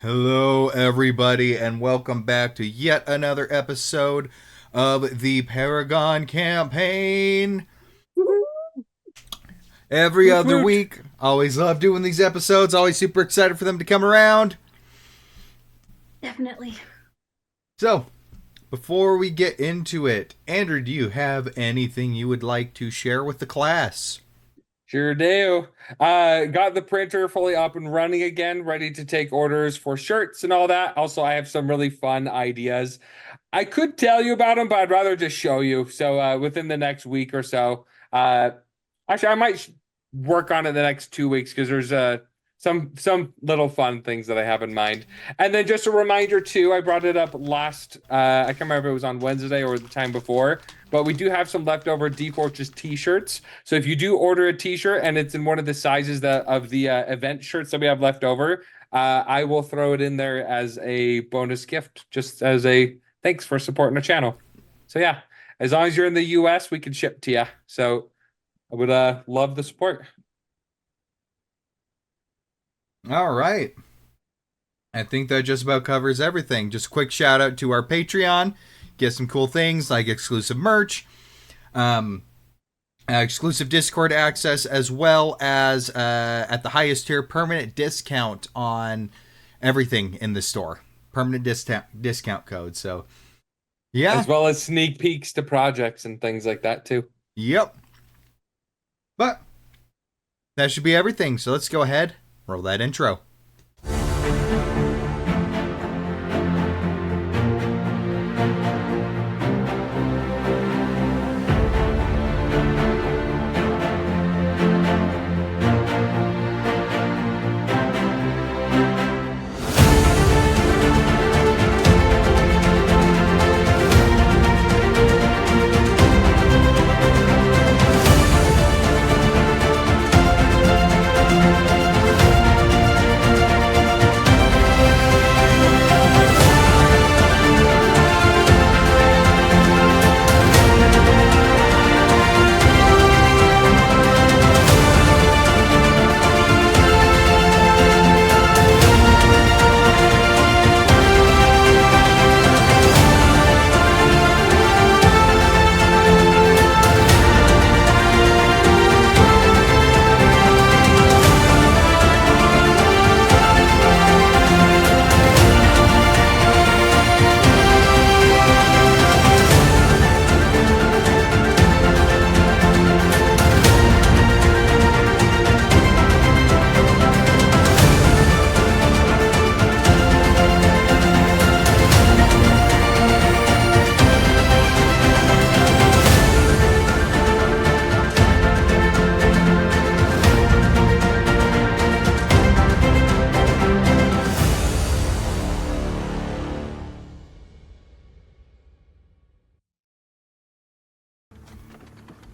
Hello, everybody, and welcome back to yet another episode of the Paragon campaign. Every Woot other woot. week, always love doing these episodes, always super excited for them to come around. Definitely. So, before we get into it, Andrew, do you have anything you would like to share with the class? Sure do. Got the printer fully up and running again, ready to take orders for shirts and all that. Also, I have some really fun ideas. I could tell you about them, but I'd rather just show you. So, within the next week or so, actually, I might work on it the next 2 weeks because there's some little fun things that I have in mind. And then just a reminder too, I brought it up last. I can't remember if it was on Wednesday or the time before, but we do have some leftover D-Fourtress t-shirts. So if you do order a t-shirt and it's in one of the sizes of the event shirts that we have left over, I will throw it in there as a bonus gift, just as a thanks for supporting the channel. So yeah, as long as you're in the US, we can ship to you. So I would love the support. All right. I think that just about covers everything. Just a quick shout out to our Patreon. Get some cool things like exclusive merch, exclusive Discord access, as well as at the highest tier, permanent discount on everything in the store. Permanent discount code. So, yeah. As well as sneak peeks to projects and things like that too. Yep. But that should be everything. So let's go ahead, roll that intro.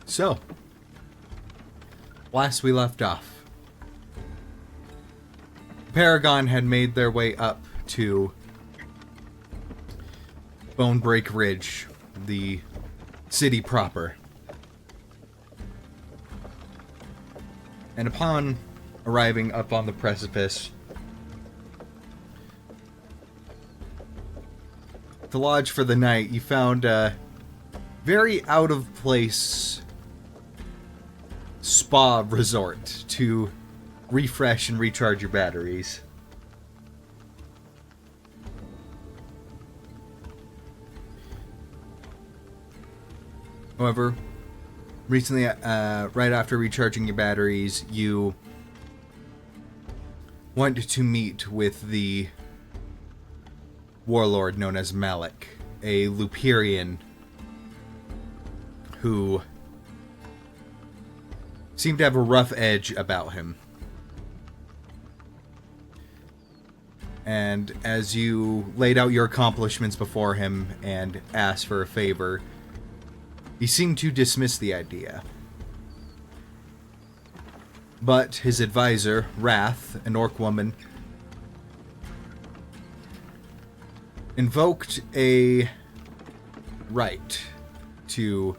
So, last we left off, Paragon had made their way up to BoneBreak Ridge, the city proper. And upon arriving up on the precipice, to lodge for the night, you found a very out of place spa resort to refresh and recharge your batteries. However, recently, right after recharging your batteries, you went to meet with the warlord known as Malik, a Luperian who seemed to have a rough edge about him. And as you laid out your accomplishments before him and asked for a favor, he seemed to dismiss the idea. But his advisor, Wrath, an orc woman, invoked a right to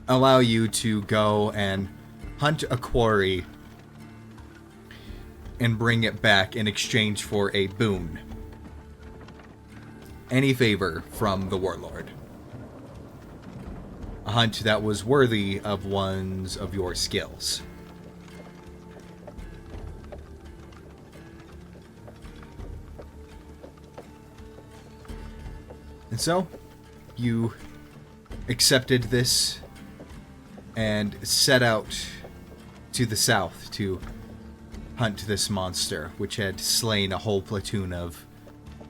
allow you to go and hunt a quarry and bring it back in exchange for a boon. Any favor from the warlord. A hunt that was worthy of ones of your skills. And so, you accepted this and set out to the south to hunt this monster, which had slain a whole platoon of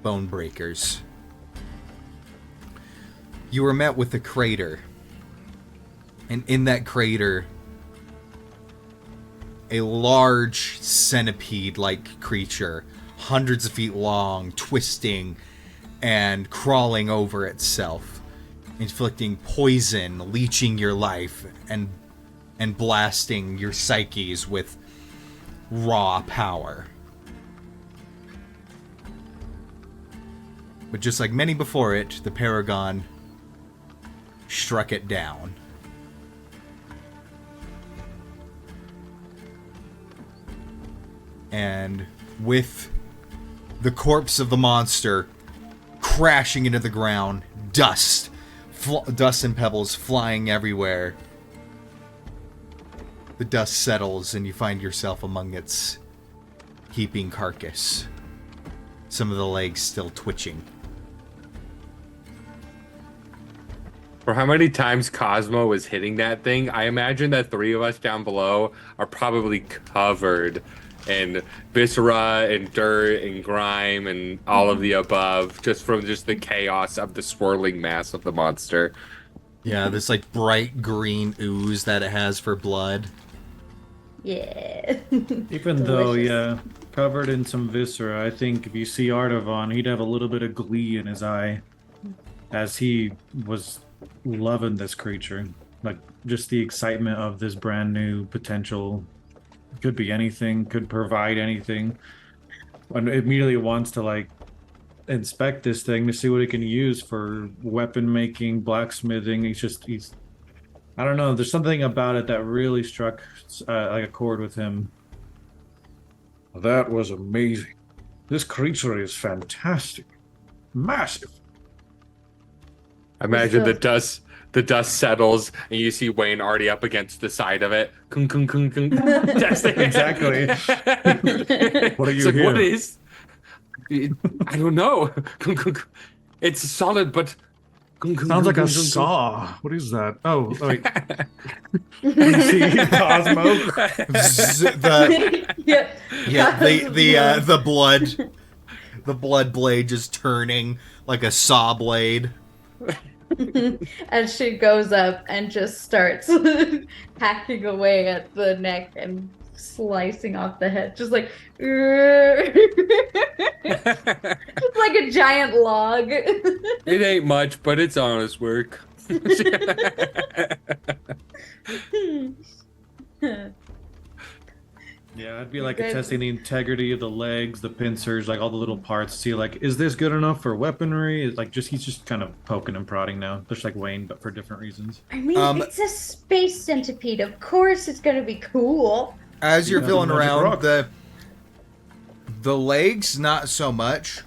bone breakers. You were met with a crater, and in that crater, a large centipede-like creature, hundreds of feet long, twisting and crawling over itself, inflicting poison, leeching your life, and blasting your psyches with raw power. But just like many before it, the Paragon struck it down. And with the corpse of the monster crashing into the ground, dust and pebbles flying everywhere, the dust settles and you find yourself among its heaping carcass. Some of the legs still twitching. For how many times Cosmo was hitting that thing, I imagine that three of us down below are probably covered in viscera and dirt and grime and all of the above, just from just the chaos of the swirling mass of the monster. Yeah, this like bright green ooze that it has for blood. Yeah. Even though, yeah, covered in some viscera, I think if you see Artavan, he'd have a little bit of glee in his eye as he was loving this creature. Like, just the excitement of this brand new potential. Could be anything, could provide anything. And immediately wants to, like, inspect this thing to see what it can use for weapon making, blacksmithing. He's I don't know, there's something about it that really struck like a chord with him. That was amazing. This creature is fantastic. Massive. Imagine the dust settles and you see Wayne already up against the side of it. Kung, kung, kung, kung. Testing. Exactly. What are you like, here? what is? I don't know. Kung, kung, kung. It's solid, but Sounds like a saw. What is that? Oh, wait. You see Cosmo? The blood blade just turning like a saw blade. As she goes up and just starts hacking away at the neck and slicing off the head, just like just like a giant log. It ain't much, but it's honest work. Yeah, I'd be like testing the integrity of the legs, the pincers, like all the little parts. See, like, is this good enough for weaponry? It's like he's just kind of poking and prodding now, just like Wayne, but for different reasons. I mean, it's a space centipede. Of course, it's gonna be cool. As you're feeling around, rock. the legs, not so much,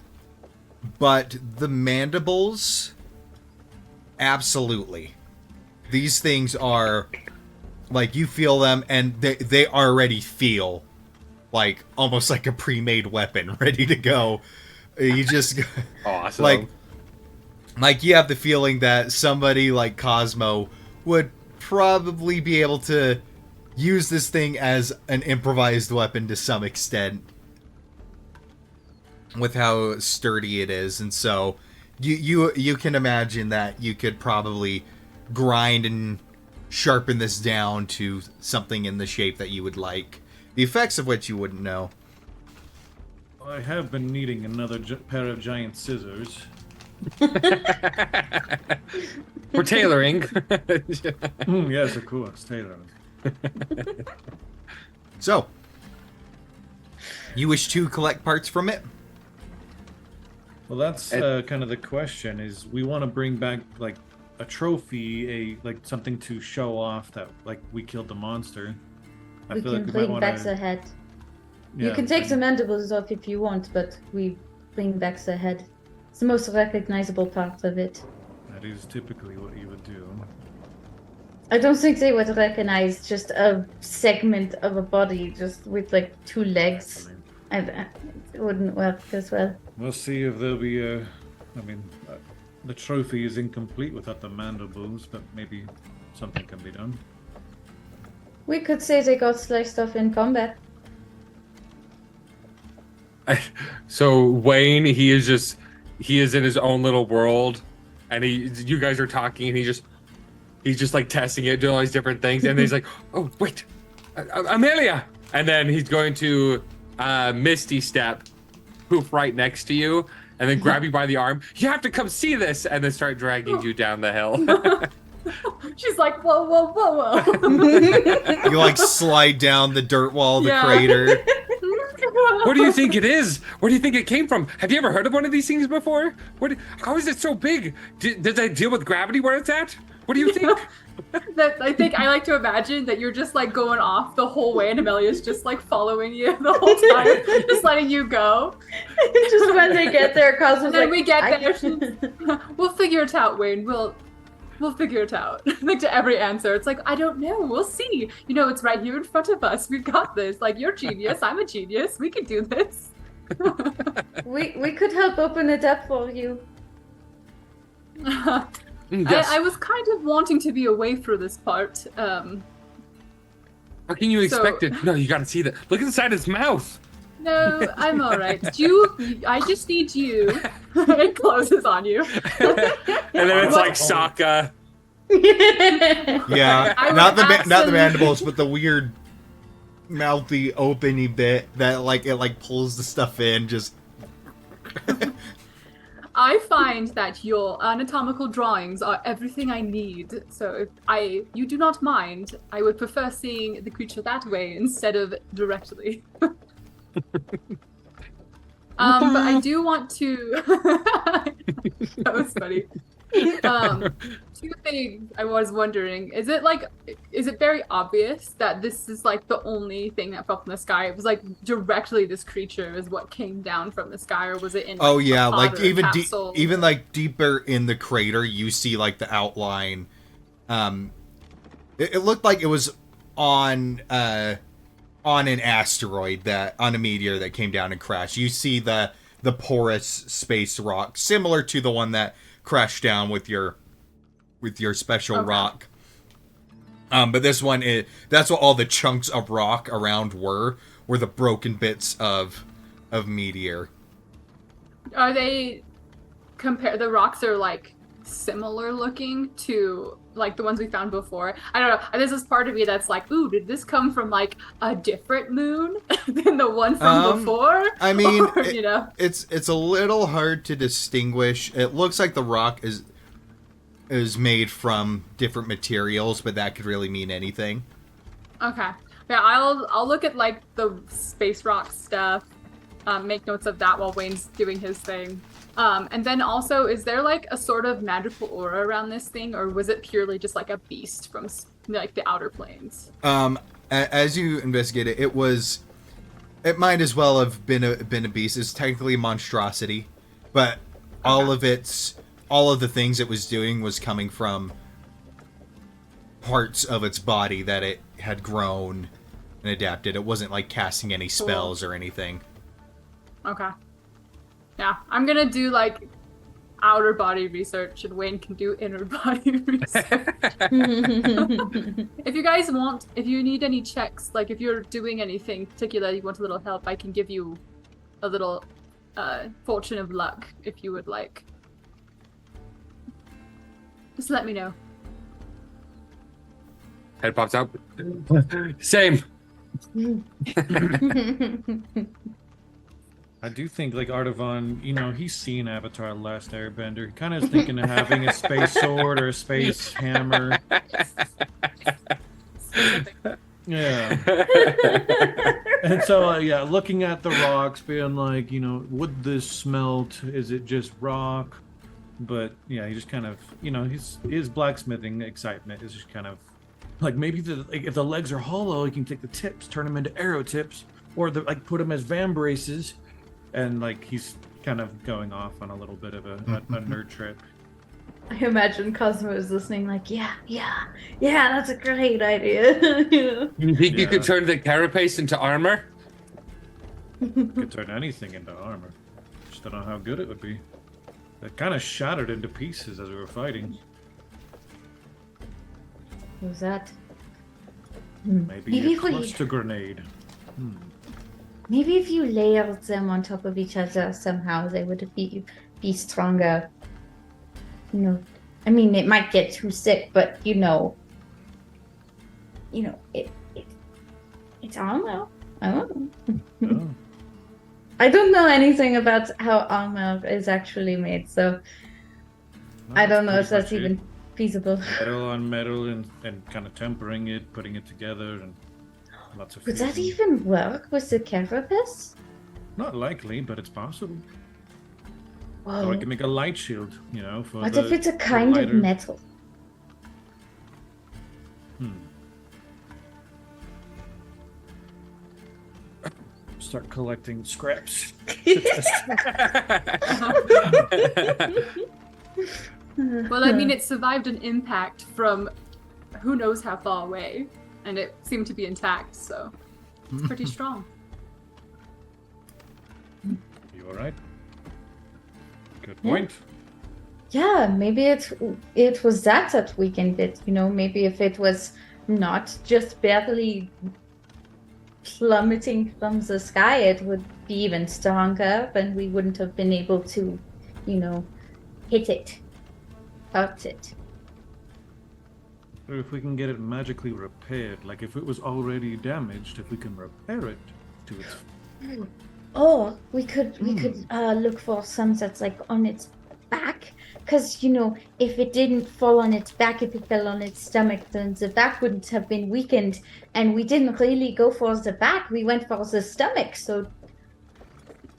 but the mandibles, absolutely. These things are, like, you feel them, and they already feel like almost like a pre-made weapon ready to go. You just awesome. Like you have the feeling that somebody like Cosmo would probably be able to use this thing as an improvised weapon to some extent with how sturdy it is. And so you can imagine that you could probably grind and sharpen this down to something in the shape that you would like, the effects of which you wouldn't know. I have been needing another pair of giant scissors. For tailoring. Yes, of course, tailoring. So, you wish to collect parts from it? Well, that's kind of the question. Is we want to bring back like a trophy, like something to show off that like we killed the monster. We can bring back the head. You can take the and mandibles off if you want, but we bring back the head. It's the most recognizable part of it. that is typically what you would do. I don't think they would recognize just a segment of a body just with like 2 legs. It wouldn't work as well. We'll see if there'll be the trophy is incomplete without the mandibles, but maybe something can be done. We could say they got sliced off in combat. So Wayne, he is in his own little world, and you guys are talking, and he's just like testing it, doing all these different things, and then he's like, oh wait, Amelia, and then he's going to Misty step, poof right next to you, and then grab you by the arm. You have to come see this, and then start dragging you down the hill. She's like, whoa, whoa, whoa, whoa. You like slide down the dirt wall of the crater. What do you think it is? Where do you think it came from? Have you ever heard of one of these things before? How is it so big? Does it deal with gravity where it's at? What do you think? I think I like to imagine that you're just like going off the whole way, and Amelia's just like following you the whole time, just letting you go. Just when they get there, Cos was And then like, we get there. We'll figure it out, Wayne. We'll figure it out. Like to every answer, it's like, I don't know. We'll see. You know, it's right here in front of us. We've got this. Like, you're genius. I'm a genius. We can do this. we could help open it up for you. Yes. I was kind of wanting to be away for this part. How can you expect it? No, you gotta see that. Look inside his mouth. No, I'm all right. I just need you. It closes on you. And then it's like Sokka. Yeah, I would not the absolutely- mandibles, but the weird mouthy openy bit that like it like pulls the stuff in. Just I find that your anatomical drawings are everything I need. So if you do not mind, I would prefer seeing the creature that way instead of directly. But I do want to. That was funny. 2 things I was wondering: is it very obvious that this is like the only thing that fell from the sky? It was like directly this creature is what came down from the sky, or was it in? Like, oh yeah, a pod like or a even capsule? even like deeper in the crater, you see like the outline. It looked like it was on an asteroid on a meteor that came down and crashed. You see the porous space rock, similar to the one that crashed down with your special rock. But this one that's what all the chunks of rock around were the broken bits of meteor. Are they the rocks are like similar looking to like the ones we found before? I don't know. This is part of me that's like, ooh, did this come from like a different moon than the one from before? I mean, or, you know, it's a little hard to distinguish. It looks like the rock is made from different materials, but that could really mean anything. okay. Yeah, I'll look at like the space rock stuff, make notes of that while Wayne's doing his thing. And then also, is there like a sort of magical aura around this thing, or was it purely just like a beast from like the outer planes? As you investigate it, it might as well have been a beast. It's technically a monstrosity, but all of the things it was doing was coming from parts of its body that it had grown and adapted. It wasn't like casting any spells or anything. Okay. Yeah, I'm gonna do like outer body research, and Wayne can do inner body research. If you guys if you need any checks, like if you're doing anything particular, you want a little help, I can give you a little fortune of luck if you would like. Just let me know. Head pops out. Same. I do think, like, Artavan, he's seen Avatar: The Last Airbender. He kind of is thinking of having a space sword or a space hammer. Yeah. And so, looking at the rocks, being like, would this smelt? Is it just rock? But, yeah, he just kind of, his blacksmithing excitement is just kind of, like, maybe if the legs are hollow, he can take the tips, turn them into arrow tips, or put them as vambraces, and like he's kind of going off on a little bit of a nerd trip. I imagine Cosmo is listening, like, yeah, that's a great idea. You think you could Yeah. turn the carapace into armor? Could turn anything into armor. Just don't know how good it would be. It kind of shattered into pieces as we were fighting. Who's that? Maybe Maybe a if we- cluster grenade. Maybe if you layered them on top of each other somehow, they would be stronger. You know, I mean, it might get too sick, but it's armor. I don't know. Oh. I don't know anything about how armor is actually made, so I don't know if that's even feasible. Metal on metal and kind of tempering it, putting it together, and lots of Would that fusion. even work with the carapace? Not likely, but it's possible. Whoa. Or I can make a light shield, for What the, if it's a the kind of lighter- metal? Start collecting scraps. Well, I mean, it survived an impact from who knows how far away, and it seemed to be intact, so it's pretty strong. You alright? Good Yeah. point. Yeah, maybe it was that weakened it. Maybe if it was not just barely plummeting from the sky, it would be even stronger, and we wouldn't have been able to, hit it, hurt it. Or if we can get it magically repaired, like if it was already damaged, if we can repair it to its. Or we could look for some that's like on its back, because if it didn't fall on its back, if it fell on its stomach, then the back wouldn't have been weakened, and we didn't really go for the back, we went for the stomach, so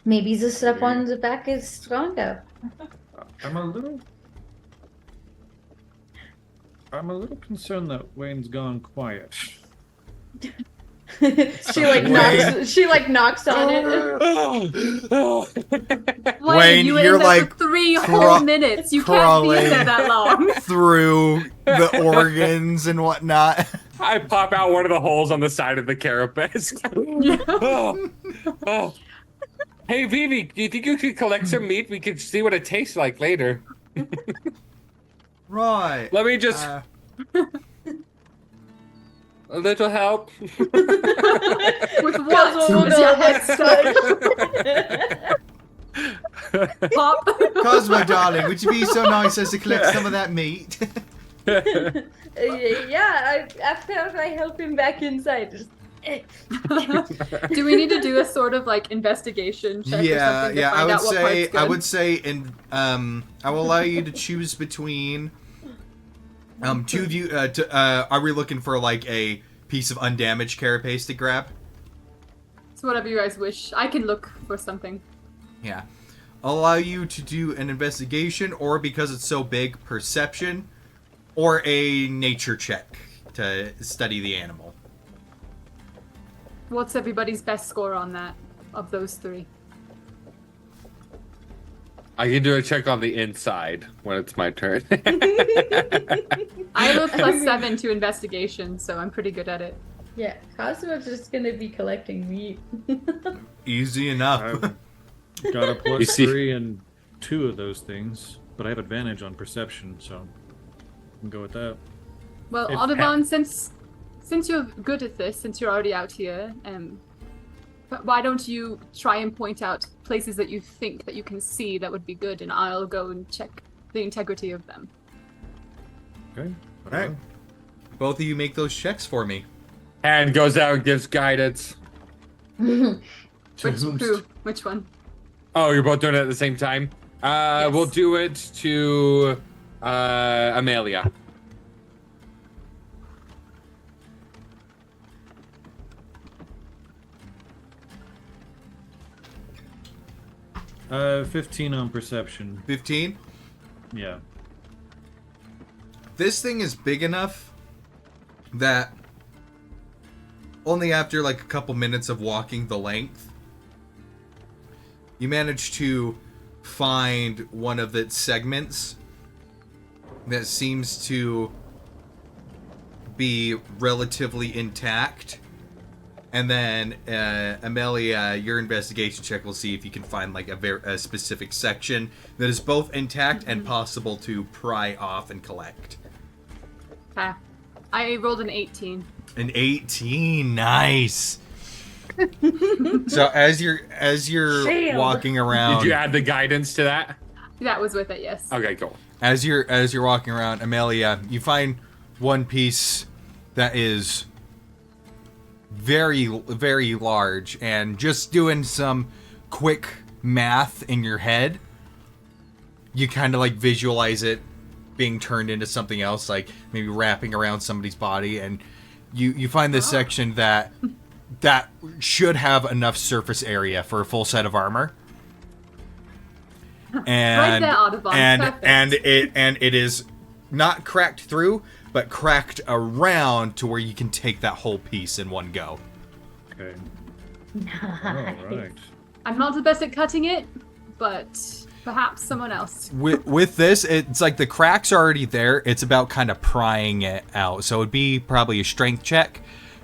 maybe the stuff on the back is stronger. I'm a little concerned that Wayne's gone quiet. she knocks on it. Wayne, you were you're in there like for 3 whole minutes. You can't be in there that long. through the organs and whatnot. I pop out one of the holes on the side of the carapace. Oh. Hey, Vivi, do you think you could collect some meat? We could see what it tastes like later. Right. Let me just... A little help. With what? Cosmo will With go your like head stuck? Pop. Cosmo, darling, would you be so nice as to collect some of that meat? Yeah, after I help him back inside. Just, Do we need to do a sort of like investigation check or something to I find would out what say part's good? I will allow you to choose between two of you. Are we looking for like a piece of undamaged carapace to grab? So whatever you guys wish. I can look for something. Yeah. I'll allow you to do an investigation, or because it's so big, perception, or a nature check to study the animal. What's everybody's best score on that, of those 3? I can do a check on the inside when it's my turn. I have a +7 to investigation, so I'm pretty good at it. yeah, Cosmo's just gonna be collecting meat. Easy enough. I've got a plus You see- 3 and 2 of those things, but I have advantage on perception, so I can go with that. Well, If- Audubon, since you're good at this, since you're already out here, but why don't you try and point out places that you think that you can see that would be good, and I'll go and check the integrity of them. Okay. Alright. Both of you make those checks for me. Hand goes out and gives guidance. To Which whomst? who? Which one? Oh, you're both doing it at the same time? Yes. We'll do it to Amelia. Uh, 15 on perception. 15. Yeah. This thing is big enough that only after like a couple minutes of walking the length, you manage to find one of its segments that seems to be relatively intact. And then, Amelia, your investigation check will see if you can find like a specific section that is both intact and possible to pry off and collect. Okay. I rolled an 18. An 18, nice. So as you're Shield. walking around, Did you add the guidance to that? That was with it, yes. Okay, cool. as you're walking around, Amelia, you find one piece that is very, very large, and just doing some quick math in your head, you kind of like visualize it being turned into something else, like maybe wrapping around somebody's body, and you find this section that should have enough surface area for a full set of armor. And Right there, Audubon. Perfect. and it is not cracked through, but cracked around to where you can take that whole piece in one go. Okay. Nice. All right. I'm not the best at cutting it, but perhaps someone else. With this, it's like the cracks are already there. It's about kind of prying it out. So it'd be probably a strength check.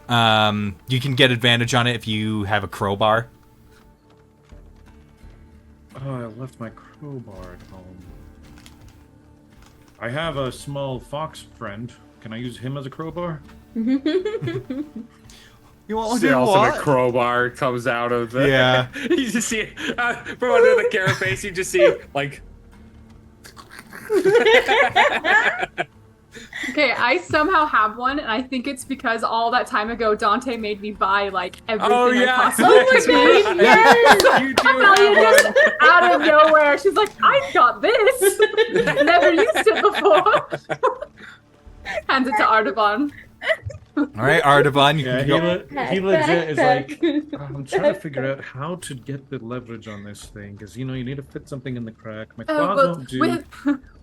You can get advantage on it if you have a crowbar. Oh, I left my crowbar at home. I have a small fox friend. Can I use him as a crowbar? You want See, also the crowbar comes out of the... Yeah. You just see, from under the carapace, you just see, like... Okay, I somehow have one, and I think it's because all that time ago Dante made me buy like everything Oh, I yeah. possibly Oh my could. god, yes! You do Amelia have just one. out of nowhere, she's like, I got this. Never used it before. Hands it to Artaban. All right, Artaban, you Yeah, can go. he legit is like, I'm trying to figure out how to get the leverage on this thing, because you need to fit something in the crack. My claws Well, don't do.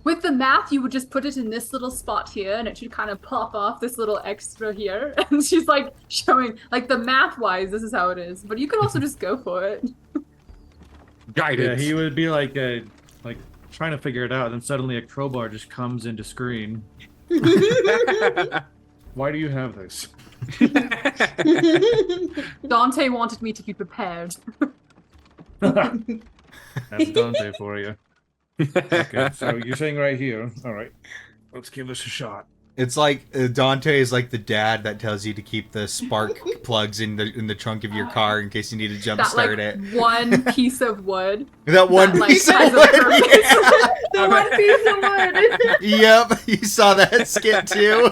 with the math, you would just put it in this little spot here, and it should kind of pop off this little extra here. And she's like showing, like the math-wise, this is how it is. But you could also just go for it. Yeah, Guidance. he would be like trying to figure it out, and then suddenly a crowbar just comes into screen. Why do you have this? Dante wanted me to be prepared. That's Dante for you. Okay, so you're saying right here. All right, let's give this a shot. It's like Dante is like the dad that tells you to keep the spark plugs in the trunk of your car in case you need to jump That start like it. one piece of wood. That one that, like, piece of has a wood. purpose. The one piece of wood. Yep, you saw that skit too.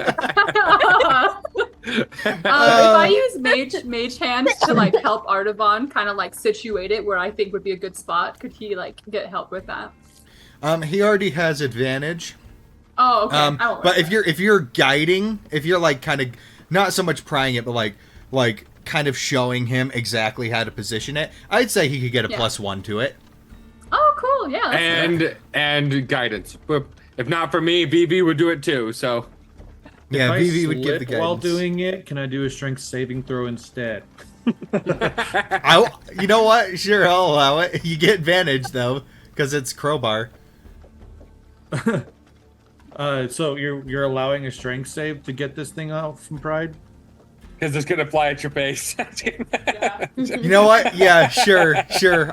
If I use mage hand to like help Artaban kind of like situate it where I think would be a good spot, could he like get help with that? He already has advantage. Oh, okay. I won't But worry if you're guiding, if you're like kind of not so much prying it, but like kind of showing him exactly how to position it, I'd say he could get a Yeah. +1 to it. Oh, cool. Yeah. That's good. and guidance. But if not for me, BB would do it too, so... Yeah, if I Vivi would give the slip guidance. while doing it, can I do a strength saving throw instead? You know what? Sure, I'll allow it. You get advantage though, because it's crowbar. So you're allowing a strength save to get this thing out from Pride? Because it's going to fly at your face. Yeah. You know what? Yeah, sure.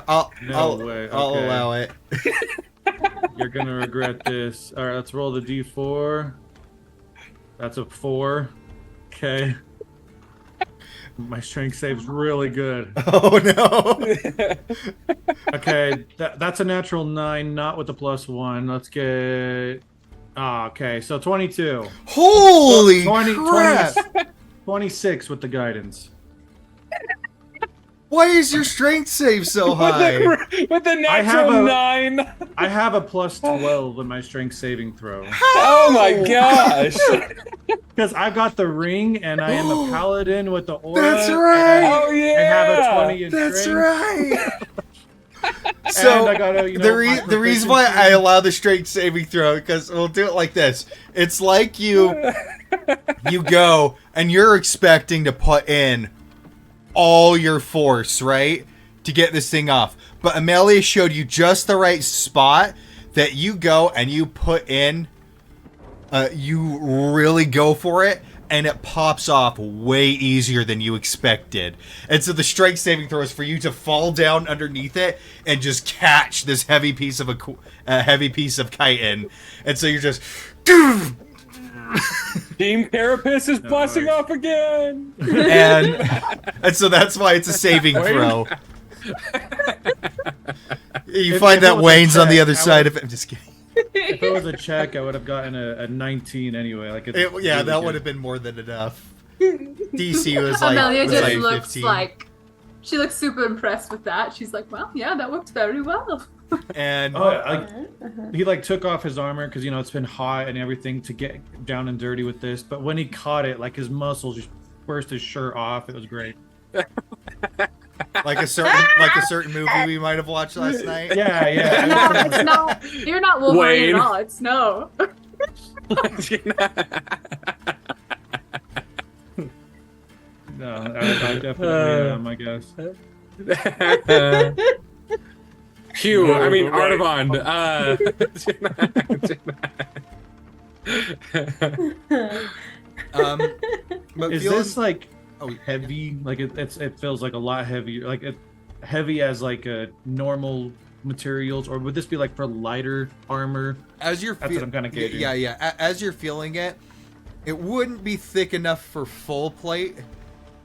I'll way, I'll okay. allow it. You're gonna regret this. All right, let's roll the D4. That's a 4. Okay. My strength save's really good. Oh no. Okay, that's a natural 9, not with the +1. Let's get. Okay, so 22. Holy 20, crap! 26 with the guidance. Why is your strength save so high? With the I have natural a- 9. I have a +12 in my strength saving throw. Oh my gosh. Because I got the ring and I am a paladin with the aura. That's right. And Oh, I have a yeah. 20 in That's strength. right. And So I got a, my the reason why I proficiency- allow the strength saving throw, because we'll do it like this. It's like you go and you're expecting to put in all your force, right, to get this thing off. But Amelia showed you just the right spot that you go and you put in. You really go for it, and it pops off way easier than you expected. And so the strength saving throw is for you to fall down underneath it and just catch this heavy piece of chitin. And so you're just. Team Carapace is busting off again. And so that's why it's a saving throw. You find that Wayne's on the other side of it. I'm just kidding. If it was a check, I would have gotten a 19 anyway. Like that would have been more than enough. DC was like, Amelia just like looks 15. like she looks super impressed with that. She's like, well, yeah, that worked very well. And he like took off his armor because it's been hot and everything to get down and dirty with this. But when he caught it, like his muscles just burst his shirt off. It was great. like a certain movie we might have watched last night. Yeah. No, it's not. You're not Wolverine Wayne. at all. It's no. No, I definitely am, I guess. Hugh, I mean Artavon. But Is this like heavy? Like it feels like a lot heavier. Like heavy as like a normal materials, or would this be like for lighter armor? As you're That's what I'm kind of gauging. Yeah. As you're feeling it, it wouldn't be thick enough for full plate.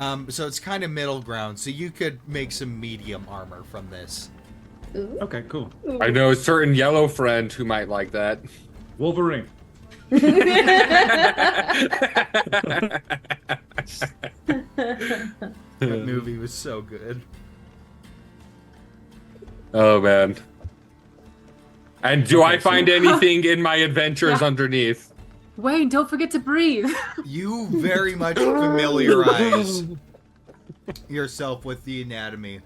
So it's kind of middle ground. So you could make some medium armor from this. Ooh. Okay, cool. I know a certain yellow friend who might like that. Wolverine. That movie was so good. Oh man. And do I find anything in my adventures underneath? Wayne, don't forget to breathe. You very much familiarize yourself with the anatomy.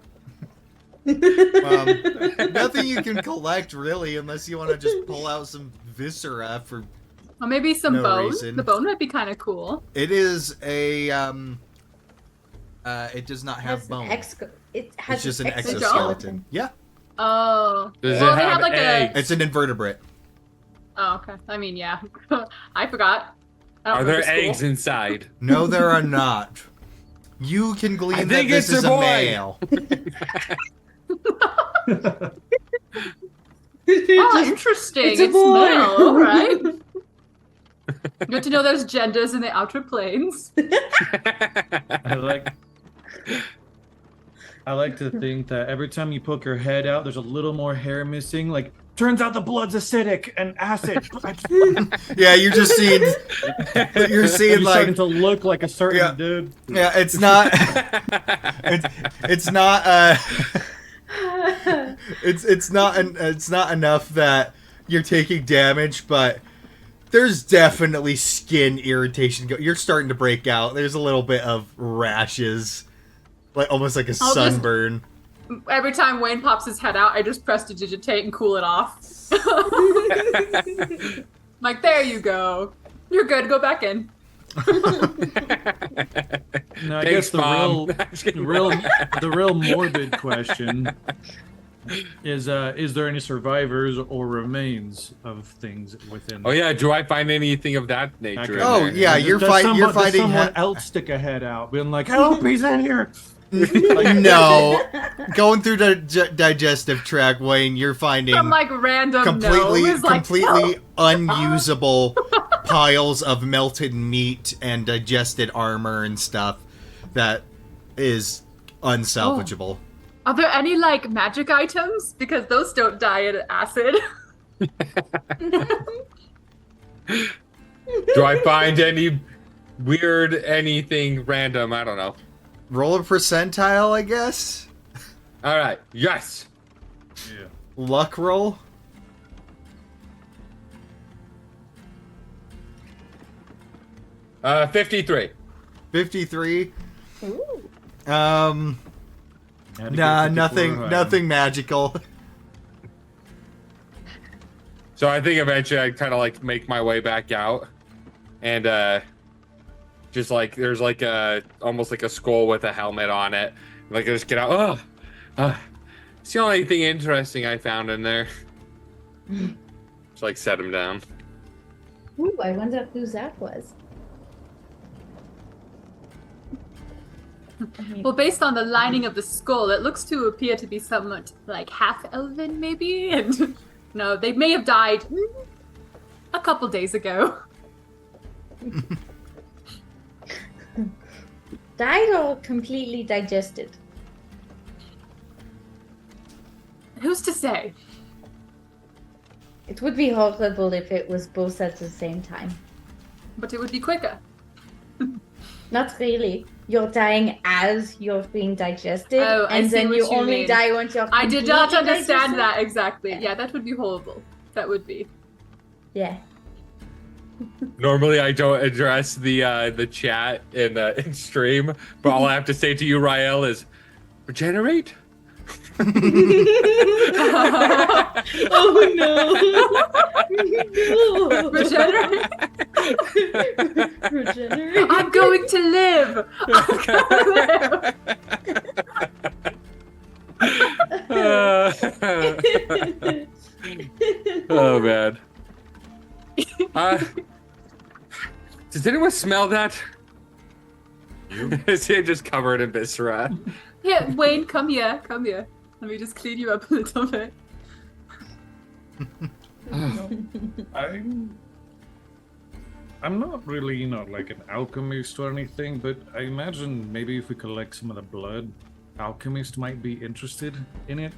Nothing you can collect really, unless you want to just pull out some viscera for. Or maybe some No bone. reason. The bone might be kind of cool. It is a it does not have bone. It has It's just an exoskeleton. exoskeleton. Yeah, Oh. Does well, it they have have like eggs? it's an invertebrate. Oh, okay. I mean, yeah. I forgot. I don't Are there remember school. eggs inside? No, there are not. You can I glean that think this it's is a a boy. male. Oh, interesting. It's a It's boy. male. All right. Good to know there's genders in the outer planes. I like to think that every time you poke your head out, there's a little more hair missing. Like, turns out the blood's acidic and acid. Yeah, you're just seeing. You're seeing You're starting like. to look like a certain Yeah. dude. Yeah, it's not. It's not. It's not enough that you're taking damage, but there's definitely skin irritation. You're starting to break out. There's a little bit of rashes, like almost like a sunburn. Every time Wayne pops his head out, I just prestidigitate and cool it off. Like, there you go. You're good. Go back in. No, I Thanks, guess Mom. the real morbid question is there any survivors or remains of things within? Oh yeah, do I find anything of that nature? Okay. in Oh, there? yeah, you're Does finding someone else stick a head out, being like, "Help, he's in here." No, going through the digestive tract, Wayne, you're finding Some, like, random nose. Like, completely unusable piles of melted meat and digested armor and stuff that is unsalvageable. Are there any, like, magic items? Because those don't die in acid. Do I find any weird anything random? I don't know. Roll a percentile, I guess. All right. Yes. Yeah. Luck roll. Uh, 53. 53. Ooh. Nah, nothing magical. So I think eventually I kind of like make my way back out and Just like there's like a almost like a skull with a helmet on it. Like I just get out. It's the only thing interesting I found in there. Just like set him down. Ooh, I wonder who that was. Well, based on the lining of the skull, it looks to appear to be somewhat like half elven, maybe. And no, they may have died a couple days ago. Died or completely digested? Who's to say? It would be horrible if it was both at the same time. But it would be quicker. Not really. You're dying as you're being digested, Oh, I and see then what you you only mean. die once you're I did not completely understand digested. that exactly. Yeah. Yeah, that would be horrible. That would be. Yeah. Normally I don't address the chat in stream, but all I have to say to you, Rael, is regenerate. Oh no! No! Regenerate. Regenerate. I'm going to live. I'm going to live. Oh man. Does anyone smell that? Is he just covered in viscera? Here, Wayne, come here. Come here. Let me just clean you up a little bit. I'm not really, like an alchemist or anything, but I imagine maybe if we collect some of the blood, alchemists might be interested in it.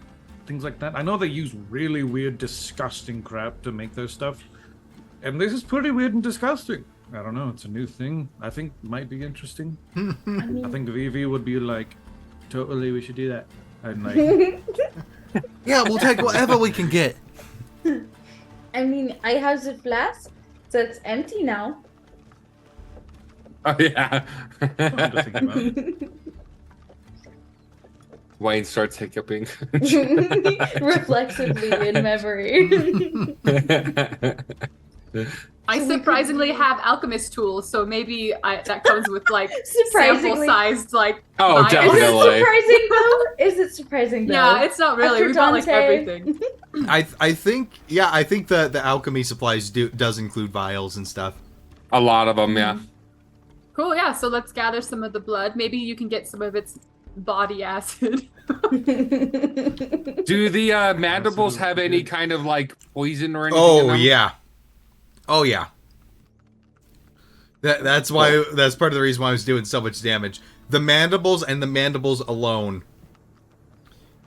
Things like that. I know they use really weird, disgusting crap to make their stuff. And this is pretty weird and disgusting. I don't know, it's a new thing. I think might be interesting. I think Vivi would be like, totally, we should do that. And like, Yeah, we'll take whatever we can get. I mean, I have the flask, so it's empty now. Oh yeah. something to think about. Wayne starts hiccuping. Reflexively in memory. I surprisingly have alchemist tools, so maybe that comes with like Surprisingly. sample-sized like. Oh, vials. definitely. Is it surprising though? Yeah, it's not really. After We got like Dante. everything. I think the alchemy supplies does include vials and stuff. A lot of them, yeah. Cool. Yeah. So let's gather some of the blood. Maybe you can get some of its body acid. Do the mandibles have any kind of like poison or anything? in Oh them? yeah. Oh yeah. That's why that's part of the reason why I was doing so much damage. The mandibles and the mandibles alone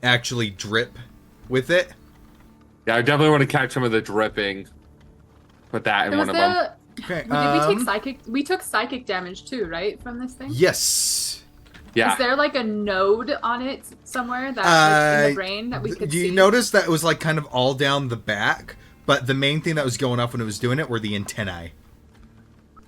actually drip with it. Yeah, I definitely want to catch some of the dripping. Put that in Was one of them. Okay. Did we take psychic? We took psychic damage too, right, from this thing? Yes. Yeah. Is there like a node on it somewhere that like, in the brain that we could Do see? you notice that it was like kind of all down the back, but the main thing that was going off when it was doing it were the antennae.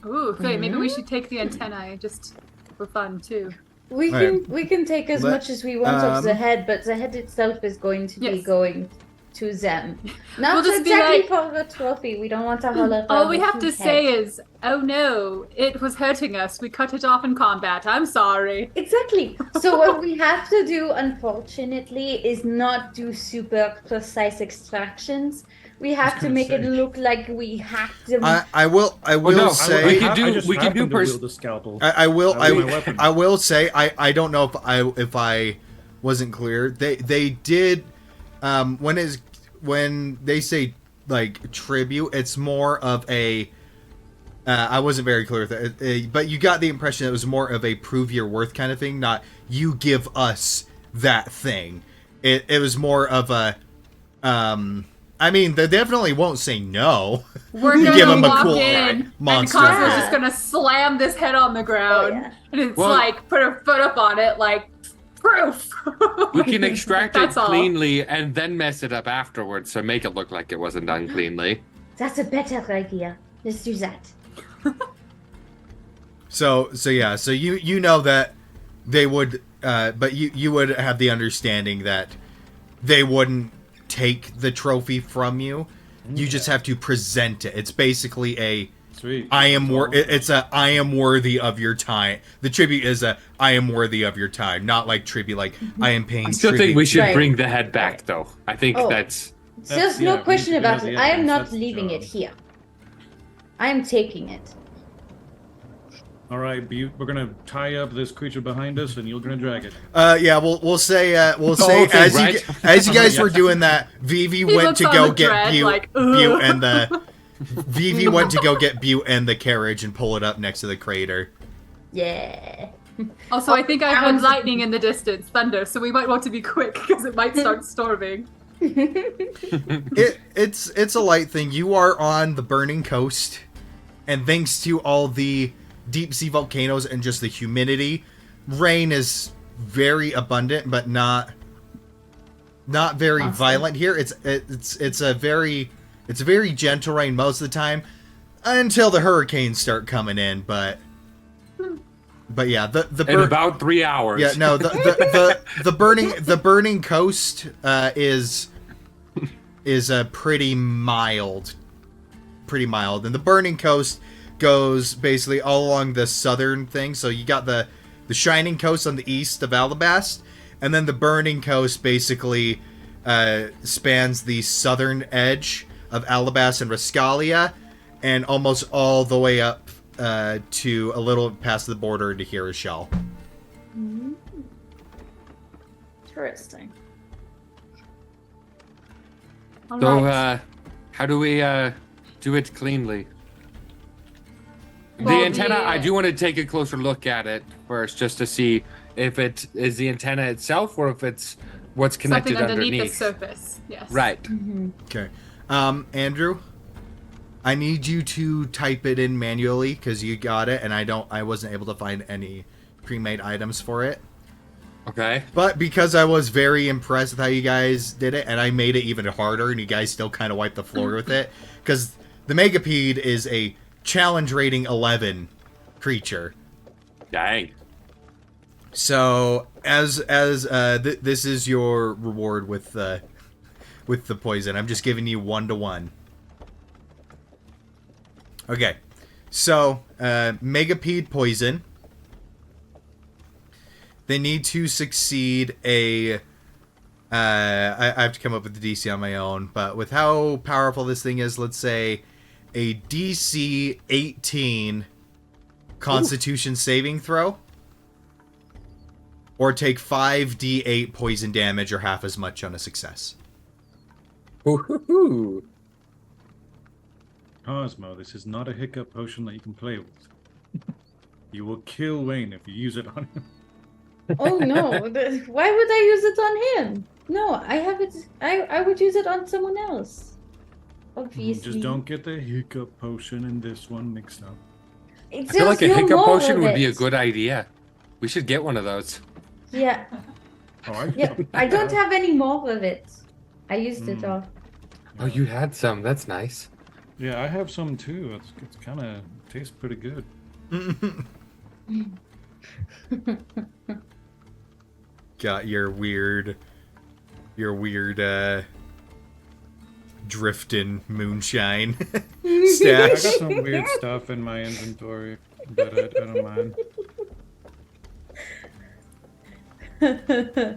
Ooh, okay. Maybe we should take the antennae just for fun too. We can take as much as we want of the head, but the head itself is going to be Yes. going to them. Not We'll just be exactly like- for the trophy. We don't want a hologram. All we with have to his say head. is, "Oh no, it was hurting us. We cut it off in combat. I'm sorry." Exactly. So what we have to do, unfortunately, is not do super precise extractions. We have to gonna make it say. look like we hacked them. I will no, say we can do- I just we can do happened to pers- wield the scalpel. I will That was my weapon. I will say I don't know if I wasn't clear. They did when they say like tribute, it's more of a I wasn't very clear with that, but you got the impression it was more of a prove your worth kind of thing, not you give us that thing. It was more of a I mean, they definitely won't say no. We're You gonna give 'em a walk cool in, monster. and Cosmo's Yeah. just gonna slam this head on the ground, Oh, yeah. and it's Well- like put her foot up on it, like proof. We can extract it That's all. cleanly and then mess it up afterwards, so make it look like it wasn't done cleanly. That's a better idea. Let's do that. So you know that they would but you would have the understanding that they wouldn't take the trophy from you. You just have to present it. It's basically Sweet. I am it's a I am worthy of your time. The tribute is a I am worthy of your time, not like tribute like I am paying I still tribute. think we should Right. bring the head back, though. I think that's. There's no we question need to about have it. the I am evidence, not that's the leaving it job. here. I am taking it. All right, Butte, we're gonna tie up this creature behind us, and you're gonna drag it. Yeah, we'll say okay, as right? as you guys Yeah. were doing that, Vivi went looks to on go the get dread, Butte, like, Butte ugh. and the Vivi went to go get Butte and the carriage and pull it up next to the crater. Yeah. Also, I think I I heard was- lightning in the distance, thunder, so we might want to be quick because it might start storming. It's a light thing. You are on the burning coast, and thanks to all the deep sea volcanoes and just the humidity, rain is very abundant, but not very Awesome. violent here. It's a very gentle rain most of the time until the hurricanes start coming in. But yeah, the In about 3 hours. yeah, no, the burning coast is pretty mild, and the burning coast goes basically all along the southern thing. So you got the shining coast on the east of Alabast, and then the burning coast basically spans the southern edge of Alabast and Rascalia, and almost all the way up to a little past the border to Hirashel. Interesting. All So, right. how do we do it cleanly? The Well, antenna, I do want to take a closer look at it first, just to see if it is the antenna itself or if it's what's connected Something underneath the underneath. surface. Yes. Right. Okay. Andrew, I need you to type it in manually because you got it, and I wasn't able to find any pre-made items for it. Okay. But because I was very impressed with how you guys did it, and I made it even harder, and you guys still kind of wiped the floor with it, because the Megapede is a challenge rating 11 creature. Dang. So this is your reward with the poison. I'm just giving you 1-to-1. Okay, so Megapede poison. They need to succeed a. I have to come up with the DC on my own, but with how powerful this thing is, let's say a DC 18 Constitution saving throw, or take 5d8 poison damage, or half as much on a success. Ooh. Cosmo, this is not a hiccup potion that you can play with. You will kill Wayne if you use it on him. Oh no! Why would I use it on him? No, I have it. I would use it on someone else. Obviously. Just don't get the hiccup potion and this one mixed up. It I feel like a tells you hiccup more potion of would be a it. good idea. We should get one of those. Yeah, Oh, yeah. I don't have any more of it. I used it all. Oh, you had some. That's nice. Yeah, I have some too. It's kind of tastes pretty good. Got your weird drifting moonshine I stash. got some weird stuff in my inventory, but I don't mind.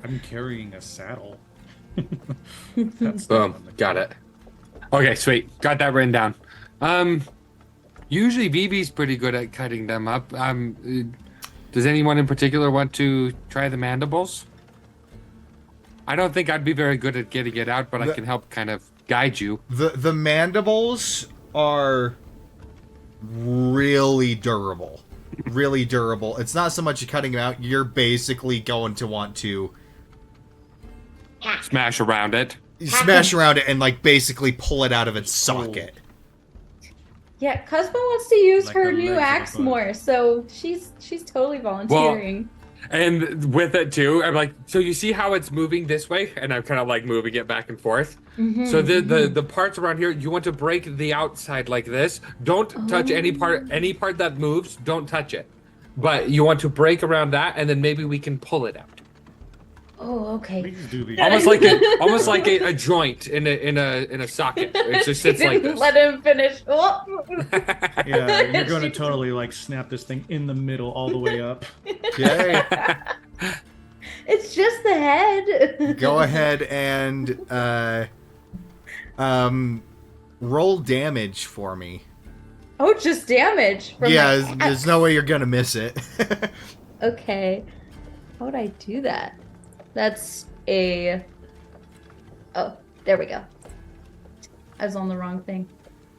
I'm carrying a saddle. That's Boom. Got it. Okay, sweet. Got that written down. Usually BB's pretty good at cutting them up. Does anyone in particular want to try the mandibles? I don't think I'd be very good at getting it out, but I can help kind of guide you. The mandibles are really durable. Really durable. It's not so much cutting them out, you're basically going to want to Smash around it. smash around it and like basically pull it out of its socket. Yeah, Cosmo wants to use Like her the new legs of a axe bug. more, so she's totally volunteering. And with it too, I'm like, so you see how it's moving this way? And I'm kind of like moving it back and forth. So the parts around here, you want to break the outside like this. Don't touch any part that moves, don't touch it. But you want to break around that, and then maybe we can pull it out. Oh, okay. Please do the almost like a joint in a socket. It just sits like this. Let him finish. Oh. Yeah, you're going to totally like snap this thing in the middle all the way up. Okay. It's just the head. Go ahead and roll damage for me. Oh, just damage. From Yeah, my there's no way you're gonna miss it. Okay. How would I do that? That's a... Oh, there we go. I was on the wrong thing.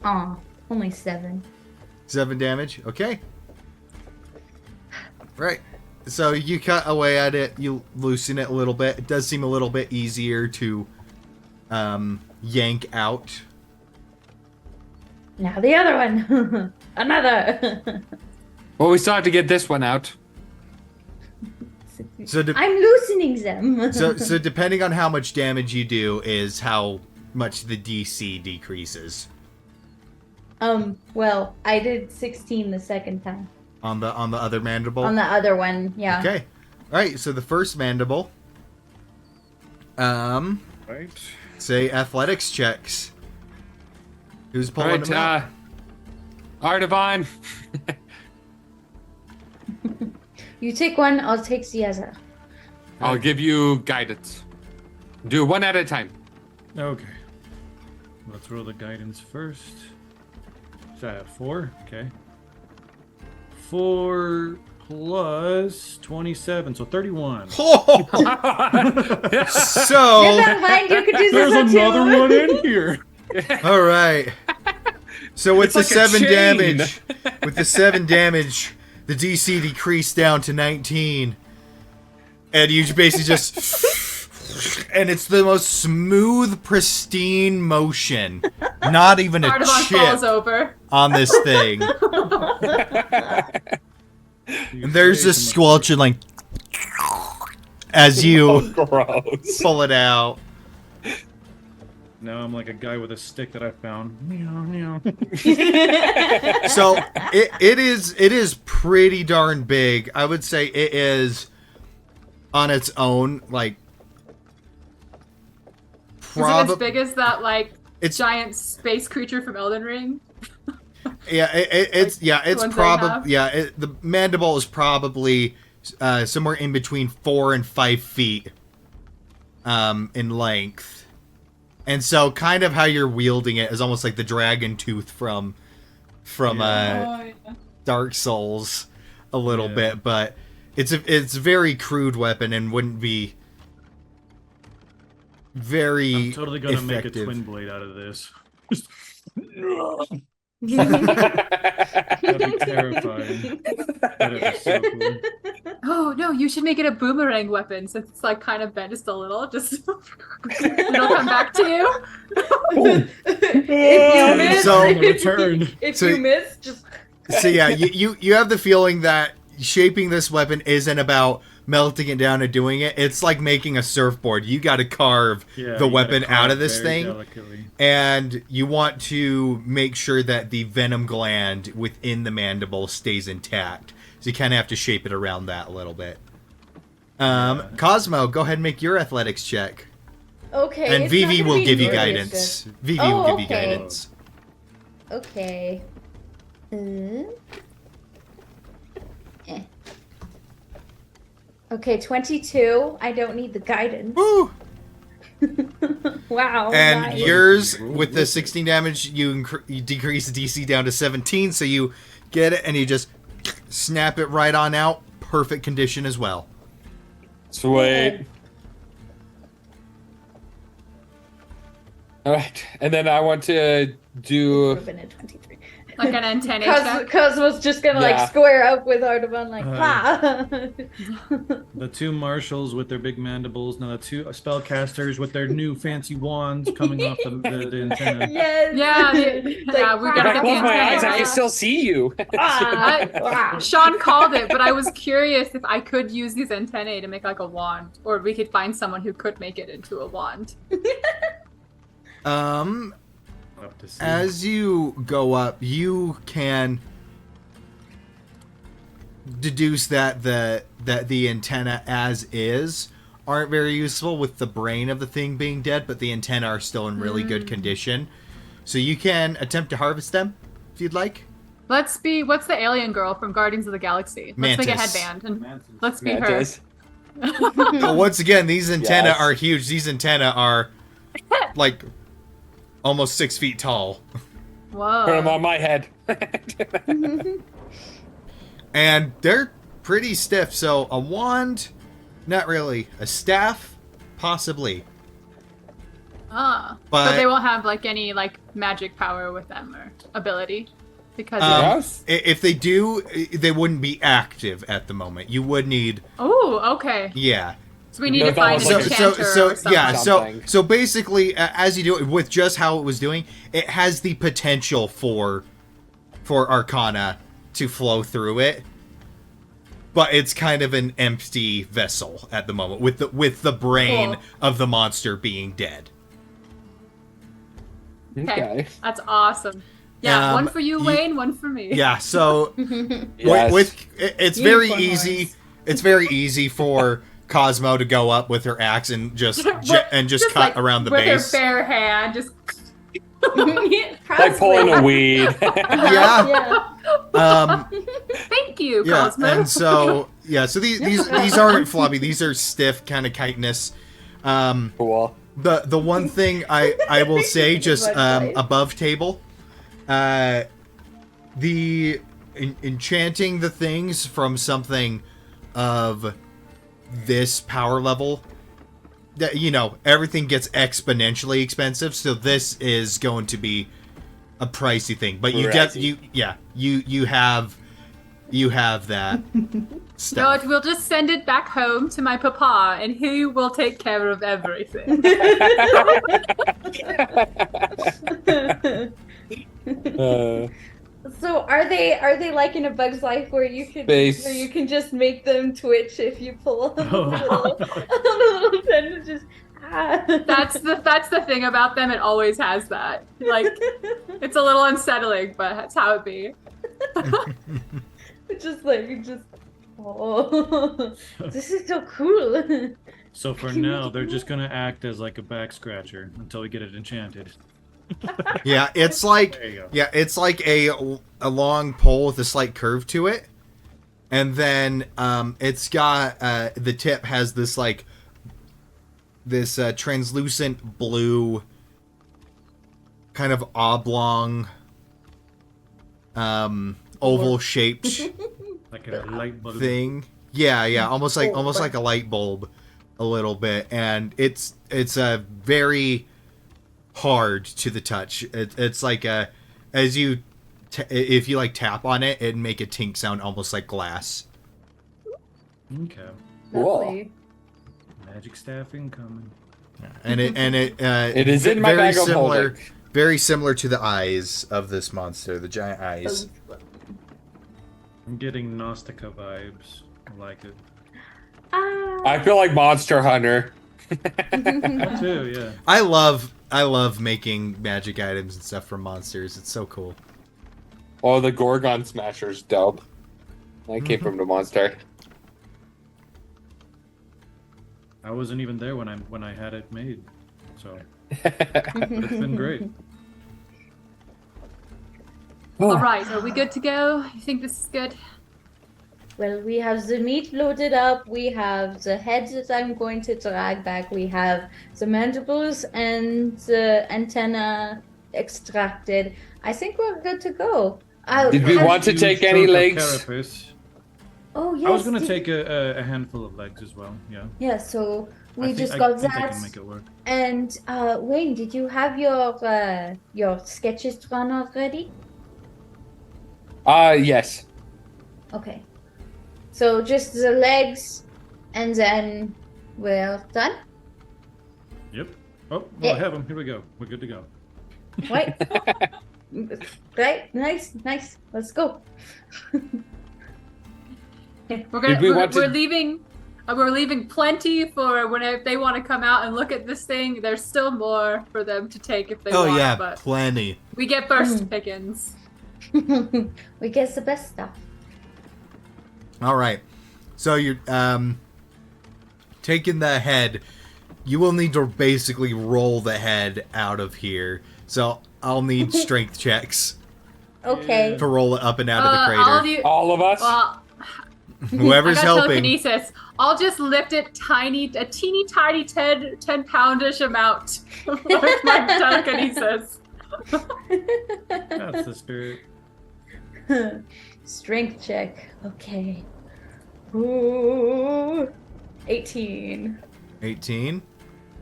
Aw, only 7. 7 damage. Okay. Right. So you cut away at it. You loosen it a little bit. It does seem a little bit easier to yank out. Now the other one. Another. Well, we still have to get this one out. So I'm loosening them. so depending on how much damage you do is how much the DC decreases. Well, I did 16 the second time. On the other mandible? On the other one, yeah. Okay. Alright, so the first mandible. Right. Say athletics checks. Who's pulling them out? Artavan. You take one, I'll take Cieza. I'll give you guidance. Do one at a time. Okay. Let's roll the guidance first. Is that 4? Okay. 4 plus 27, so 31. Oh! So, Never mind, you could do There's this another too. one in here. all right. So with It's the like a 7 chain. damage, the DC decreased down to 19, and you basically just, and it's the most smooth, pristine motion. Not even a Artavan chip falls over. on this thing. And there's this squelching like as you Gross. pull it out. Now I'm like a guy with a stick that I found. Meow, meow. So it is pretty darn big. I would say it is on its own like Is it as big as that It's- giant space creature from Elden Ring? yeah it's ones they probably have? the mandible is probably somewhere in between 4 and 5 feet in length. And so kind of how you're wielding it is almost like the dragon tooth from Yeah. Dark Souls a little Yeah. bit, but it's a very crude weapon and wouldn't be very I'm totally gonna make a effective. twin blade out of this. That'd That'd be terrifying. That'd be so cool. Oh no, you should make it a boomerang weapon since it's like kind of bent just a little. Just it'll come back to you. If you miss, So- if So- you miss, just So yeah, you have the feeling that shaping this weapon isn't about melting it down and doing it. It's like making a surfboard. You got to carve Yeah, the you weapon gotta out carve of this very thing. delicately. And you want to make sure that the venom gland within the mandible stays intact. So you kind of have to shape it around that a little bit. Cosmo, go ahead and make your athletics check. okay. And it's not Vivi gonna will be give you nearly as guidance. Vivi Oh, will give you okay. guidance. good. Okay. Okay, 22. I don't need the guidance. Woo! Wow. And nice. yours, with the 16 damage, you decrease the DC down to 17, so you get it and you just snap it right on out. Perfect condition as well. Sweet. All right, and then I want to do. Ruben at 23. Like an antenna check. Cuz was just gonna Yeah. like square up with Artavan like The 2 marshals with their big mandibles. Now the 2 spellcasters with their new fancy wands coming off the antenna. Yes. Yeah, It's yeah, like, we If gotta I get close the my eyes, I antenna. can still see you. Sean called it, but I was curious if I could use these antennae to make like a wand, or we could find someone who could make it into a wand. Up to see. As you go up, you can deduce that the antenna as is aren't very useful with the brain of the thing being dead, but the antennae are still in really good condition. So you can attempt to harvest them if you'd like. What's the alien girl from Guardians of the Galaxy? Let's make a Mantis. headband and Mantis. let's be Mantis. her. Once again, these antennae Yes. are huge. These antennae are like almost 6 feet tall. Whoa. Put them on my head. And they're pretty stiff, so a wand, not really. A staff, possibly. But But- they won't have like any like magic power with them or ability because Yes. If they do, they wouldn't be active at the moment. You would need, Oh, okay. yeah. So we need No, to that find was an like a- enchanter or something. yeah, Something. so basically, as you do it with just how it was doing, it has the potential for Arcana to flow through it, but it's kind of an empty vessel at the moment with the brain Cool. of the monster being dead. Okay. That's awesome. Yeah, one for you, you- Wayne, one for me. Yeah, so Yes. it's very Unicorn easy. horns. It's very easy for Cosmo to go up with her axe and just cut like, around the with base. her bare hand, just Like pulling a weed. Yeah. Yeah. thank you, Yeah, Cosmo. and so these aren't floppy. These are stiff, kind of chitinous. Cool. The one thing I will say, just Right. above table, the enchanting the things from something of this power level, that everything gets exponentially expensive. So this is going to be a pricey thing, but you Pricey. you have that No, stuff. we'll just send it back home to my papa, and he will take care of everything. So are they like in A Bug's Life where you can just make them twitch if you pull a little pin and just That's the thing about them. It always has that. Like, it's a little unsettling, but that's how it be. oh, this is so cool. So for now, they're just gonna act as like a back scratcher until we get it enchanted. Yeah, it's like There you go. it's like a long pole with a slight curve to it, and then it's got the tip has this translucent blue kind of oblong oval shaped Like a light bulb. thing. Yeah, almost like a light bulb a little bit, and it's a very hard to the touch. It's like if you like tap on it, it'd make a tink sound almost like glass. Okay. Cool. Lovely. Magic staff incoming. And It is in my very bag of similar, holding. very similar to the eyes of this monster, the giant eyes. I'm getting Gnostica vibes. I like it. I feel like Monster Hunter. That too, yeah. I love making magic items and stuff from monsters. It's so cool. Oh, the Gorgon Smasher's dope. That came from the monster. I wasn't even there when I had it made, so but it's been great. All right, are we good to go? You think this is good? Well, we have the meat loaded up, we have the heads that I'm going to drag back, we have the mandibles and the antenna extracted. I think we're good to go. Did we want to Huge take any chunk of legs? carapace. Oh, yes. I was gonna take a handful of legs as well. Yeah. Yeah, so I we think- just I got think I that. can make it work. And Wayne, did you have your sketches drawn already? Yes. Okay. So just the legs, and then we're done. Yep. Oh, well, Yeah. I have them. Here we go. We're good to go. Right? Right? Nice. Let's go. Did we want to- We're leaving. We're leaving plenty for when they want to come out and look at this thing. There's still more for them to take if they Oh want. yeah, But plenty. we get first pickings. We get the best stuff. All right. So you're taken the head, you will need to basically roll the head out of here. So I'll need strength checks Okay. to roll it up and out of the crater. I'll do. All of us? Well, Whoever's I got helping. telekinesis. I'll just lift it a teeny tiny 10 poundish amount with my telekinesis. That's the spirit. Strength check. Okay. Ooh. 18. 18.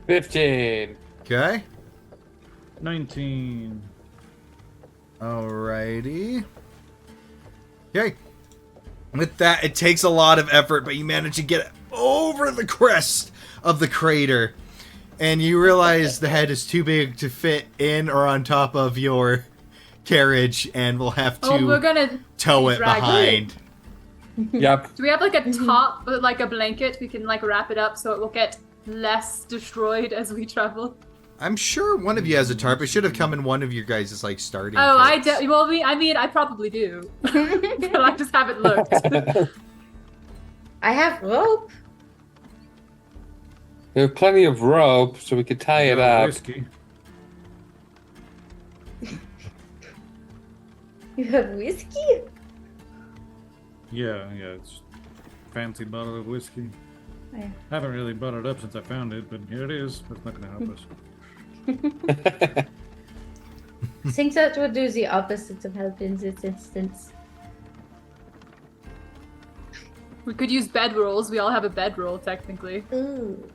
15. Okay. 19. Alrighty. Okay. With that, it takes a lot of effort, but you manage to get over the crest of the crater. And you realize the head is too big to fit in or on top of your carriage, and we'll have to We're gonna tow it drag behind. Yep. Do we have like a top, like a blanket? We can like wrap it up so it will get less destroyed as we travel. I'm sure one of you has a tarp. It should have come in one of your guys' like starting. Oh, kits. I probably do, but I just haven't looked. I have rope. We have plenty of rope, so we could tie it up. Whiskey. You have whiskey? Yeah, it's fancy bottle of whiskey. Yeah. Haven't really brought it up since I found it, but here it is. That's not gonna help us. I think that would do the opposite of help in this instance. We could use bedrolls. We all have a bedroll technically. Ooh.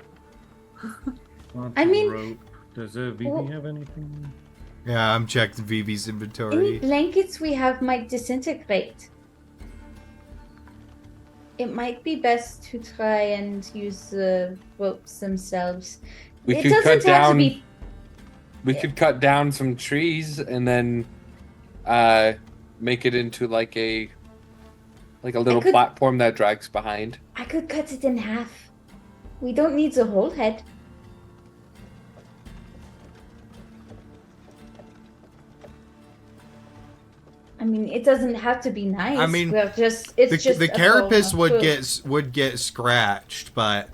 Lots I of mean- rope. Does Vivi Well- have anything? Yeah, I'm checking Vivi's Any inventory. blankets we have might disintegrate. It might be best to try and use the ropes themselves. We It could doesn't cut have to down. be. We could cut down some trees and then make it into like a little could- platform that drags behind. I could cut it in half. We don't need the whole head. I mean, it doesn't have to be nice. I mean, We're just it's just The a carapace full- would get scratched, but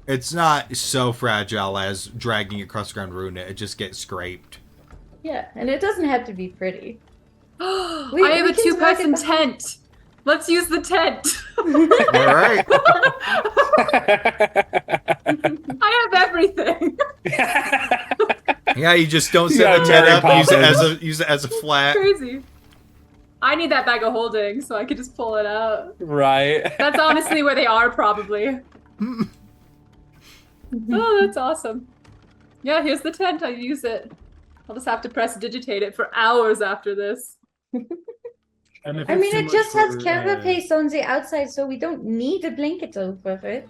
it's not so fragile as dragging it across the ground ruin it. It just gets scraped. Yeah, and it doesn't have to be pretty. I have we a can drag it two-person behind. tent. Let's use the tent. All right. I have everything. Yeah, you just don't You set got the tent Mary up. Poppins. Use it as a flat. Crazy. I need that bag of holding so I could just pull it out. Right. That's honestly where they are, probably. Oh, that's awesome. Yeah, here's the tent. I use it. I'll just have to press digitate it for hours after this. And if I it's mean, too it much just has for, carapace on the outside, so we don't need a blanket over it.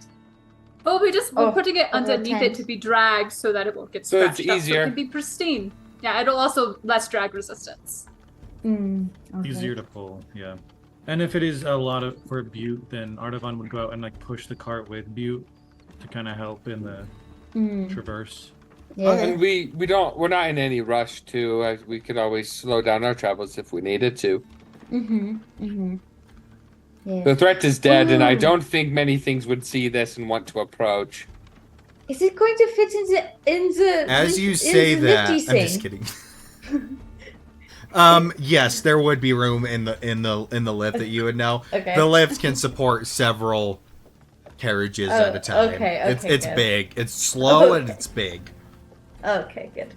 Well, we're Oh, putting it over a underneath it tent. to be dragged so that it won't get So it's scratched up, so easier. it can be pristine. Yeah, it'll also less drag resistance. Okay. easier to pull, yeah. And if it is a lot of for Butte, then Artavan would go out and like push the cart with Butte to kind of help in the traverse. Yeah. And we're not in any rush to. We could always slow down our travels if we needed to. Yeah. The threat is dead, and I Ooh. don't think many things would see this and want to approach. Is it going to fit in the? As you in say the that, I'm lifty just thing? kidding. Yes, there would be room in the lift that you would know. Okay. The lift can support several carriages at a time. okay, It's good. big. It's slow and Okay. it's big. Okay, good.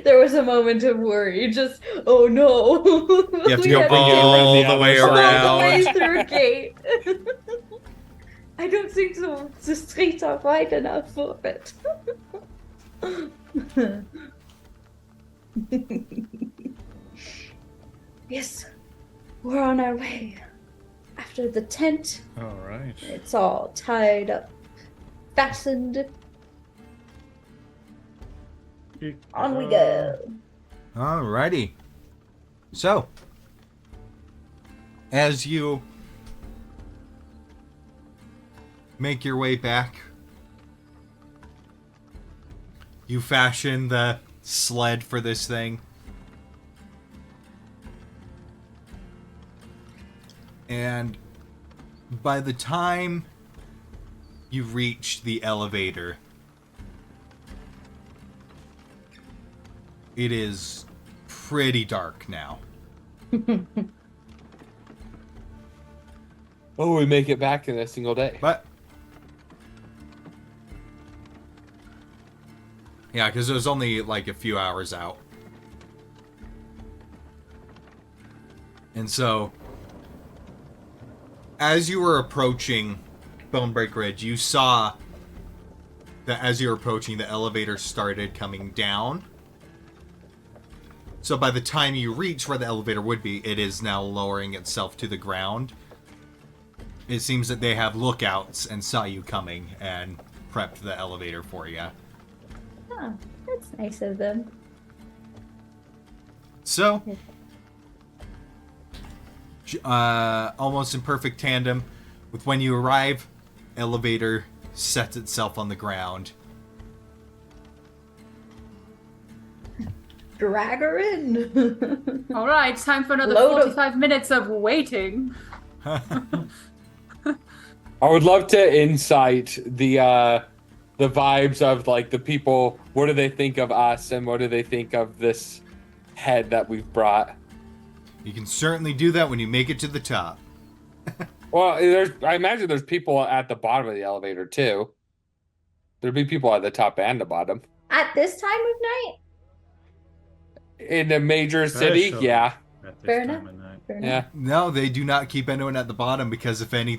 There was a moment of worry. Just, oh no. You have to We go had all the the other way side. all the way around. through gate. I don't think the streets are wide enough for it. Yes, we're on our way. After the tent, All right. it's all tied up, fastened. On we go. Alrighty. So, as you make your way back, you fashion the sled for this thing. And by the time you reach the elevator, it is pretty dark now. Oh, we make it back in a single day. But yeah, because it was only like a few hours out. And so, as you were approaching BoneBreak Ridge, you saw that as you were approaching, the elevator started coming down. So by the time you reach where the elevator would be, it is now lowering itself to the ground. It seems that they have lookouts and saw you coming and prepped the elevator for you. Oh, that's nice of them. So, almost in perfect tandem with when you arrive, elevator sets itself on the ground. Drag her in. All right, time for another Load of- 45 minutes of waiting. I would love to insight the vibes of like the people. What do they think of us, and what do they think of this head that we've brought? You can certainly do that when you make it to the top. Well, I imagine there's people at the bottom of the elevator too. There'd be people at the top and the bottom. At this time of night? In a major city, Especially yeah. at this Fair time enough. of night. Fair Yeah. enough. No, they do not keep anyone at the bottom because if any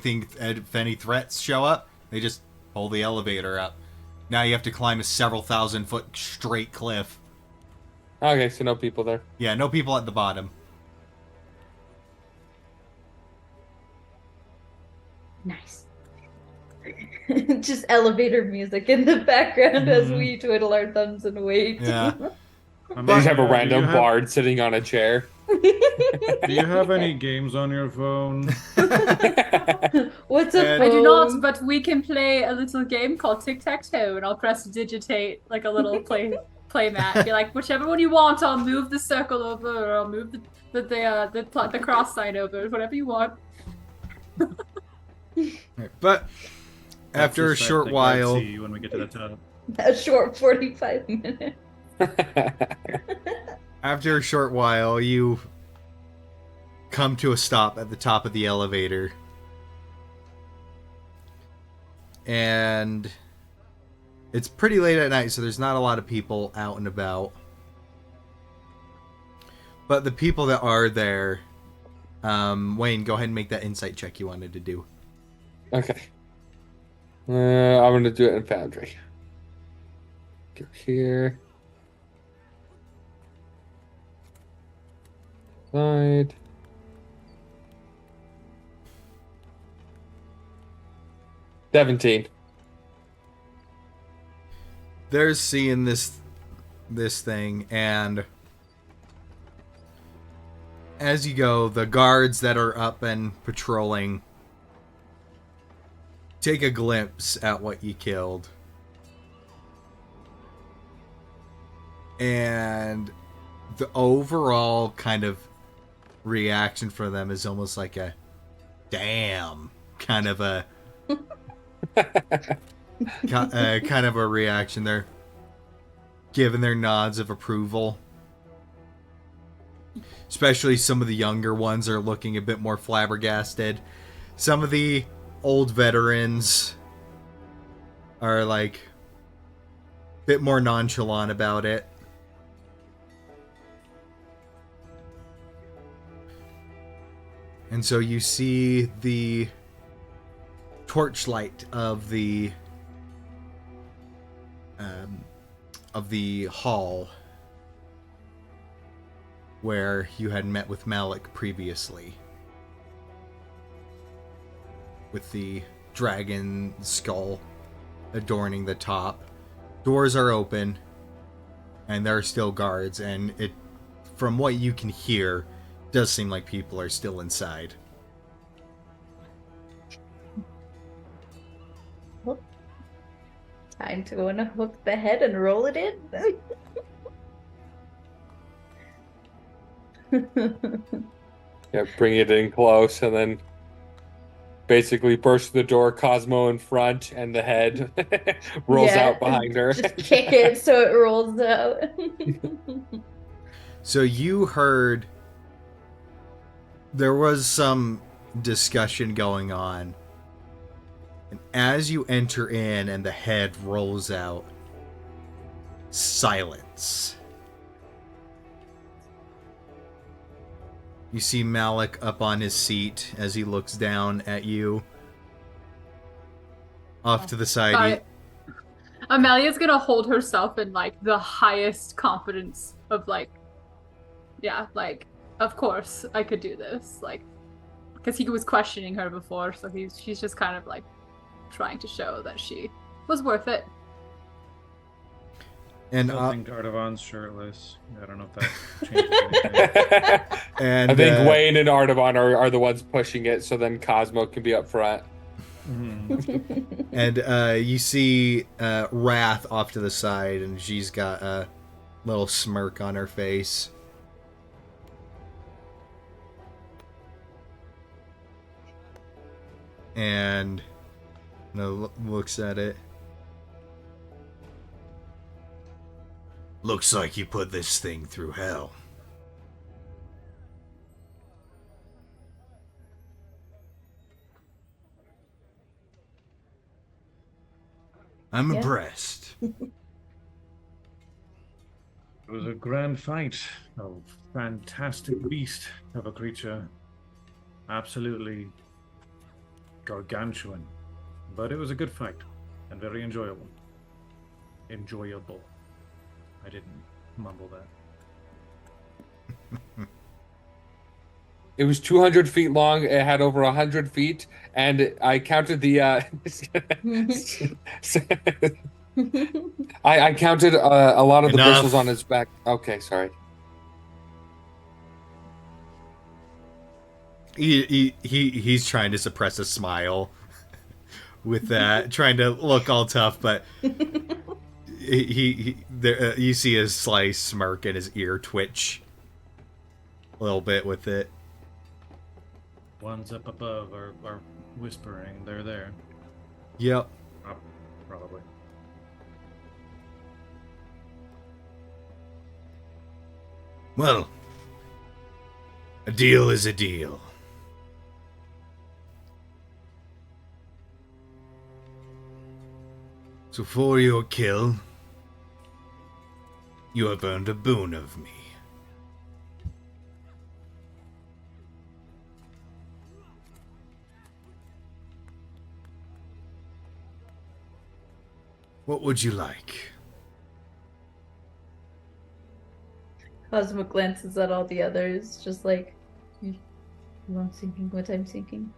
threats show up, they just pull the elevator up. Now you have to climb a several thousand-foot straight cliff. Okay, so no people there. Yeah, no people at the bottom. Nice. Just elevator music in the background as Mhm. we twiddle our thumbs and wait. Yeah. I They just have a do random you have- bard sitting on a chair. Do you have any games on your phone? What's a And- I do not, phone? but we can play a little game called Tic-Tac-Toe, and I'll press digitate like a little play mat. Be like, whichever one you want, I'll move the circle over, or I'll move the cross sign over, whatever you want. But That's after a just, I short think, while, I'd see you when we get to the top. A short 45 minutes. after a short while, you come to a stop at the top of the elevator. And it's pretty late at night, so there's not a lot of people out and about. But the people that are there, Wayne, go ahead and make that insight check you wanted to do. Okay. I'm gonna do it in Foundry. Get here. Side. $17. They're seeing this thing, and as you go, the guards that are up and patrolling take a glimpse at what you killed. And the overall kind of reaction for them is almost like a damn kind of a kind of a reaction. They're giving their nods of approval. Especially some of the younger ones are looking a bit more flabbergasted. Some of the old veterans are like a bit more nonchalant about it. And so you see the torchlight of the hall where you had met with Malik previously, with the dragon skull adorning the top. Doors are open, and there are still guards, and it, from what you can hear, does seem like people are still inside. Time to unhook the head and roll it in. Yeah, bring it in close and then basically bursts the door, Cosmo in front, and the head rolls out behind her. Just kick it so it rolls out. So you heard there was some discussion going on. And as you enter in and the head rolls out, silence. You see Malik up on his seat as he looks down at you. Off to the side. Amelia's gonna hold herself in like the highest confidence of like, yeah, like of course I could do this, like, because he was questioning her before, so she's just kind of like trying to show that she was worth it. And I think Artavan's shirtless. I don't know if that changes anything. And I think Wayne and Artavan are the ones pushing it, so then Cosmo can be up front. And you see Wrath off to the side, and she's got a little smirk on her face. And looks at it. Looks like you put this thing through hell. I'm impressed. It was a grand fight. A fantastic beast of a creature. Absolutely gargantuan. But it was a good fight. And very enjoyable. Enjoyable. I didn't mumble that. It was 200 feet long. It had over 100 feet, and I counted the. I counted a lot of the bristles on his back. Okay, sorry. He's trying to suppress a smile with that, trying to look all tough, but you see his sly smirk and his ear twitch a little bit with it. Ones up above are whispering. They're there. Yep. Probably. Well, a deal is a deal. So for your kill, you have earned a boon of me. What would you like? Cosmo glances at all the others, just like, you aren't thinking what I'm thinking.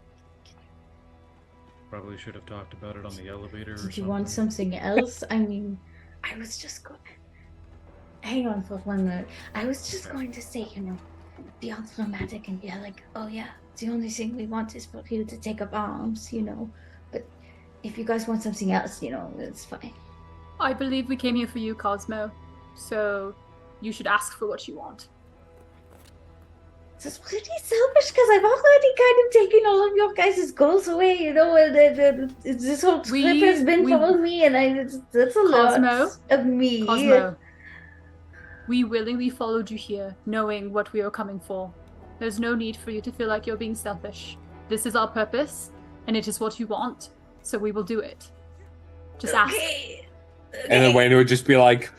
Probably should have talked about it on the elevator or Did something. you want something else? I mean, I was just going. Hang on for 1 minute. I was just going to say, be all dramatic and be like, oh yeah, the only thing we want is for you to take up arms, But if you guys want something else, it's fine. I believe we came here for you, Cosmo. So you should ask for what you want. It's pretty selfish because I've already kind of taken all of your guys' goals away, and this whole trip has been for me, and that's a lot of me. Cosmo, we willingly followed you here, knowing what we are coming for. There's no need for you to feel like you're being selfish. This is our purpose, and it is what you want, so we will do it. Just ask. Okay. And then Wayne would just be like,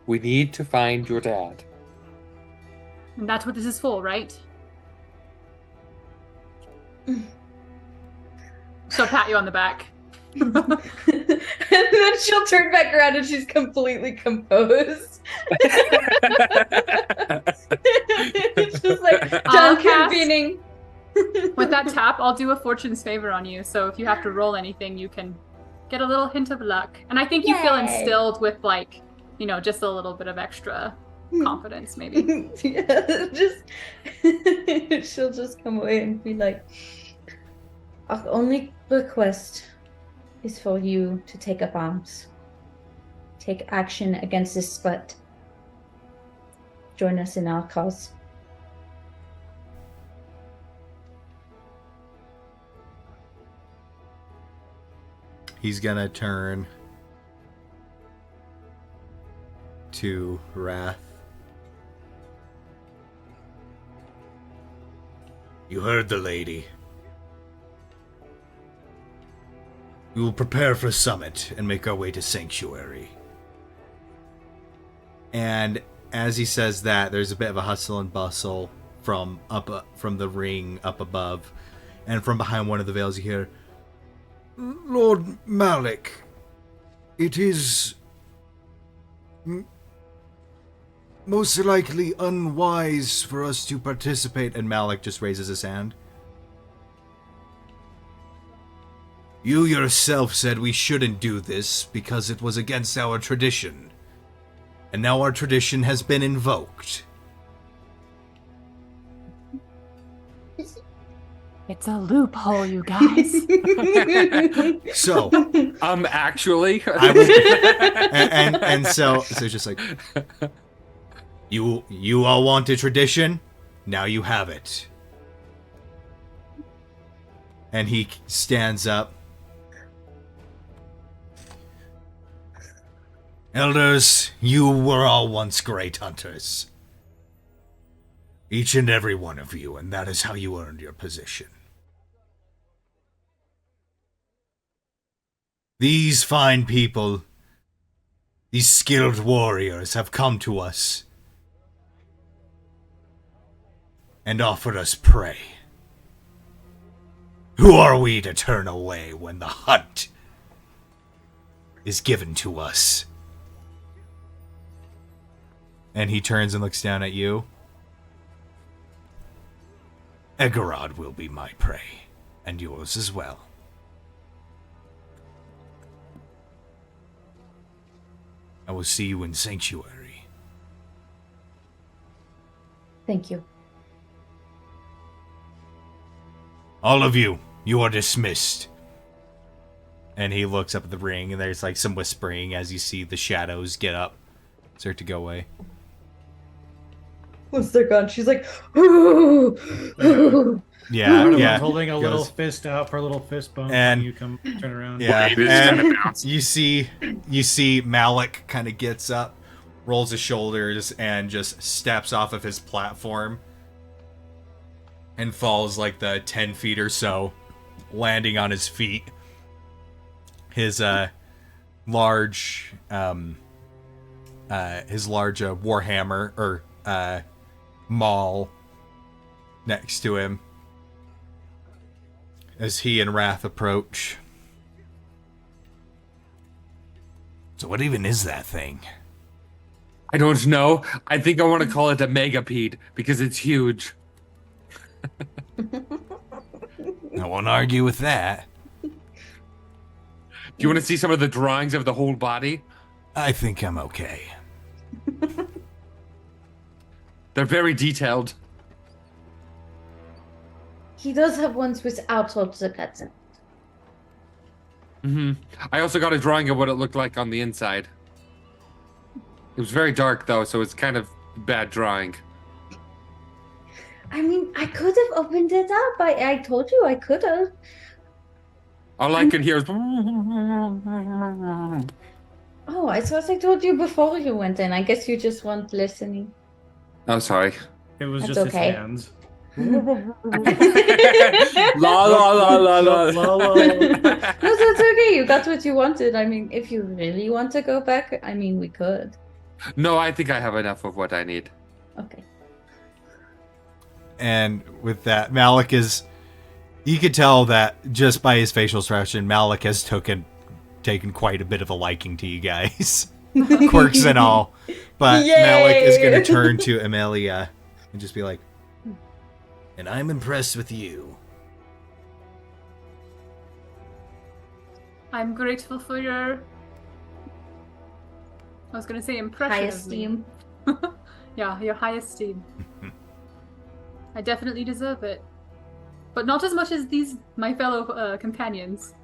we need to find your dad. And that's what this is for, right? She'll pat you on the back. And then she'll turn back around and she's completely composed. It's just like done convening. With that tap, I'll do a fortune's favor on you. So if you have to roll anything, you can get a little hint of luck. And I think you feel instilled with just a little bit of extra confidence, maybe. Yeah, she'll just come away and be like, our only request is for you to take up arms. Take action against this threat. Join us in our cause. he's gonna turn to Wrath. You heard the lady. We will prepare for summit and make our way to Sanctuary. And as he says that, there's a bit of a hustle and bustle from the ring up above, and from behind one of the veils you hear, Lord Malik, it is most likely unwise for us to participate. And Malik just raises his hand. You yourself said we shouldn't do this because it was against our tradition. And now our tradition has been invoked. It's a loophole, you guys. So, Actually, I will, and so it's just like, you all want a tradition, now you have it. And he stands up. Elders, you were all once great hunters. Each and every one of you, and that is how you earned your position. These fine people, these skilled warriors, have come to us and offered us prey. Who are we to turn away when the hunt is given to us? And he turns and looks down at you. Egorod will be my prey, and yours as well. I will see you in Sanctuary. Thank you. All of you, you are dismissed. And he looks up at the ring, and there's like some whispering as you see the shadows get up, start to go away. Once they're gone, she's like, ooh, ooh. Yeah, Artamon's yeah. holding a little Goes- fist out for a little fist bump, And- and you come turn around. Yeah, Wait, it's kinda and bouncing. you see Malik kind of gets up, rolls his shoulders, and just steps off of his platform and falls like the 10 feet or so, landing on his feet. His large warhammer or maul next to him as he and Wrath approach. So what even is that thing? I don't know. I think I want to call it a megapede because it's huge. I won't argue with that. Do you want to see some of the drawings of the whole body? I think I'm okay. They're very detailed. He does have ones without all the pets in it. I also got a drawing of what it looked like on the inside. It was very dark though, so it's kind of bad drawing. I mean, I could have opened it up. I told you I could have. All I could hear is. Oh, I thought I told you before you went in. I guess you just weren't listening. Oh, sorry. It was That's just okay. his hands. La la la la la. La, la, la. No, that's okay. You got what you wanted. I mean, if you really want to go back, I mean, we could. No, I think I have enough of what I need. Okay. And with that, Malik is... You could tell that just by his facial expression, Malik has taken quite a bit of a liking to you guys. Quirks and all. But Malik is going to Yay! turn to Amelia and just be like, and I'm impressed with you. I'm grateful for your. I was gonna say impression. High of me. esteem. Yeah, your high esteem. I definitely deserve it, but not as much as my fellow companions.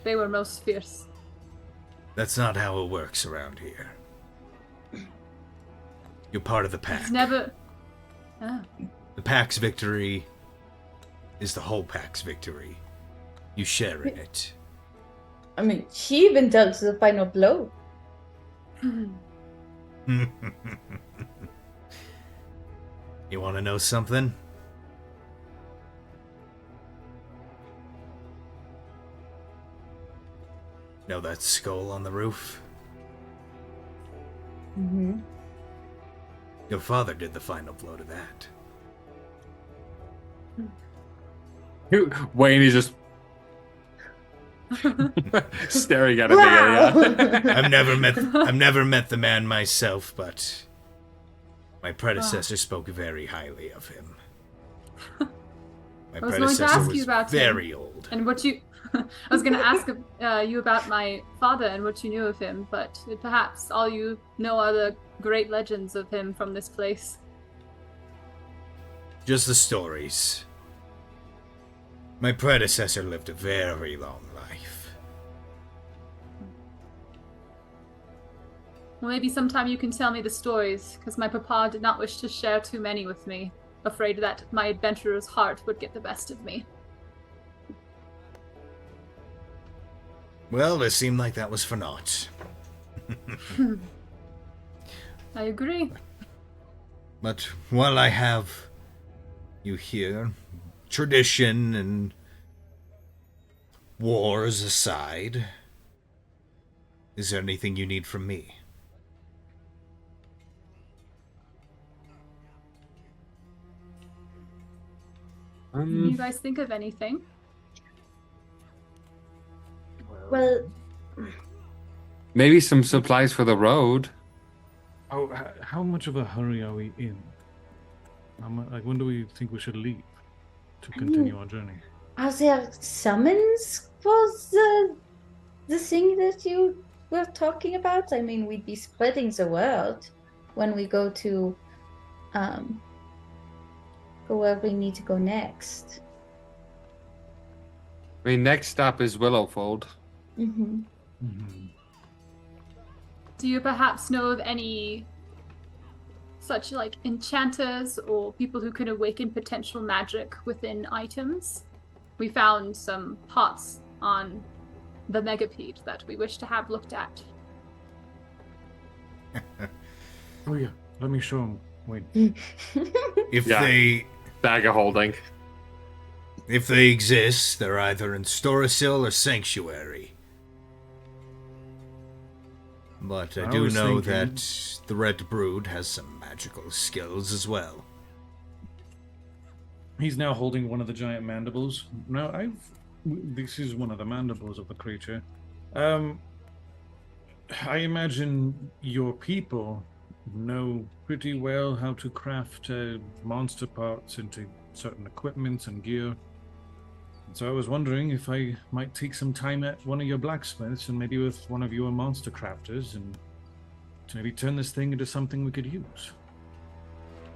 They were most fierce. That's not how it works around here. You're part of the pack. It's never. Ah. The pack's victory is the whole pack's victory. You share in it. I mean, she even dealt the final blow. You want to know something? Know that skull on the roof? Mm-hmm. Your father did the final blow to that. Wayne is just staring at him. Wow. I've never met the man myself, but my predecessor spoke very highly of him. My I was going to predecessor ask you was about very him. old. And what you I was going to ask you about my father and what you knew of him, but perhaps all you know are the great legends of him from this place. Just the stories. My predecessor lived a very long life. Well, maybe sometime you can tell me the stories, because my papa did not wish to share too many with me, afraid that my adventurer's heart would get the best of me. Well, it seemed like that was for naught. I agree. But while I have you here, tradition and wars aside, is there anything you need from me? Can you guys think of anything? Well, maybe some supplies for the road. Oh, how much of a hurry are we in? Like, when do we think we should leave to continue our journey? are there summons for the thing that you were talking about? I mean, we'd be spreading the word when we go to go where we need to go next. I mean, next stop is Willowfold. Mm-hmm. Mm-hmm. Do you perhaps know of any such like enchanters or people who can awaken potential magic within items? We found some pots on the megapede that we wish to have looked at. Oh yeah, let me show him. Wait. If Yeah. they Bag of holding. if they exist, they're either in Storasil or Sanctuary. But I do was know thinking- that the Red Brood has some magical skills as well. He's now holding one of the giant mandibles. Now, this is one of the mandibles of the creature. I imagine your people know pretty well how to craft monster parts into certain equipments and gear. So I was wondering if I might take some time at one of your blacksmiths and maybe with one of your monster crafters and to maybe turn this thing into something we could use.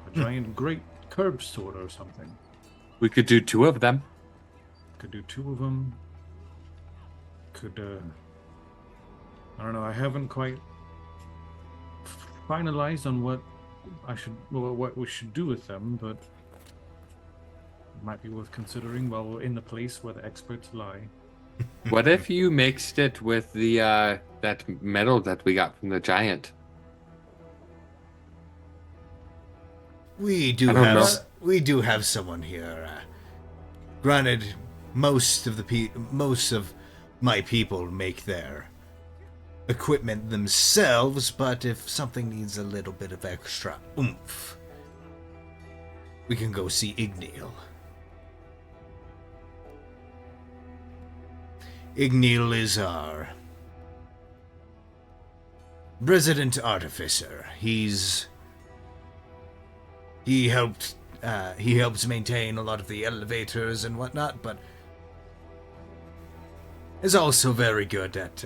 A giant great curb sword or something. We could do 2 of them. Could do 2 of them. Could, I don't know, I haven't quite finalized on what we should do with them, but it might be worth considering while we're in the place where the experts lie. What if you mixed it with the that metal that we got from the giant? We do I don't have know. we do have someone here. Granted, most of my people make their equipment themselves, but if something needs a little bit of extra oomph, we can go see Igneal. Igneal is our resident artificer. He helps maintain a lot of the elevators and whatnot, but is also very good at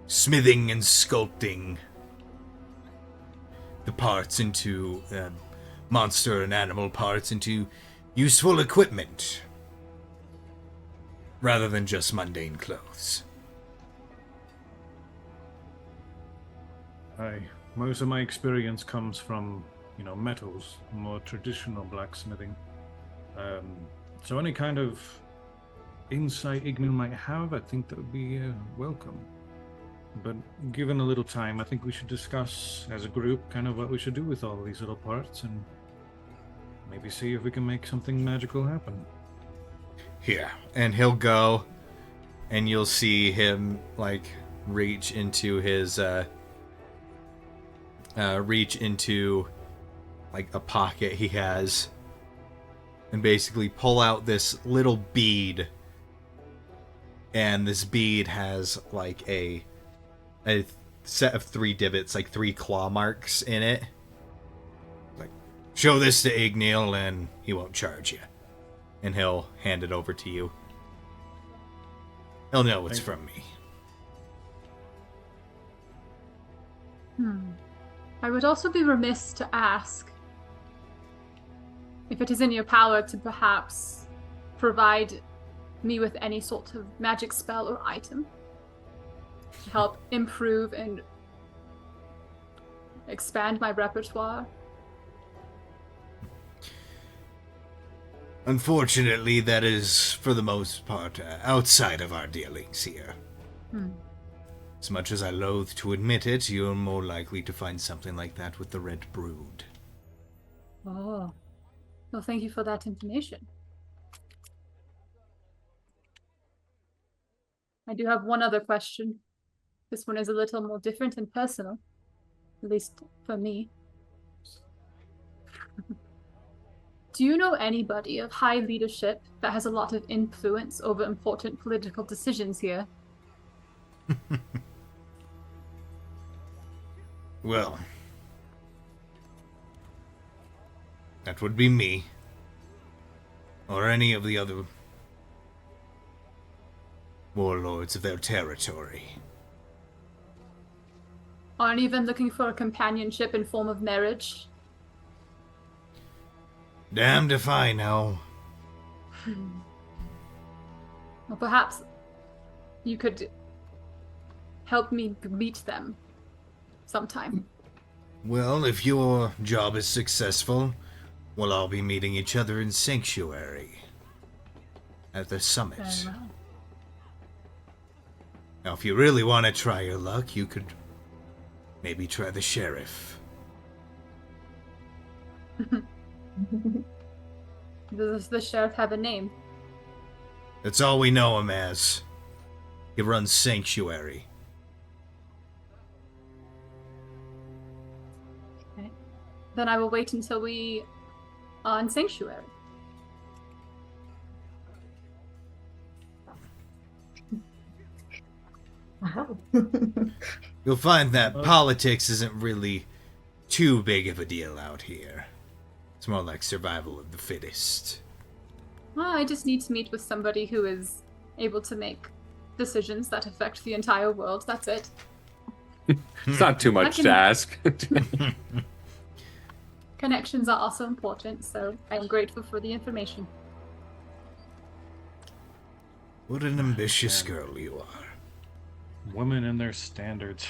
smithing and sculpting the parts into monster and animal parts into useful equipment rather than just mundane clothes. Most of my experience comes from, metals, more traditional blacksmithing. So any kind of insight Ignil might have, I think that would be welcome. But given a little time, I think we should discuss as a group kind of what we should do with all these little parts and maybe see if we can make something magical happen. Here. And he'll go, and you'll see him, like, reach into his, like, a pocket he has, and basically pull out this little bead. And this bead has, like, a set of 3 divots, like 3 claw marks in it. Like, show this to Ignil and he won't charge you. And he'll hand it over to you. He'll know it's from me. I would also be remiss to ask if it is in your power to perhaps provide me with any sort of magic spell or item to help improve and expand my repertoire. Unfortunately, that is, for the most part, outside of our dealings here. As much as I loathe to admit it, you're more likely to find something like that with the Red Brood. Oh. Well, thank you for that information. I do have one other question. This one is a little more different and personal, at least for me. Do you know anybody of high leadership that has a lot of influence over important political decisions here? Well, that would be me. Or any of the other warlords of their territory. Aren't even looking for a companionship in form of marriage? Damned if I know. Well, perhaps you could help me meet them sometime. Well, if your job is successful, we'll all be meeting each other in Sanctuary. At the summit. Very well. Now, if you really want to try your luck, you could maybe try the sheriff. Does the sheriff have a name? That's all we know him as. He runs Sanctuary. Okay. Then I will wait until we are in Sanctuary. Wow. You'll find that politics isn't really too big of a deal out here. It's more like survival of the fittest. Well, I just need to meet with somebody who is able to make decisions that affect the entire world. That's it. It's not too much to ask. Connections are also important, so I'm grateful for the information. What an ambitious girl you are. Women and their standards.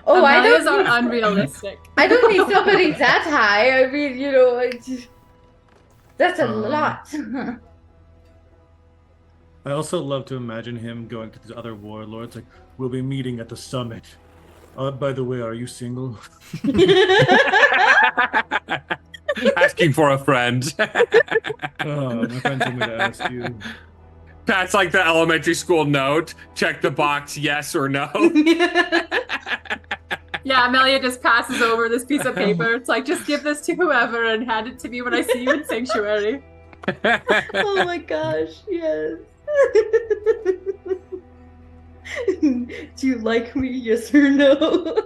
Oh, I Amelia's don't. are unrealistic. I don't need somebody that high. I mean, you know, that's a lot. I also love to imagine him going to the other warlords, like, we'll be meeting at the summit. By the way, are you single? Asking for a friend. Oh, my friend told me to ask you. That's like the elementary school note. Check the box, yes or no. Yeah, Amelia just passes over this piece of paper. It's like, just give this to whoever and hand it to me when I see you in Sanctuary. Oh my gosh, yes. Do you like me? Yes or no?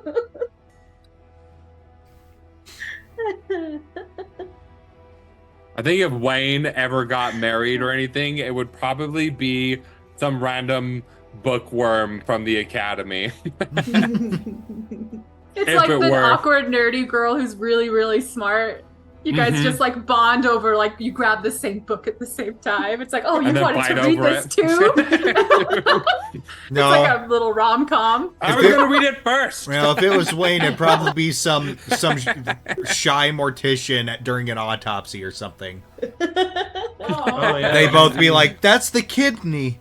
I think if Wayne ever got married or anything, it would probably be some random bookworm from the academy. It's If like it the were. awkward nerdy girl who's really, really smart. You guys just like bond over, like you grab the same book at the same time. It's like, oh, you And then wanted fight to read over this it. too? No. It's like a little rom-com. I was gonna read it first. Well, if it was Wayne, it'd probably be some shy mortician during an autopsy or something. Oh, yeah. They both be like, "That's the kidney."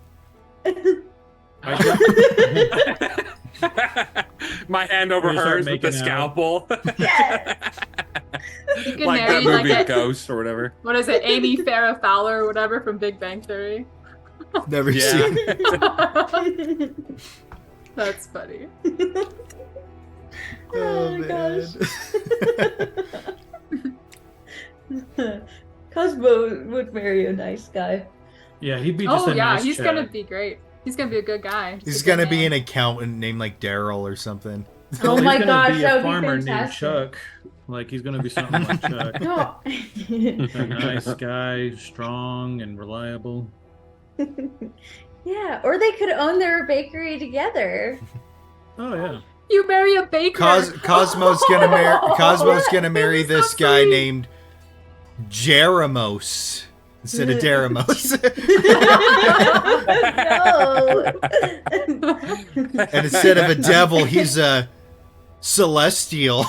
My hand over We start hers with the making out. scalpel. Yes. You can Like that marry movie like a, Ghost or whatever. what is it, Amy Farrah Fowler or whatever from Big Bang Theory. Never Yeah. seen. That's funny. Oh, gosh. Cosmo would marry a nice guy. Yeah, he'd be just Oh a yeah, nice he's chap. gonna be great. He's gonna be a good guy. He's a good gonna be man. an accountant named like Daryl or something. Oh He's my gonna gosh, be that a would be farmer named fantastic. Chuck. Like, he's gonna be something like Chuck. No. A nice guy, strong and reliable. Yeah, or they could own their bakery together. Oh yeah. You marry a baker. Cosmo's gonna marry That's so this guy sweet. named Jeremos instead of Deramos. No. And instead of a devil, he's a celestial.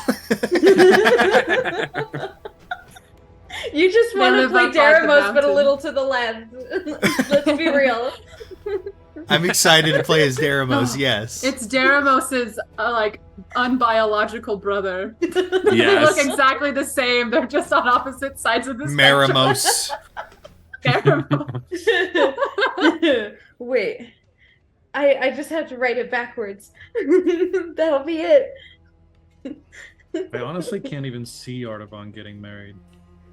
You just They want to live play up like the Deramos, but a mountain. little to the left. Let's be real. I'm excited to play as Deramos, yes. It's Deramos's like unbiological brother. They Yes. look exactly the same. They're just on opposite sides of the spectrum. Maramos. Deramos. Wait. I just have to write it backwards. That'll be it. I honestly can't even see Artaban getting married.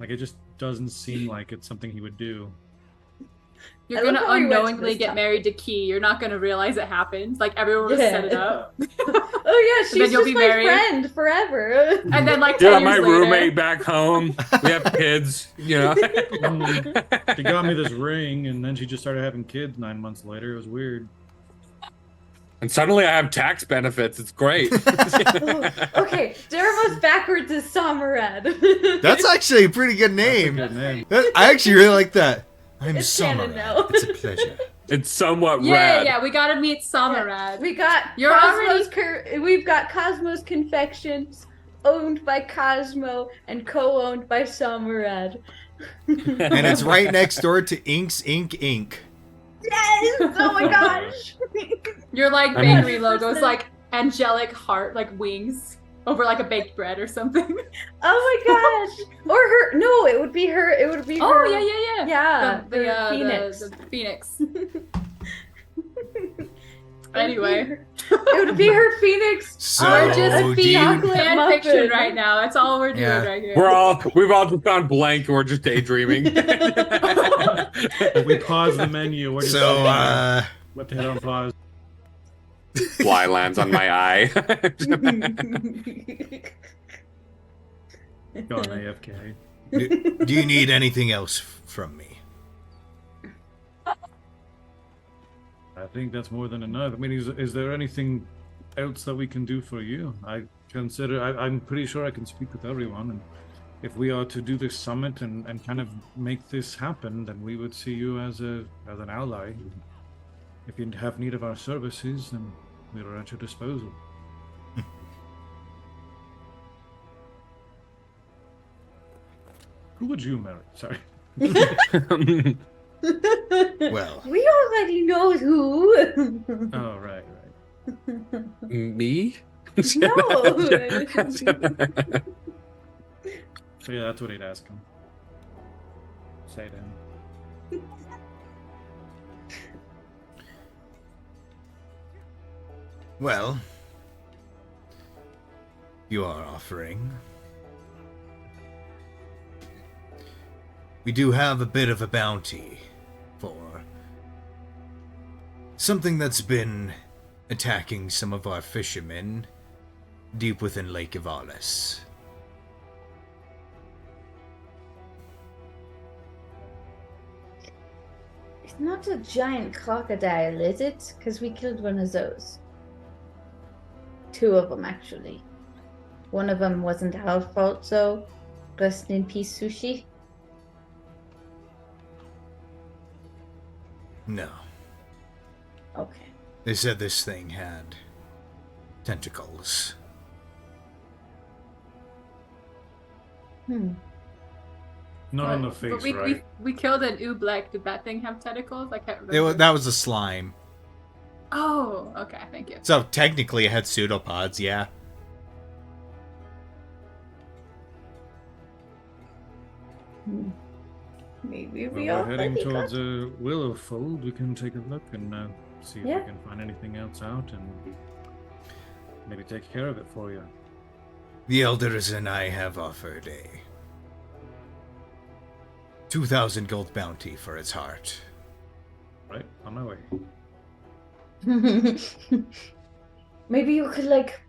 Like, it just doesn't seem like it's something he would do. You're I love gonna how we went to unknowingly this get topic. married to Key. You're not gonna realize it happens. Like everyone will just Yeah. set it up. Oh yeah, she's then you'll just be my married. friend forever. And then like 10 Yeah, years my later, roommate back home. We have kids, you know. She got me this ring, and then she just started having kids 9 months later. It was weird. And suddenly I have tax benefits. It's great. Okay, Deramos backwards is Samarad. That's actually a pretty good name. Good name. I actually really like that. I'm It's canon Samarad. now. It's a pleasure. It's somewhat yeah, rad. yeah, we gotta meet Samarad. We got You're we've got Cosmos Confections, owned by Cosmo and co-owned by Samarad. And it's right next door to Ink's Ink Ink. Yes! Oh my gosh! Your like I mean- bakery logo is like angelic heart, like wings over like a baked bread or something. Oh my gosh! Or her? No, it would be her. It would be Oh her. yeah, yeah, yeah. Yeah, The Phoenix. The Phoenix. Anyway, It would be her Phoenix. So, We're just do you, chocolate fan muffin. fiction right now. That's all we're doing Yeah. right here. We've all just gone blank. We're just daydreaming. We paused the menu. We're just so, what the hell on pause? Fly lands on my eye. Gone AFK. do you need anything else from me? I think that's more than enough. I mean, is there anything else that we can do for you? I'm pretty sure I can speak with everyone, and if we are to do this summit and kind of make this happen, then we would see you as an ally. If you have need of our services, then we are at your disposal. Who would you marry? Sorry. Well, We already know who. Oh, right. Me? No. So yeah, that's what he'd ask him. Say to him. well, you are offering. We do have a bit of a bounty for something that's been attacking some of our fishermen deep within Lake Ivalis. It's not a giant crocodile, is it? Because we killed one of those. Two of them, actually. One of them wasn't our fault, so rest in peace, Sushi. No. Okay. They said this thing had tentacles. Not on the face, but we, right? we killed an oobleck. Did that thing have tentacles? I can't remember. That was a slime. Oh, okay. Thank you. So technically it had pseudopods, yeah. Maybe Well, we we're are heading pretty towards good. a willow fold. We can take a look and see if Yeah. we can find anything else out and maybe take care of it for you. The Elders and I have offered a 2,000 gold bounty for its heart. Right, on my way. Maybe you could like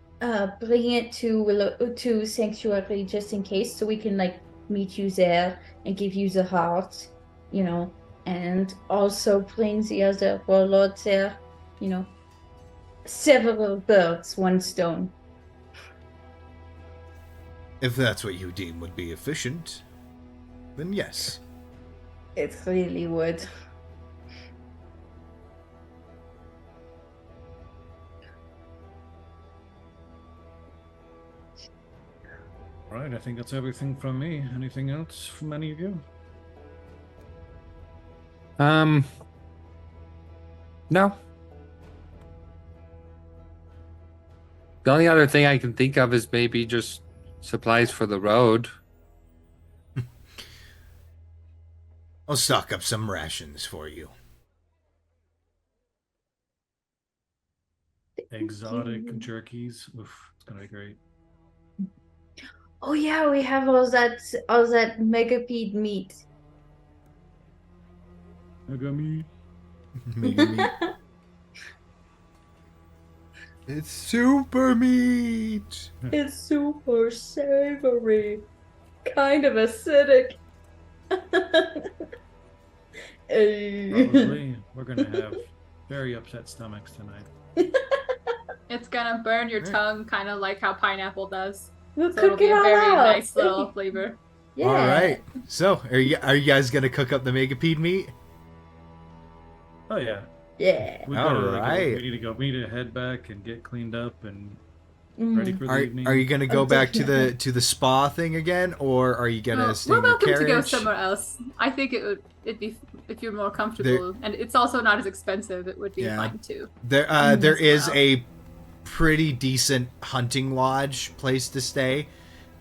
bring it to Sanctuary just in case, so we can like meet you there and give you the heart, you know, and also bring the other warlords there, you know. Several birds, one stone. If that's what you deem would be efficient, then yes. It really would. Right, I think that's everything from me. Anything else from any of you? No. The only other thing I can think of is maybe just supplies for the road. I'll stock up some rations for you. Exotic jerkies. Oof, it's gonna be great. Oh yeah, we have all that megapede meat. Megami. It's super meat. It's super savory, kind of acidic. Probably. We're gonna have very upset stomachs tonight. It's gonna burn your tongue, kind of like how pineapple does. We'll So it'll cook be it a all very out. nice little flavor. Yeah. All right. So, are you guys gonna cook up the megapede meat? Oh yeah. Yeah. We All gotta, right. we need to go. We need to head back and get cleaned up and Mm. ready for the evening. Are you gonna go Oh, back to definitely. the spa thing again, or are you gonna stay We're in your welcome carriage? to go somewhere else. I think it'd be if you're more comfortable, and it's also not as expensive. It would be Yeah. fine too. There Mm, there as is well. a pretty decent hunting lodge place to stay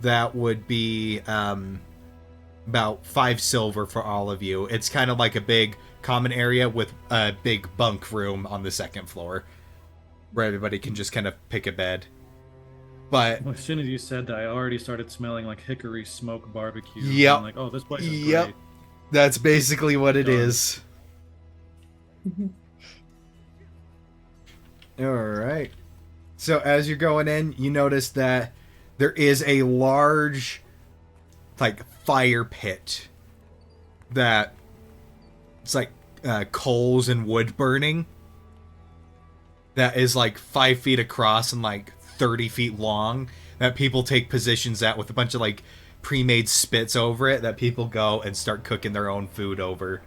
that would be about 5 silver for all of you. It's kind of like a big common area with a big bunk room on the second floor where everybody can just kind of pick a bed. But Well, as soon as you said that, I already started smelling like hickory smoke barbecue. Yep. I'm like, oh, this place is Yep. great. that's basically what it Done. is. All right. So as you're going in, you notice that there is a large, like, fire pit that it's like coals and wood burning. That is like 5 feet across and like 30 feet long. That people take positions at with a bunch of like pre-made spits over it. That people go and start cooking their own food over.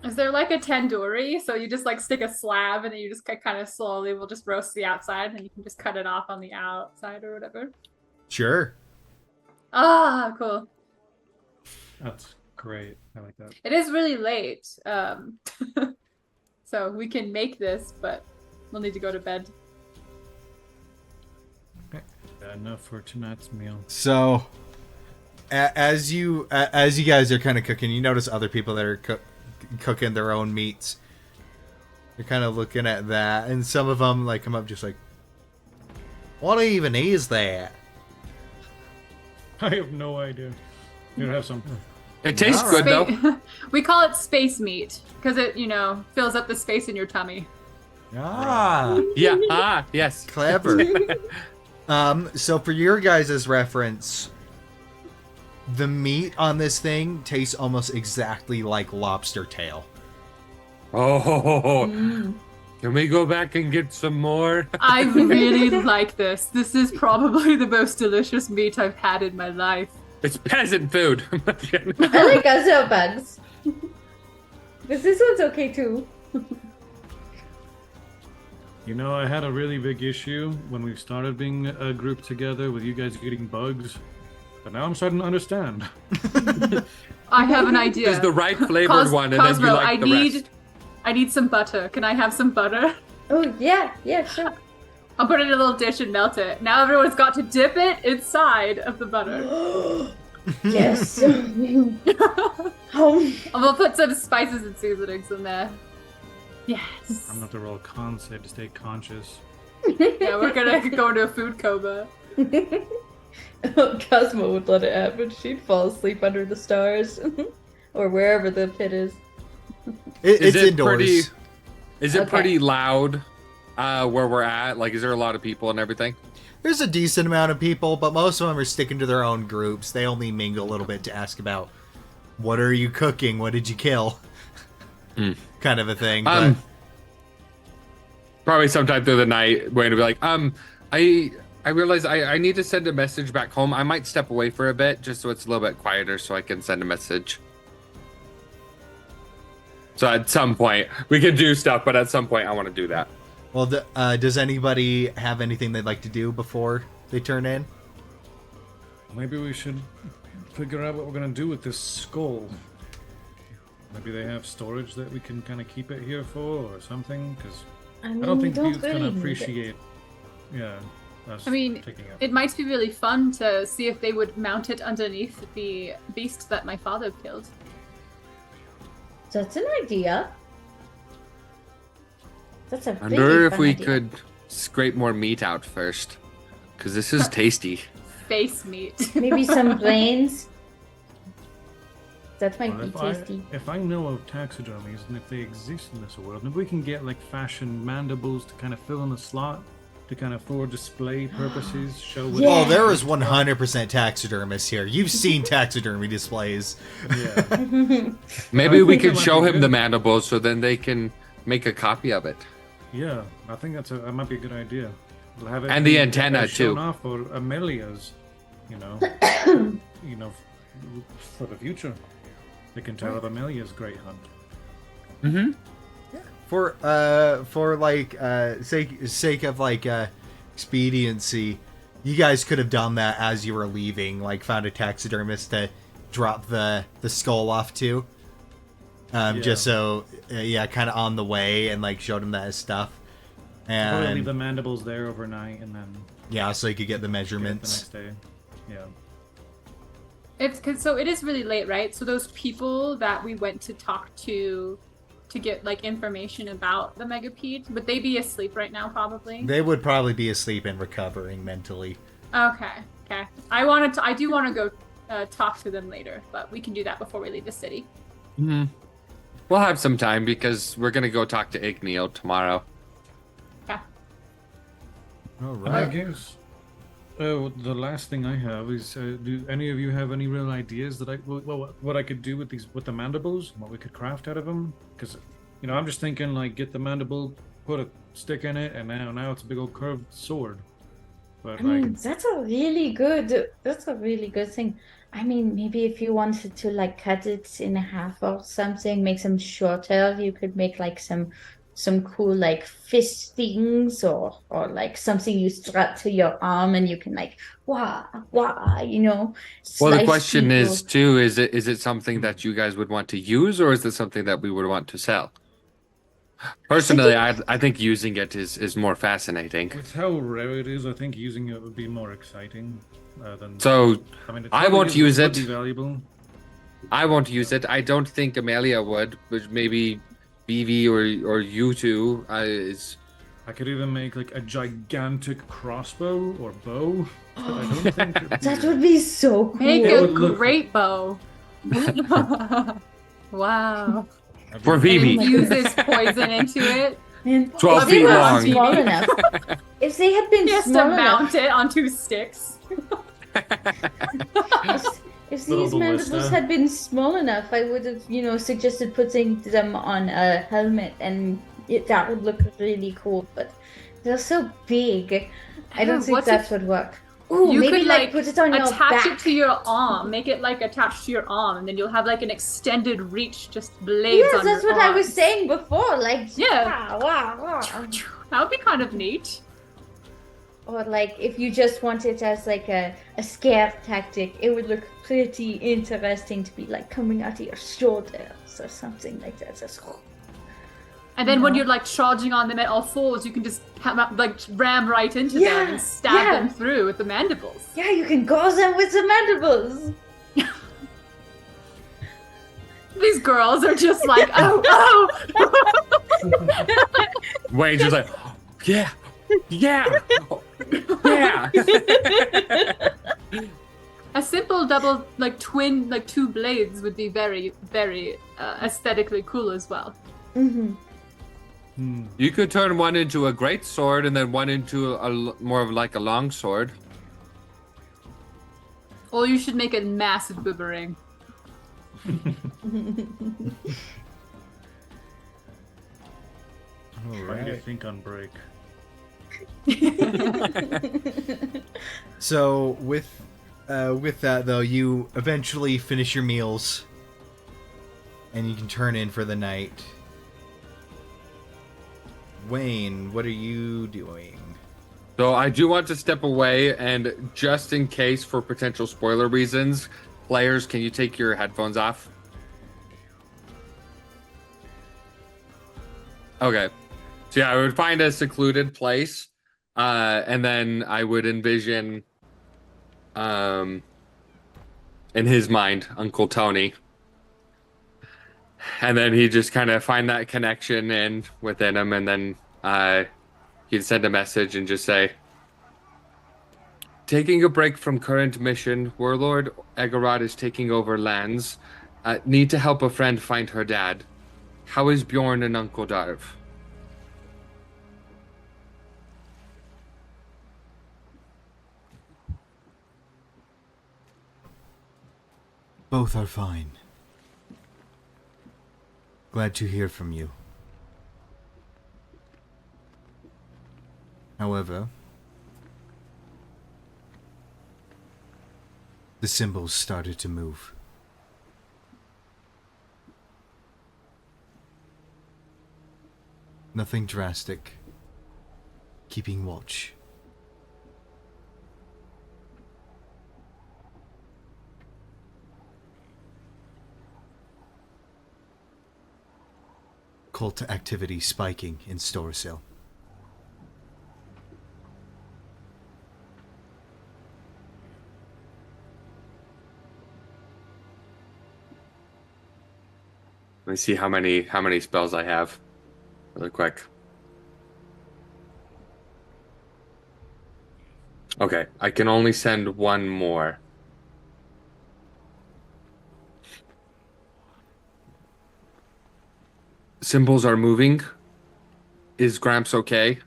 Is there like a tandoori? So you just like stick a slab and then you just kind of slowly will just roast the outside and you can just cut it off on the outside or whatever. Sure. Ah, cool. That's great. I like that. It is really late. So we can make this, but we'll need to go to bed. Yeah, enough for tonight's meal. So, as you guys are kind of cooking, you notice other people that are cooking their own meats. You're kind of looking at that, and some of them like come up just like, "What even is that?" I have no idea. You have some. It tastes All good though. We call it space meat because it, fills up the space in your tummy. Ah, Yeah. Yes. clever. So for your guys' reference, the meat on this thing tastes almost exactly like lobster tail. Oh, Mm. can we go back and get some more? I really like this. This is probably the most delicious meat I've had in my life. It's peasant food. I like other bugs. But this one's okay too. You know, I had a really big issue when we started being a group together with you guys eating bugs, but now I'm starting to understand. I have an idea. Just the right flavored one, and then you like the rest. I need some butter. Can I have some butter? Oh, yeah, sure. I'll put it in a little dish and melt it. Now everyone's got to dip it inside of the butter. Yes. And we'll put some spices and seasonings in there. Yes. I'm not the real concept to stay conscious. Yeah, we're gonna go into a food coma. Cosmo would let it happen. She'd fall asleep under the stars. Or wherever the pit is. It's indoors. Is it pretty loud where we're at? Like, is there a lot of people and everything? There's a decent amount of people, but most of them are sticking to their own groups. They only mingle a little bit to ask about, what are you cooking? What did you kill? Kind of a thing. But... Probably sometime through the night, we're going to be like, I realize I need to send a message back home. I might step away for a bit, just so it's a little bit quieter, so I can send a message. So at some point, we can do stuff, but at some point, I want to do that. Well, does anybody have anything they'd like to do before they turn in? Maybe we should figure out what we're going to do with this skull. Maybe they have storage that we can kind of keep it here for or something, because I don't think Bute's going to appreciate us taking it. It might be really fun to see if they would mount it underneath the beast that my father killed. That's an idea. That's a I wonder if we could scrape more meat out first, because this is tasty. Face meat. Maybe some brains. That might be tasty. If I know of taxidermies and if they exist in this world, maybe we can get like fashion mandibles to kind of fill in the slot to kind of for display purposes show what Oh, there is 100% taxidermists here. You've seen taxidermy displays. Yeah. Maybe we could show him the mandibles so then they can make a copy of it. Yeah, I think that might be a good idea. We'll have it and the antenna too. Off for Amelia's, for the future. They can tell of Amelia's great hunt. Mm-hmm. For like sake of like expediency, you guys could have done that as you were leaving, like found a taxidermist to drop the skull off to. Just so kind of on the way, and like showed him that stuff. And probably leave the mandibles there overnight, and then so you could get the measurements the next day. Yeah. So it is really late, right? So those people that we went to talk to get like information about the megapede, would they be asleep right now? Probably. They would probably be asleep and recovering mentally. Okay. I do want to go talk to them later, but we can do that before we leave the city. Mm-hmm. We'll have some time because we're gonna go talk to Igneo tomorrow. Yeah. All right. I guess. The last thing I have is, do any of you have any real ideas that what I could do with the mandibles, what we could craft out of them? Because, I'm just thinking like get the mandible, put a stick in it, and now it's a big old curved sword. But that's a really good thing. I mean, maybe if you wanted to like cut it in half or something, make them shorter, you could make like some cool like fist things or like something you strap to your arm and you can like wah, Well, the question is too, is it something that you guys would want to use, or is it something that we would want to sell? Personally, I think using it is more fascinating. With how rare it is, I think using it would be more exciting than. So I won't use it. Valuable. I won't use it. I don't think Amelia would, but maybe BV or you two is. I could even make like a gigantic crossbow or bow. But I don't think that would be so cool. Make a great bow. Wow. For Vivi. Uses poison into it. 12 feet long. Small enough. If they had been small enough, mount it on 2 sticks. If these mandibles had been small enough, I would have, suggested putting them on a helmet, and that would look really cool. But they're so big, I don't think that would work. Ooh, you maybe could like put it on your back. Attach it to your arm. Make it like attached to your arm, and then you'll have like an extended reach, just blades on your arm. Yes, that's what I was saying before. Like, yeah, wow. that would be kind of neat. or like if you just want it as like a scare tactic, it would look pretty interesting to be like coming out of your shoulders or something like that. Just, And then when No. you're like charging on them at all fours, you can just like ram right into Yeah, them and stab yeah. them through with the mandibles. yeah, you can gauze them with the mandibles. These girls are just like, oh. Wayne's just like, yeah, yeah, yeah. A simple double, like twin, like two blades would be very, very aesthetically cool as well. Mm-hmm. You could turn one into a great sword and then one into more of like a long sword. Or you should make a massive boomerang. What do you think on break? So with that though, you eventually finish your meals, and you can turn in for the night. Wayne, what are you doing? So I do want to step away, and just in case for potential spoiler reasons, players, can you take your headphones off? Okay. So yeah, I would find a secluded place, and then I would envision, in his mind, Uncle Tony. And then he'd just kind of find that connection in within him, and then he'd send a message and just say, taking a break from current mission, Warlord Egorod is taking over lands. Need to help a friend find her dad. How is Bjorn and Uncle Darv? Both are fine. Glad to hear from you. However, the symbols started to move. Nothing drastic. Keeping watch. Cult activity spiking in Storesil. Let me see how many spells I have really quick. Okay, I can only send one more. Symbols are moving. Is Gramps okay?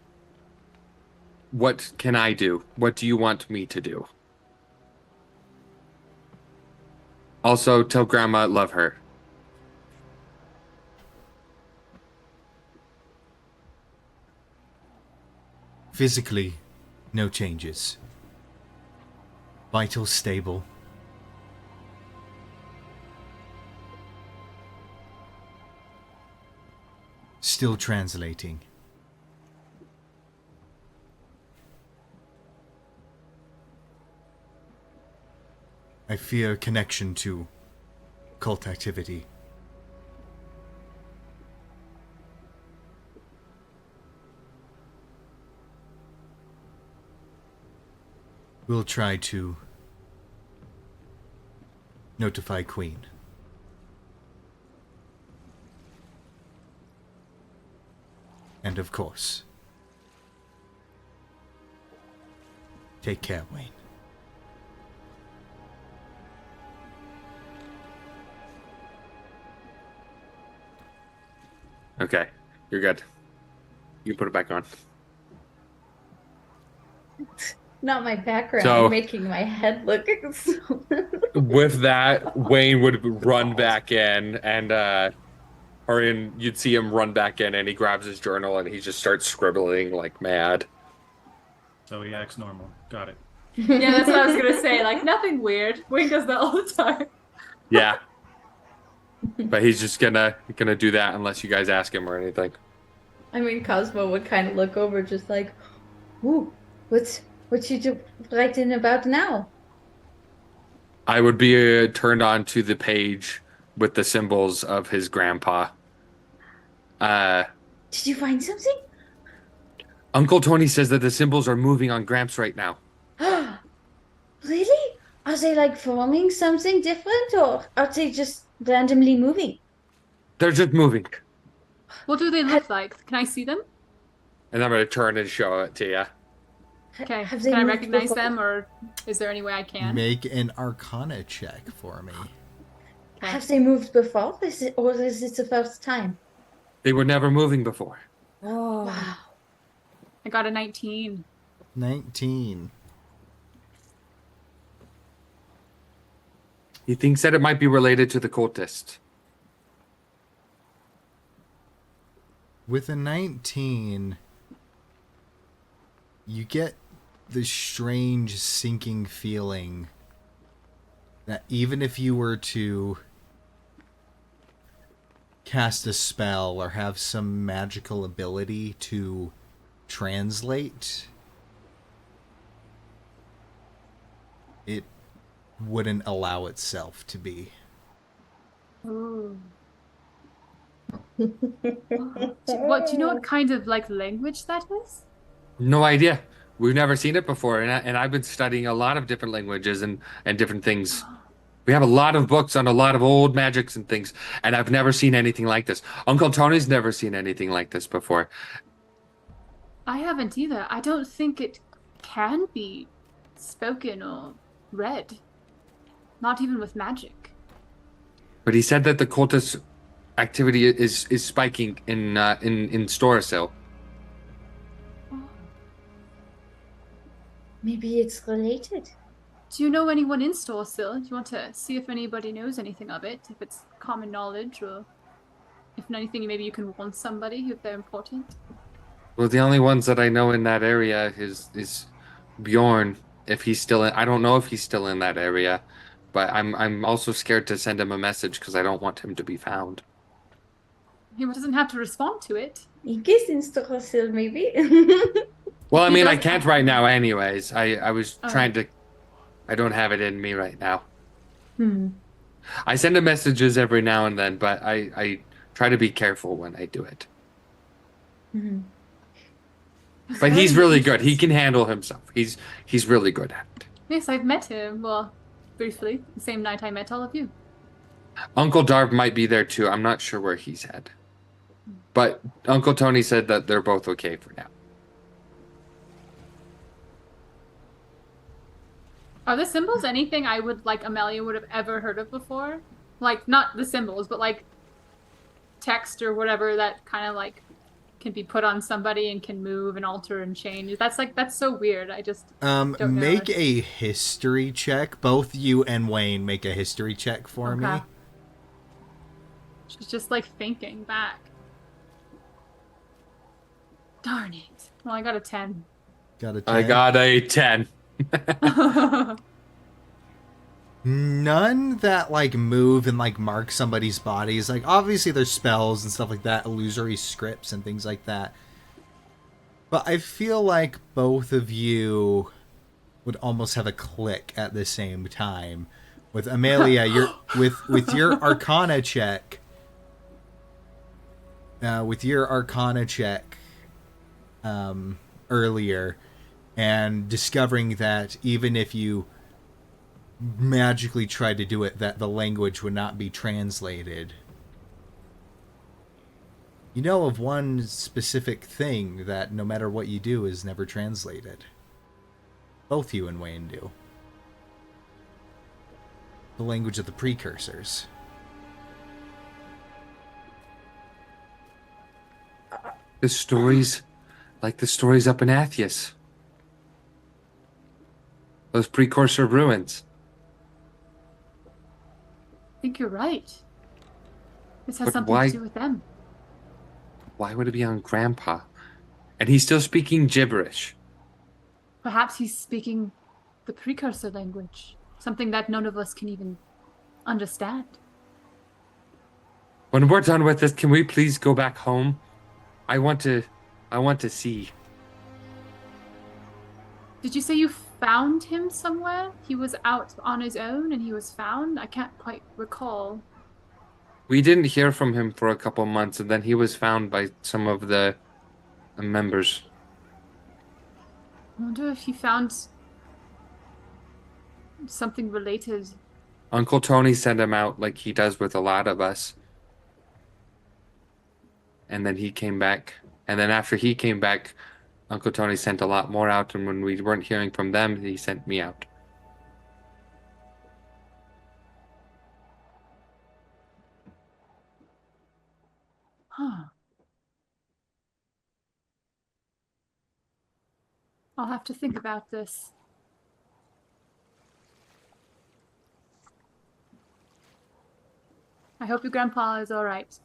What can I do? What do you want me to do? Also, tell Grandma I love her. Physically, no changes. Vitals stable. Still translating. I fear connection to cult activity. We'll try to notify Queen. And of course, take care, Wayne. Okay, you're good. You can put it back on. Not my background So- making my head look so... With that, Wayne would run back in and you'd see him run back in and he grabs his journal and he just starts scribbling like mad. So he acts normal. Got it. Yeah, that's what I was gonna say. Like nothing weird. Wayne does that all the time. Yeah. But he's just gonna do that unless you guys ask him or anything. I mean, Cosmo would kind of look over just like, ooh, What you writing about now? I would be turned on to the page with the symbols of his grandpa. Did you find something? Uncle Tony says that the symbols are moving on Gramps right now. Really? Are they like forming something different, or are they just randomly moving? They're just moving. What do they look like? Can I see them? And I'm going to turn and show it to you. Okay. Have they Can I moved recognize before? them, or is there any way I can? Make an Arcana check for me. Okay. Have they moved before? Or is this the first time? They were never moving before. Oh. Wow. I got a 19. 19. He thinks that it might be related to the cultist. With a 19, you get this strange sinking feeling that even if you were to cast a spell or have some magical ability to translate, it wouldn't allow itself to be. Ooh. Do you know what kind of like language that is? No idea. We've never seen it before, and I've been studying a lot of different languages and different things. We have a lot of books on a lot of old magics and things, and I've never seen anything like this. Uncle Tony's never seen anything like this before. I haven't either. I don't think it can be spoken or read. Not even with magic. But he said that the cultist activity is spiking in Storasil. Maybe it's related. Do you know anyone in Storesil? Do you want to see if anybody knows anything of it? If it's common knowledge, or if anything, maybe you can warn somebody if they're important. Well, the only ones that I know in that area is Bjorn. If he's still in, I don't know if he's still in that area, but I'm also scared to send him a message because I don't want him to be found. He doesn't have to respond to it. I guess in Storasil, maybe. Well, I He mean, I doesn't can't have right to. now anyways. I was Oh. trying to... I don't have it in me right now. Hmm. I send him messages every now and then, but I try to be careful when I do it. Hmm. But he's really good. He can handle himself. He's really good at it. Yes, I've met him. Well, briefly. The same night I met all of you. Uncle Darv might be there too. I'm not sure where he's at. But Uncle Tony said that they're both okay for now. Are the symbols anything I would, like, Amelia would have ever heard of before? Like, not the symbols, but, like, text or whatever that kind of, like, can be put on somebody and can move and alter and change. That's so weird. I just don't know. Make a history check. Both you and Wayne make a history check for me. Okay. She's just, like, thinking back. Darn it. Well, I got a 10. Got a 10. I got a 10. None that like move and like mark somebody's bodies. Like obviously there's spells and stuff like that, illusory scripts and things like that. But I feel like both of you would almost have a click at the same time. With Amelia, you're with your Arcana check. Earlier, and discovering that even if you magically tried to do it, that the language would not be translated. You know of one specific thing that no matter what you do is never translated. Both you and Wayne do. The language of the precursors. The stories, like the stories up in Athias. Those precursor ruins. I think you're right. This has But something why- to do with them. Why would it be on Grandpa? And he's still speaking gibberish. Perhaps he's speaking the precursor language. Something that none of us can even understand. When we're done with this, can we please go back home? I want to see. Did you say you found him somewhere? He was out on his own and he was found? I can't quite recall. We didn't hear from him for a couple months, and then he was found by some of the members. I wonder if he found something related. Uncle Tony sent him out like he does with a lot of us. And then he came back. And then after he came back, Uncle Tony sent a lot more out. And when we weren't hearing from them, he sent me out. Huh. I'll have to think about this. I hope your grandpa is all right.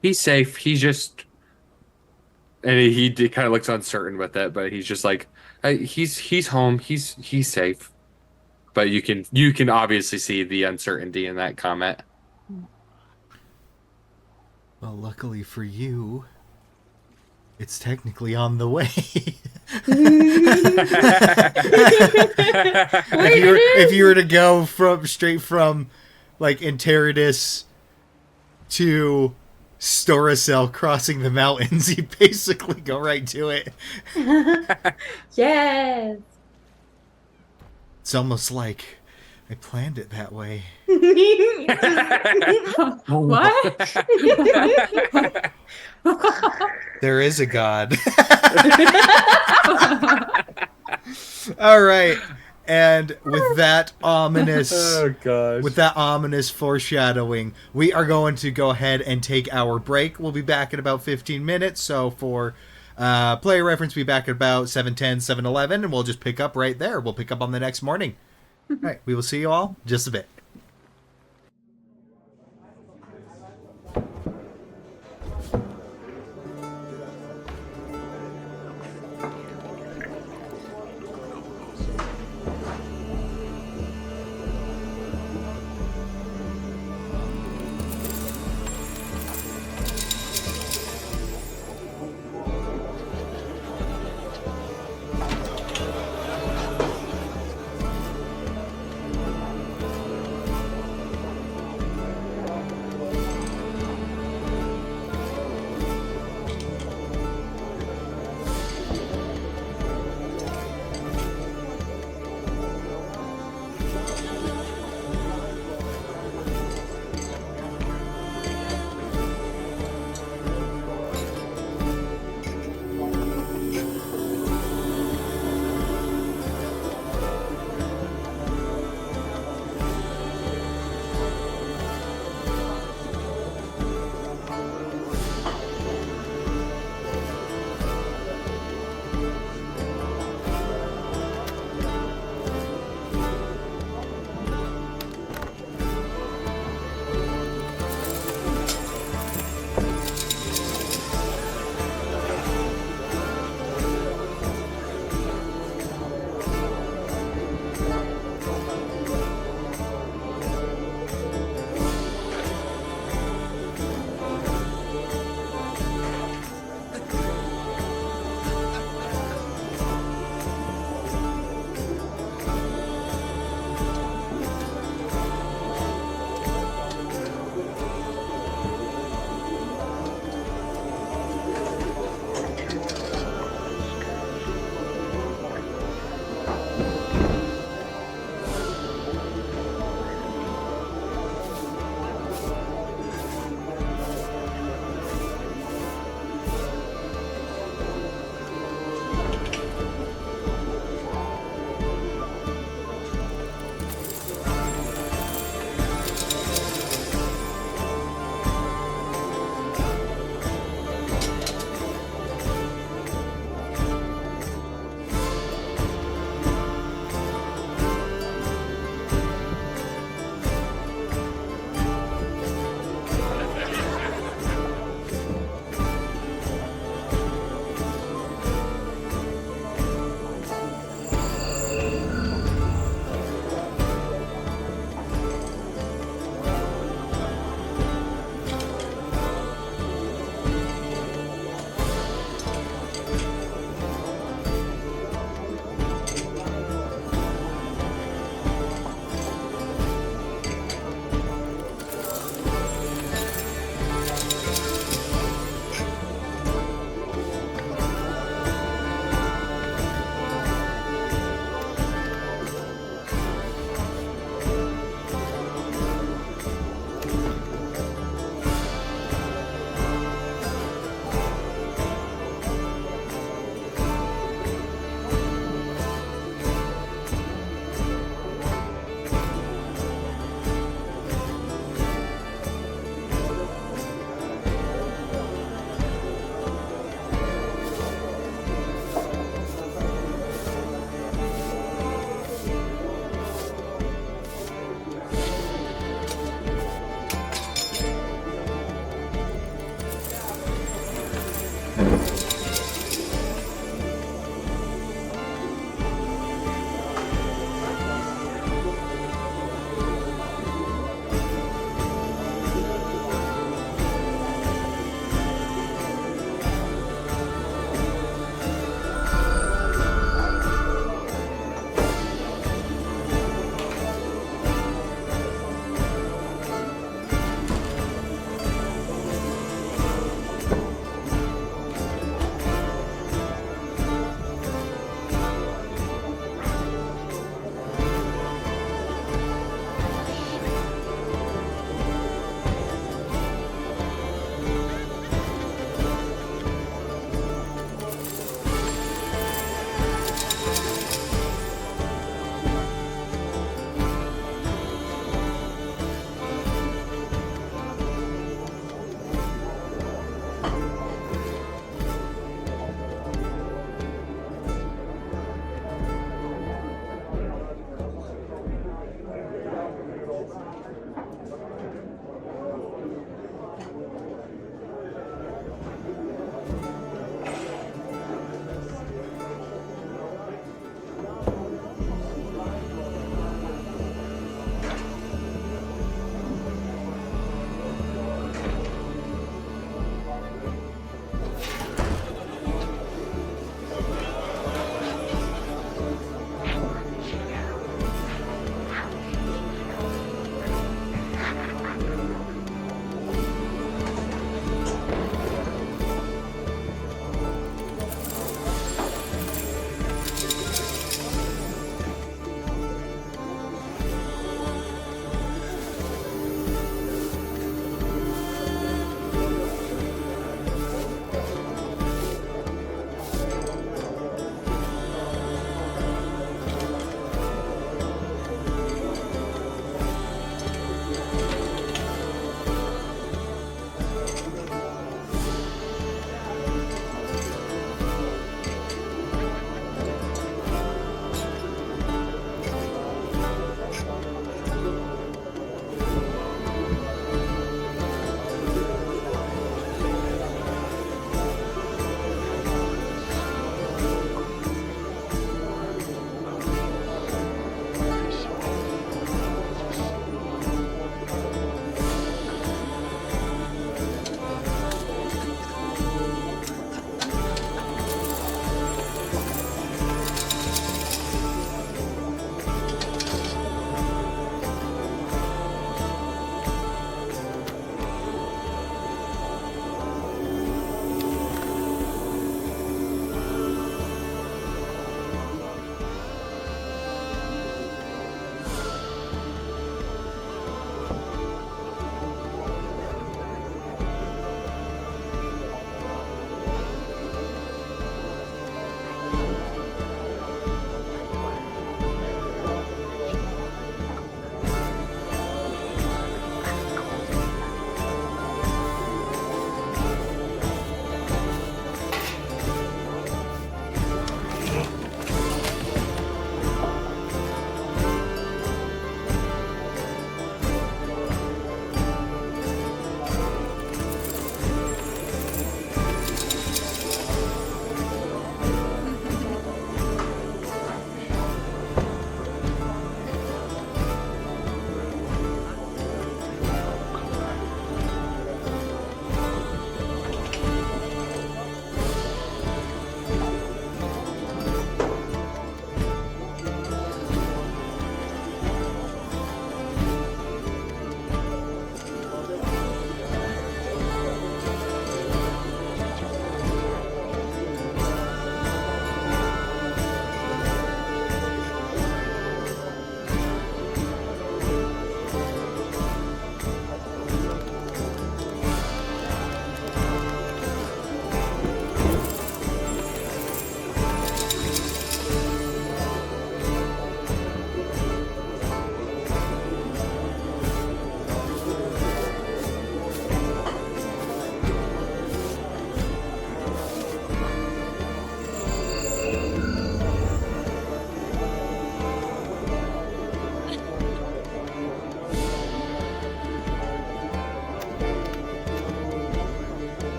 He's safe. He's just, and he kind of looks uncertain with it, but he's just like, he's home. He's safe. But you can obviously see the uncertainty in that comment. Well, luckily for you, it's technically on the way. If you were to go straight from like Enteridus to Storacell crossing the mountains, you basically go right to it. Yes. It's almost like I planned it that way. What? There is a god. All right. And with that ominous foreshadowing, we are going to go ahead and take our break. We'll be back in about 15 minutes. So for player reference, we'll be back at about 7:10, 7:11, and we'll just pick up right there. We'll pick up on the next morning. All right. We will see you all in just a bit.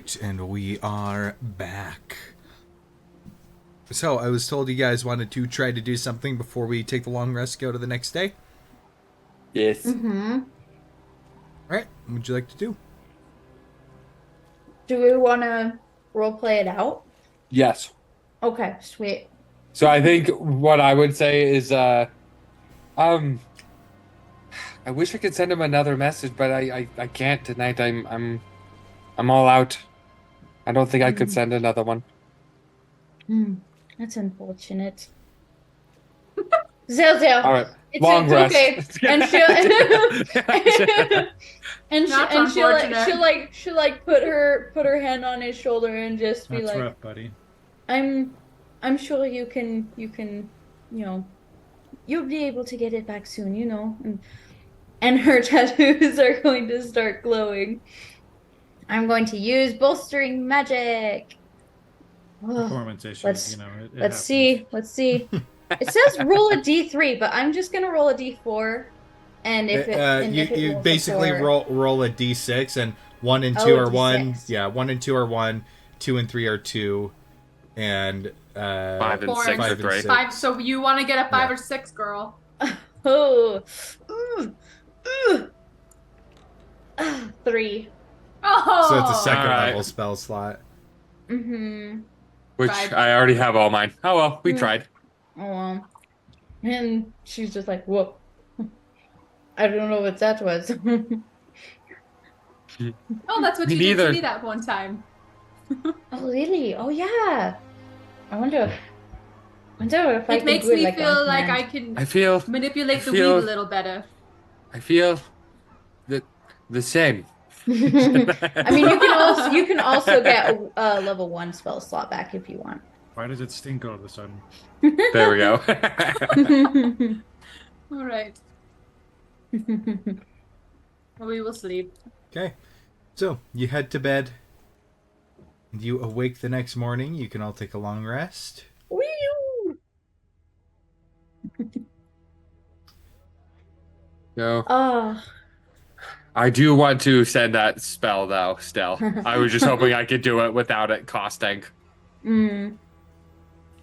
Alright, and we are back. So, I was told you guys wanted to try to do something before we take the long rest, go to the next day. Yes. Mm-hmm. Alright, what would you like to do? Do we want to role play it out? Yes. Okay, sweet. So I think what I would say is, I wish I could send him another message, but I can't tonight. I'm all out. I don't think I could send another one. That's unfortunate. Zelzel. All right. It's Long rest. okay. And she'll put her hand on his shoulder and just be That's like, rough, buddy. I'm sure you can, you'll be able to get it back soon, and her tattoos are going to start glowing. I'm going to use bolstering magic. Performance issues, Let's happens. see. It says roll a d3, but I'm just gonna roll a d4, and if it you rolls a basically 4, roll a d6, and 1 and 2 Oh, are D6. 1. Yeah, 1 and 2 are 1, 2 and 3 are 2, and 5 and 4 6 and are 3. 5. So you want to get a 5 Yeah. or 6, girl? Oh, 3. Oh. so it's a second Alright. level spell slot. Mm-hmm. Which 5. I already have all mine. Oh well, we Mm. tried. Oh well. And she's just like, whoa. I don't know what that was. Oh, that's what Me you did to neither. me that one time. Oh really? Oh yeah. I wonder if I It can makes do it me like feel on like command. I can I feel manipulate the feel- weave a little better. I feel the same. I mean, you can also get a level 1 spell slot back if you want. Why does it stink all of a sudden? There we go. All right. Well, we will sleep. Okay, so you head to bed, and you awake the next morning. You can all take a long rest. Whee! No. Oh. I do want to send that spell though, still. I was just hoping I could do it without it costing.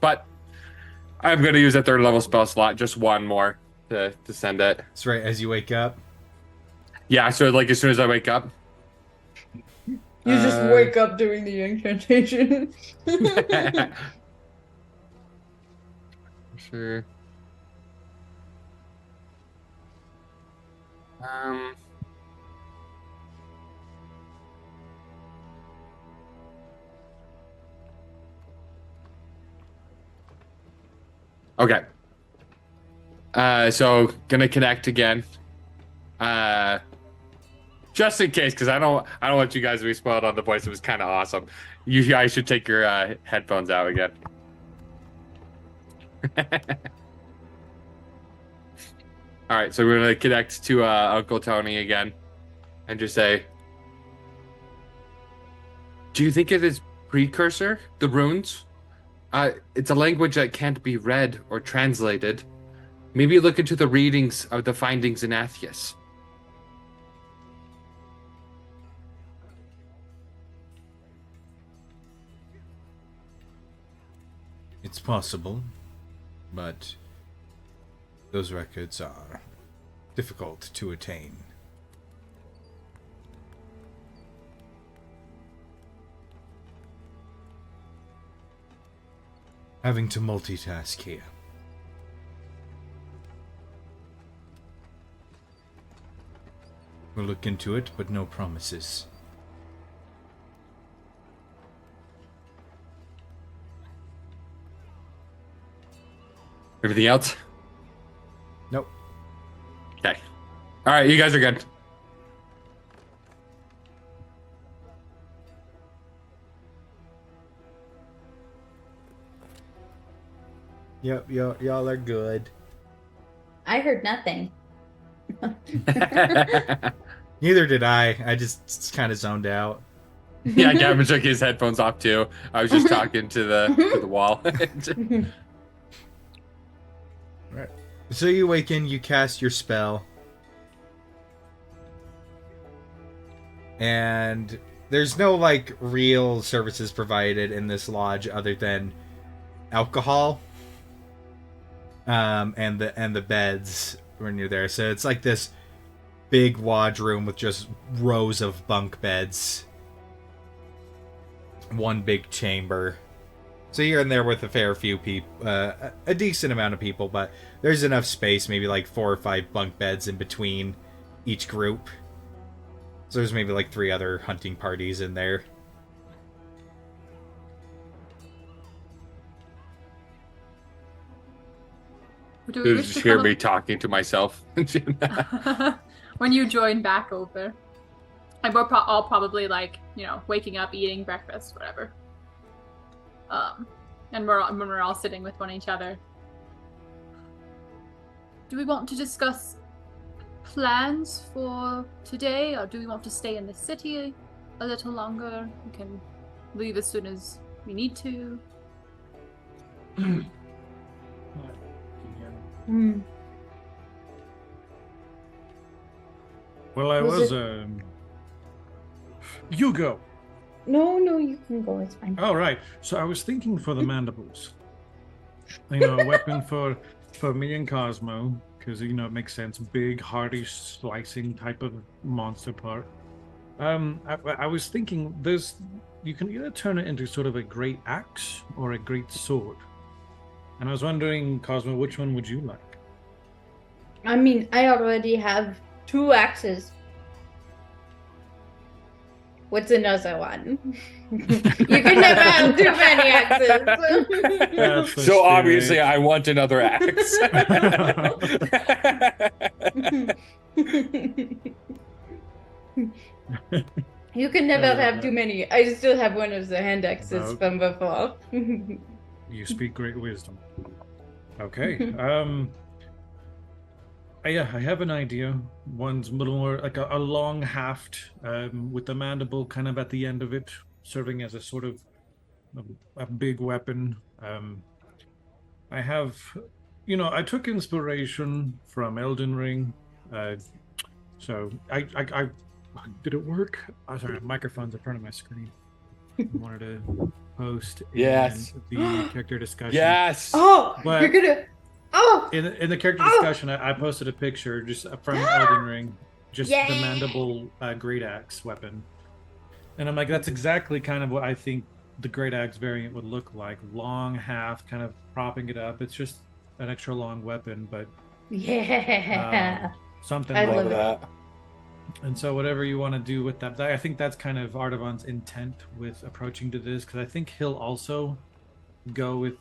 But I'm going to use a 3rd level spell slot, just one more to send it. That's right, as you wake up. Yeah, so like as soon as I wake up. You just wake up doing the incantation. Sure. Okay. So gonna connect again. Just in case, because I don't want you guys to be spoiled on the voice. It was kind of awesome. You guys should take your headphones out again. All right, so we're gonna connect to Uncle Tony again, and just say, "Do you think it is precursor, the runes? It's a language that can't be read or translated. Maybe look into the readings of the findings in Athias." It's possible, but those records are difficult to attain. Having to multitask here. We'll look into it, but no promises. Everything else? Nope. Okay. All right, you guys are good. Yep, y'all are good. I heard nothing. Neither did I. I just kind of zoned out. Yeah, Gavin took his headphones off too. I was just talking to the wall. Right. So you awaken, you cast your spell. And there's no like real services provided in this lodge other than alcohol, and the beds when you're there. So it's like this big lodge room with just rows of bunk beds, one big chamber. So you're in there with a fair few people, a decent amount of people, but there's enough space, maybe like 4 or 5 bunk beds in between each group. So there's maybe like 3 other hunting parties in there. Do You we wish just to hear come me talking to myself. when you join back over? And we're all probably like, waking up, eating breakfast, whatever. And we're all sitting with each other. Do we want to discuss plans for today, or do we want to stay in the city a little longer? We can leave as soon as we need to. Well, you go. No, you can go. It's fine. All right. So I was thinking for the mandibles. A weapon for me and Cosmo, because it makes sense. Big, hardy, slicing type of monster part. I was thinking you can either turn it into sort of a great axe or a great sword. And I was wondering, Cosmo, which one would you like? I mean, I already have 2 axes. What's another one? You can never have too many axes. So obviously, I want another axe. You can never have too many. I still have one of the hand axes from before. You speak great wisdom. Okay. I have an idea. One's a little more like a long haft with the mandible kind of at the end of it, serving as a sort of a big weapon. I have, I took inspiration from Elden Ring. So I did it work? Oh, sorry, microphone's in front of my screen. I wanted to post Yes. in the character discussion. Yes. Oh, But- you're gonna. Oh, In the character discussion, I posted a picture just from Elden Ring, just Yay! the mandible great axe weapon, and I'm like, that's exactly kind of what I think the great axe variant would look like. Long haft, kind of propping it up. It's just an extra long weapon, but yeah. something I like love that. it. And so whatever you want to do with that, I think that's kind of Artavan's intent with approaching to this, because I think he'll also go with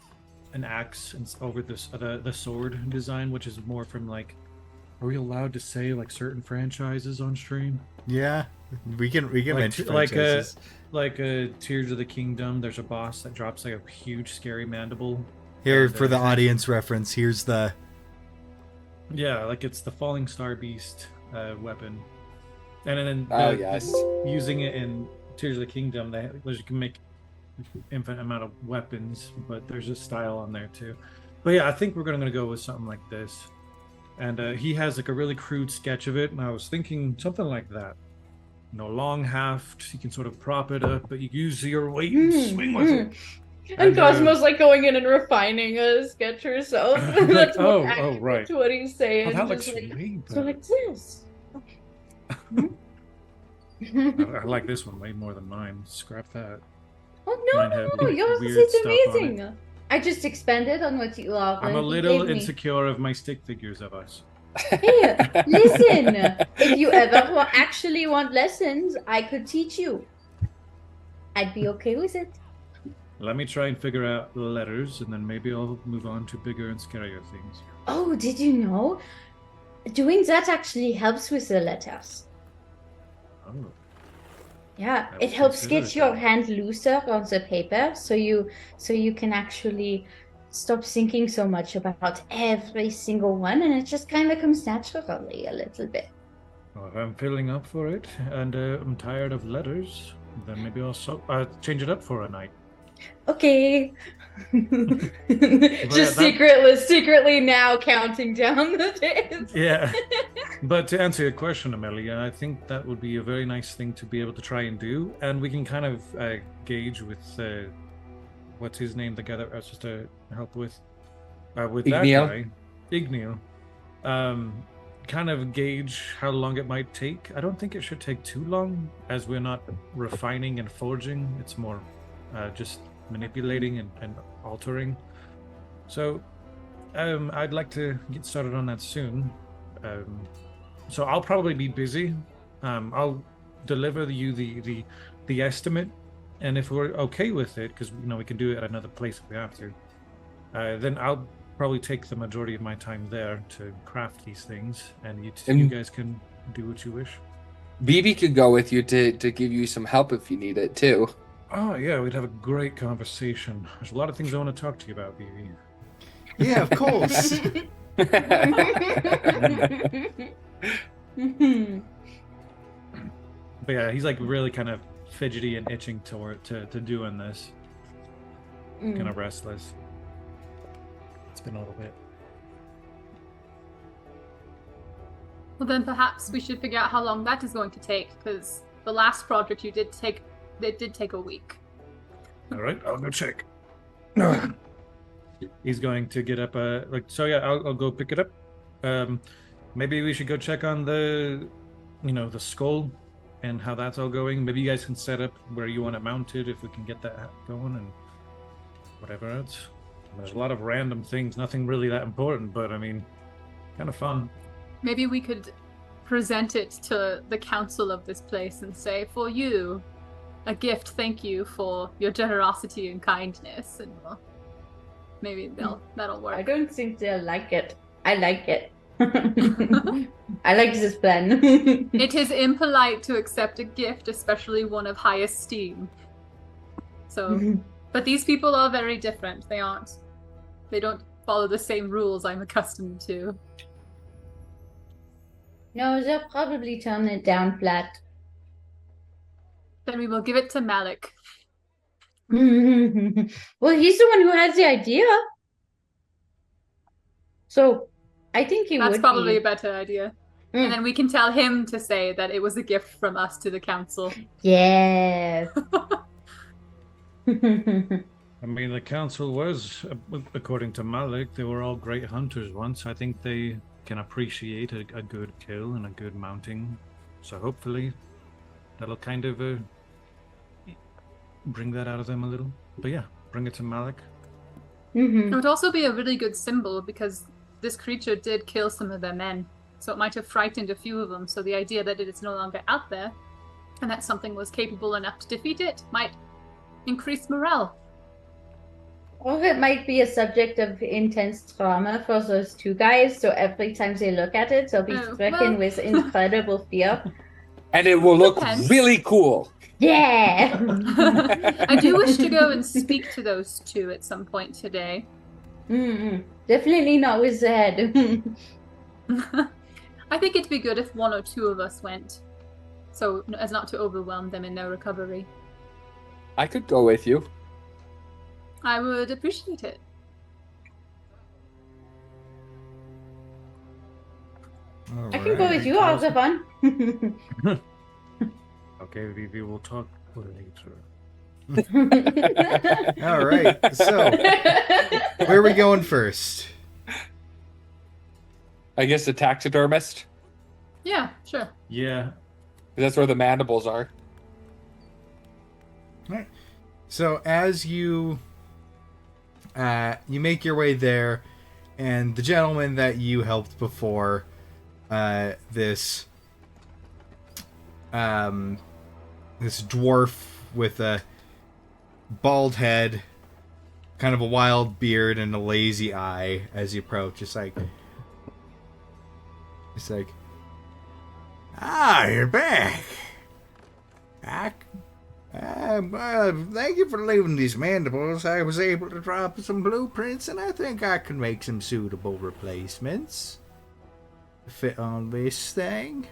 an axe and over this the sword design, which is more from like, are we allowed to say like certain franchises on stream? Yeah, we can mention like franchises. Tears of the Kingdom. There's a boss that drops like a huge scary mandible. Here and, for the audience reference. Here's the Yeah, like it's the Falling Star Beast weapon, and then Yes. using it in Tears of the Kingdom, you can make infinite amount of weapons, but there's a style on there too. But yeah, I think we're gonna go with something like this. And he has like a really crude sketch of it, and I was thinking something like that. Long haft, you can sort of prop it up, but you use your weight and swing with it. And Cosmo's like going in and refining a sketch herself. That's oh, actually right. what he's saying. Oh, that looks Just like, way so better. like this. I like this one way more than mine. Scrap that. Oh no, Mine had no, yours weird is stuff on amazing. I just expanded on what you are. I'm a little insecure of my stick figures of us. Hey, listen. If you ever actually want lessons, I could teach you. I'd be okay with it. Let me try and figure out letters, and then maybe I'll move on to bigger and scarier things. Oh, did you know? Doing that actually helps with the letters. Oh, Yeah, I it will helps consider get your that. hand looser on the paper, so you can actually stop thinking so much about every single one, and it just kind of comes naturally a little bit. well, if I'm filling up for it, and I'm tired of letters, then maybe I'll change it up for a night. Okay. that- Just secretly now counting down the days. Yeah. But to answer your question, Amelia, I think that would be a very nice thing to be able to try and do, and we can kind of gauge with what's his name, the guy that I was supposed to help with Igneal? that guy, Igneal. Kind of gauge how long it might take. I don't think it should take too long, as we're not refining and forging. It's more just manipulating and altering. So I'd like to get started on that soon. So I'll probably be busy. I'll deliver you the estimate, and if we're okay with it, because we can do it at another place if we have to, then I'll probably take the majority of my time there to craft these things, and you guys can do what you wish. BB could go with you to give you some help if you need it too. Oh yeah, we'd have a great conversation. There's a lot of things I want to talk to you about, BB. Yeah, of course. But yeah, he's like really kind of fidgety and itching to doing this. Kind of restless. It's been a little bit. Well, then perhaps we should figure out how long that is going to take, because the last project it did take a week. All right, I'll go check. He's going to get up. I'll go pick it up. Maybe we should go check on the skull and how that's all going. Maybe you guys can set up where you want it mounted if we can get that going and whatever else. There's a lot of random things, nothing really that important, but I mean, kind of fun. Maybe we could present it to the council of this place and say, for you, a gift, thank you for your generosity and kindness, and maybe that'll work. I don't think they'll like it. I like it. I like this plan. It is impolite to accept a gift, especially one of high esteem. So, but these people are very different. They don't follow the same rules I'm accustomed to. No, they'll probably turn it down flat. Then we will give it to Malik. Well, he's the one who has the idea. So, I think he would That's probably be. a better idea. And then we can tell him to say that it was a gift from us to the council. Yeah. I mean, the council was, according to Malik, they were all great hunters once. I think they can appreciate a good kill and a good mounting. So hopefully that'll kind of bring that out of them a little. But yeah, bring it to Malik. It would also be a really good symbol because this creature did kill some of their men. So it might have frightened a few of them. So the idea that it is no longer out there and that something was capable enough to defeat it might increase morale. Or it might be a subject of intense trauma for those two guys, so every time they look at it, they'll be stricken with incredible fear. And it will look really cool. Yeah! I do wish to go and speak to those two at some point today. Definitely not with the head. I think it'd be good if one or two of us went, so as not to overwhelm them in their recovery. I could go with you. I would appreciate it. I can go with you, I'll have fun. Okay, we will talk later. All right, so where are we going first? I guess the taxidermist. Yeah, sure. Yeah. That's where the mandibles are. All right. So as you make your way there, and the gentleman that you helped before, this dwarf with a bald head, kind of a wild beard, and a lazy eye as you approach. It's like, you're back. Thank you for leaving these mandibles. I was able to drop some blueprints, and I think I can make some suitable replacements to fit on this thing.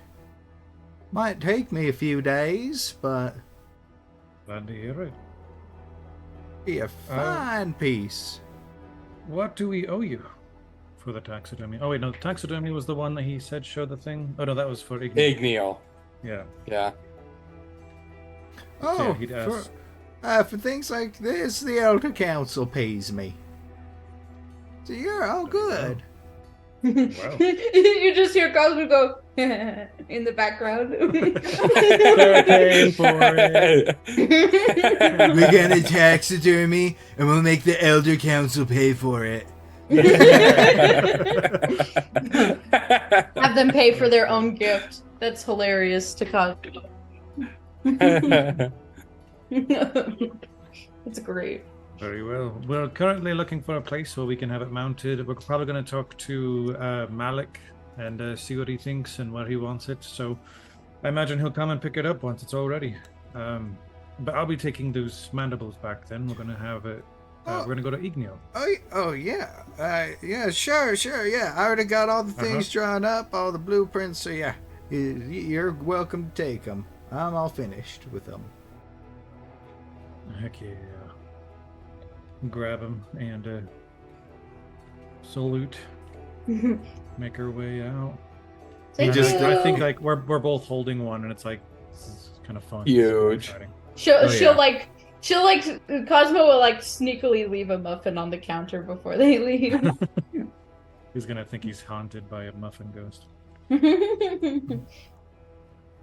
Might take me a few days, but Glad to hear it. be a fine piece. What do we owe you for the taxidermy. Oh wait, no, taxidermy was the one that he said showed the thing. Oh no, that was for Igneal. Igneal. Yeah. Yeah. Oh, he'd for things like this, the Elder Council pays me. So you're all good. Wow. You just hear Cosmo go in the background. They're paying for it. We're gonna taxidermy, and we'll make the Elder Council pay for it. Have them pay for their own gift. That's hilarious to Cosmo. It's great. Very well. We're currently looking for a place where we can have it mounted. We're probably going to talk to Malik and see what he thinks and where he wants it. So I imagine he'll come and pick it up once it's all ready. But I'll be taking those mandibles back then. We're going to have it. We're going to go to Igneal. Oh yeah. Yeah, sure, yeah. I already got all the things drawn up, all the blueprints, so yeah. You're welcome to take them. I'm all finished with them. Heck yeah. Grab him and salute. Make our way out. Thank just- you. I think like we're both holding one, and it's like this is kind of fun. Huge. She'll yeah. Cosmo will like sneakily leave a muffin on the counter before they leave. He's gonna think he's haunted by a muffin ghost.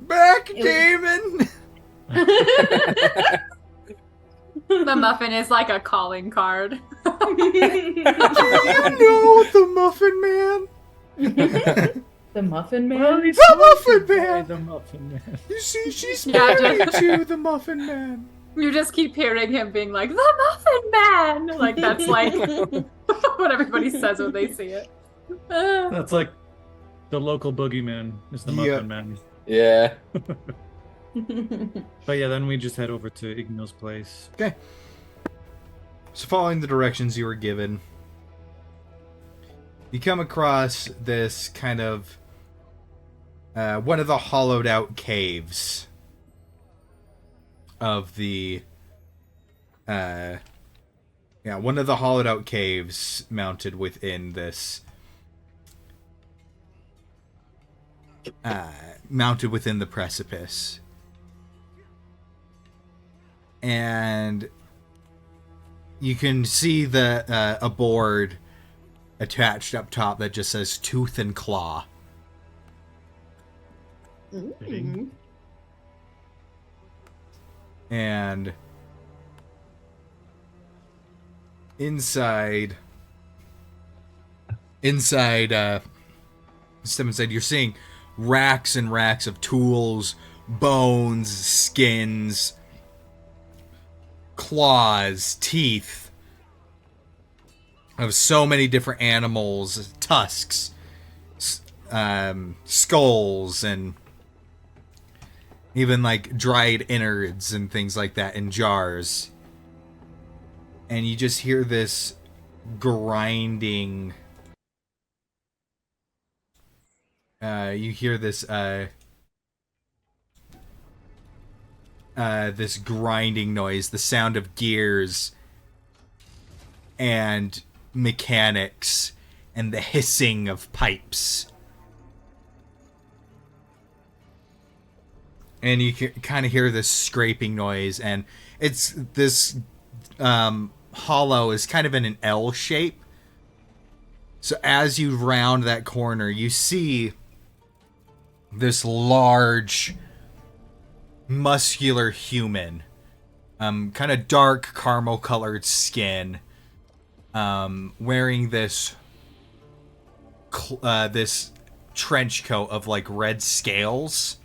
Back, Damon! The muffin is like a calling card. Do you know the Muffin Man? The Muffin Man? Well, he's The Muffin haunted by Man! The Muffin Man. You see, she's Yeah, married to the Muffin Man. You just keep hearing him being like, the Muffin Man! Like, that's like what everybody says when they see it. That's like the local boogeyman is the Yeah. Muffin Man. Yeah. But yeah, then we just head over to Igneal's place. Okay. So following the directions you were given, you come across this kind of one of the hollowed out caves of the one of the hollowed out caves mounted within this mounted within the precipice. And you can see the a board attached up top that just says Tooth and Claw. Fitting. And inside step inside, you're seeing racks and racks of tools, bones, skins, claws, teeth of so many different animals, tusks, skulls, and even like dried innards and things like that in jars. And you just hear this grinding. You hear this this grinding noise, the sound of gears and mechanics and the hissing of pipes. And you kind of hear this scraping noise, and it's this hollow is kind of in an L shape. So as you round that corner, you see this large, muscular human, kind of dark caramel colored skin, wearing this this trench coat of like red scales,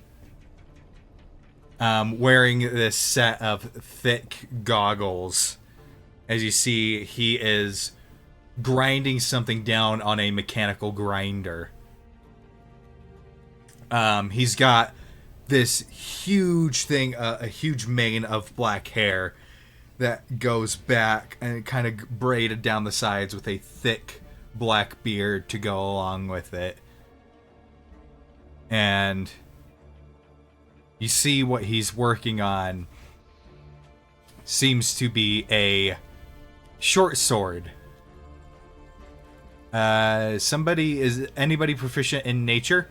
wearing this set of thick goggles. As you see, he is grinding something down on a mechanical grinder. He's got this huge thing, a huge mane of black hair that goes back and kind of braided down the sides with a thick black beard to go along with it. And you see what he's working on seems to be a short sword. Is anybody proficient in nature?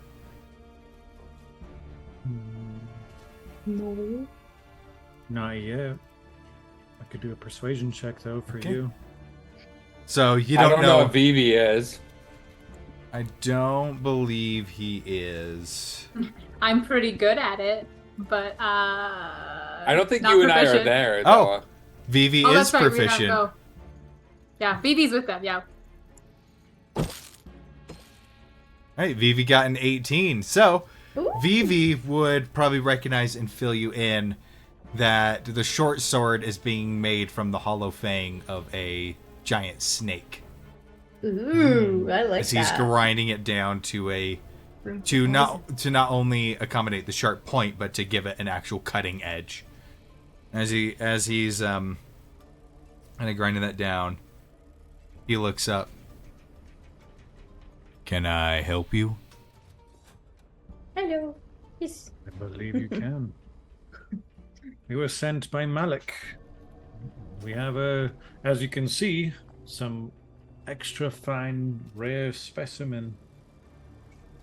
No. Not yet. I could do a persuasion check though for Okay. you. So you I don't don't know if Vivi is. I don't believe he is. I'm pretty good at it, but I don't think not you and I are proficient. there. Oh. Though. Vivi Oh, is that's right. proficient. Oh. Yeah, Vivi's with them. Yeah. All right, Vivi got an 18. So Ooh. Vivi would probably recognize and fill you in that the short sword is being made from the hollow fang of a giant snake. Ooh, I like As he's that. grinding it down to not only accommodate the sharp point, but to give it an actual cutting edge. As he's kind of grinding that down, he looks up. Can I help you? Hello. Yes. I believe you can. We were sent by Malik. We have as you can see, some extra fine, rare specimen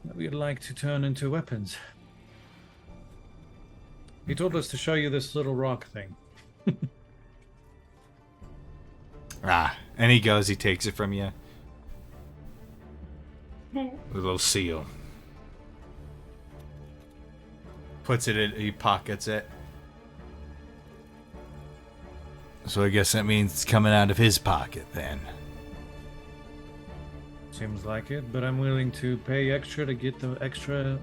that we'd like to turn into weapons. He told us to show you this little rock thing. And he takes it from you. A little seal. He pockets it. So I guess that means it's coming out of his pocket then. Seems like it, but I'm willing to pay extra to get the extra,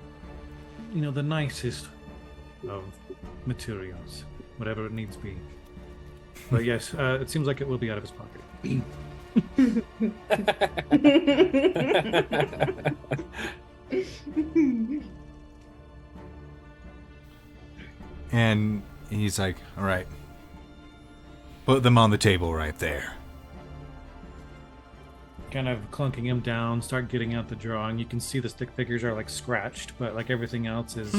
the nicest of materials, whatever it needs to be. But yes, it seems like it will be out of his pocket. And he's like, all right. Put them on the table right there. Kind of clunking him down, start getting out the drawing. You can see the stick figures are like scratched, but like everything else is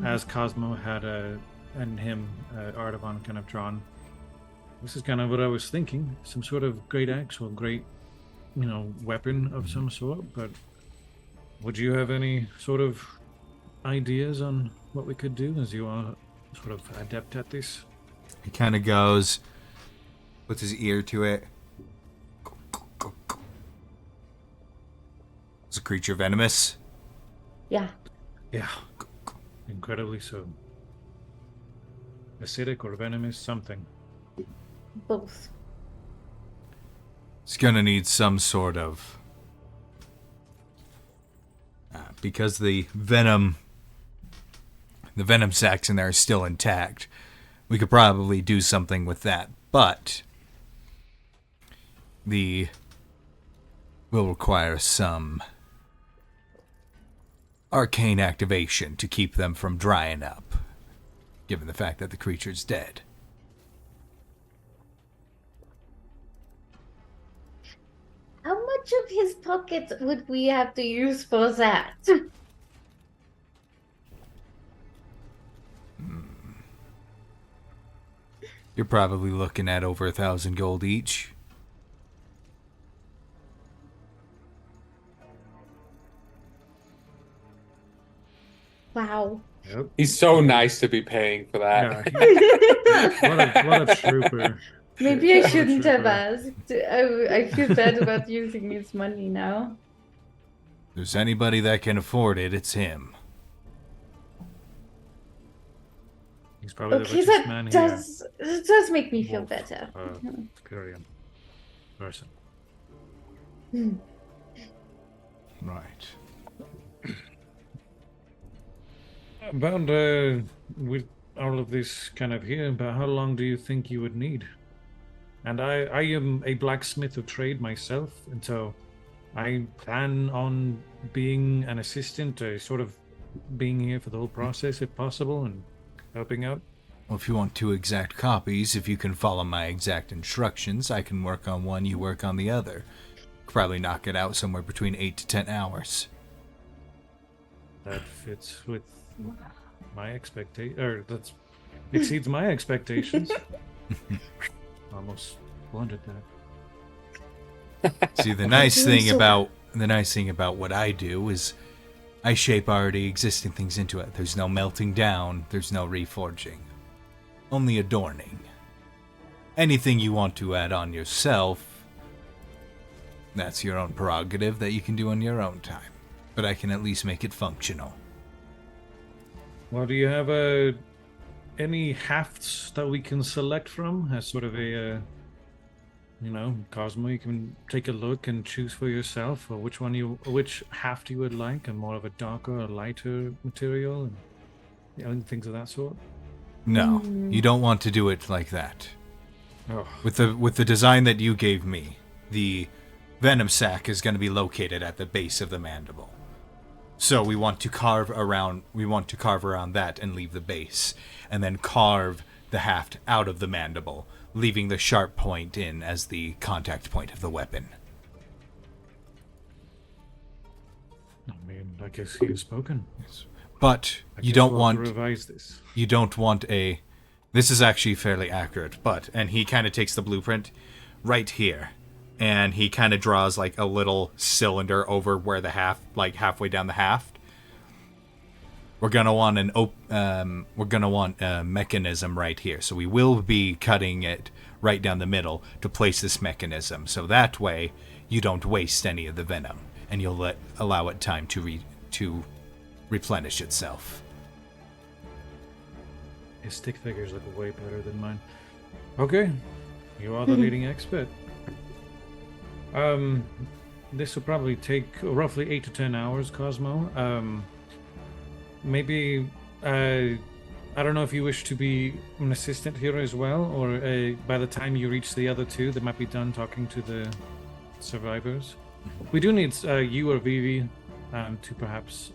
as Cosmo had and him, Artavan kind of drawn. This is kind of what I was thinking. Some sort of great axe or great, weapon of some sort. But would you have any sort of ideas on what we could do, as you are sort of adept at this? He kind of goes, puts his ear to it. Is the creature venomous? Yeah. Yeah, incredibly so. Acidic or venomous, something. Both. It's gonna need some sort of... because the venom sacs in there are still intact. We could probably do something with that, but will require some arcane activation to keep them from drying up, given the fact that the creature's dead. How much of his pockets would we have to use for that? You're probably looking at over 1,000 gold each. Wow. Yep. He's so nice to be paying for that. Yeah, what a trooper. Maybe I shouldn't have Trooper. asked. I feel bad about using his money now. If there's anybody that can afford it, it's him. He's probably the Okay, richest man that does make me feel Wolf, better. Korean person. Right. About with all of this kind of here, about how long do you think you would need? And I am a blacksmith of trade myself, and so I plan on being an assistant, sort of being here for the whole process if possible, and helping out. Well, if you want 2 exact copies, if you can follow my exact instructions, I can work on one, you work on the other. Probably knock it out somewhere between 8 to 10 hours. That fits with my expectation, or that exceeds my expectations. Almost blundered that. See, the nice thing about what I do is I shape already existing things into it. There's no melting down, there's no reforging. Only adorning. Anything you want to add on yourself, that's your own prerogative that you can do on your own time. But I can at least make it functional. Well, do you have any hafts that we can select from as sort of a, Cosmo? You can take a look and choose for yourself, or which haft you would like, and more of a darker or lighter material, and things of that sort. No, you don't want to do it like that. Oh. With the design that you gave me, the venom sac is going to be located at the base of the mandible. So we want to carve around that and leave the base, and then carve the haft out of the mandible, leaving the sharp point in as the contact point of the weapon. I mean, I guess he has spoken. Yes. But you don't want to revise this. You don't want a. This is actually fairly accurate, and he kind of takes the blueprint right here, and he kind of draws like a little cylinder over where the halfway down the haft. We're gonna want a mechanism right here, so we will be cutting it right down the middle to place this mechanism, so that way you don't waste any of the venom, and you'll allow it time to replenish itself. His stick figures look way better than mine. Okay, you are the leading expert. This will probably take roughly 8 to 10 hours, Cosmo. Maybe, I don't know if you wish to be an assistant here as well, or by the time you reach the other two, they might be done talking to the survivors. We do need you or Vivi to perhaps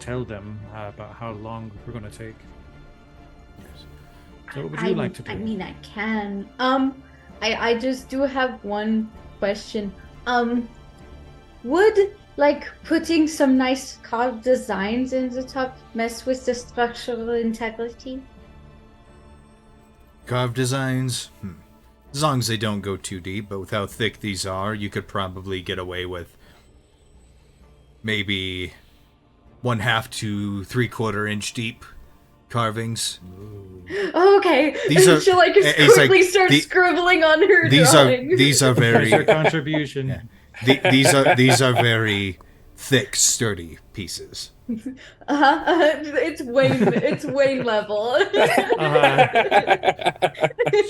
tell them about how long we're going to take. So what would you like to do? I mean, I can. I just do have one question. Would putting some nice carved designs in the top mess with the structural integrity? Carved designs? As long as they don't go too deep, but with how thick these are, you could probably get away with maybe 1/2 to 3/4 inch deep carvings. Oh, okay. These are, she'll quickly start scribbling on her drawing. These are very. Your contribution. Yeah. These are very thick, sturdy pieces. It's Wayne level.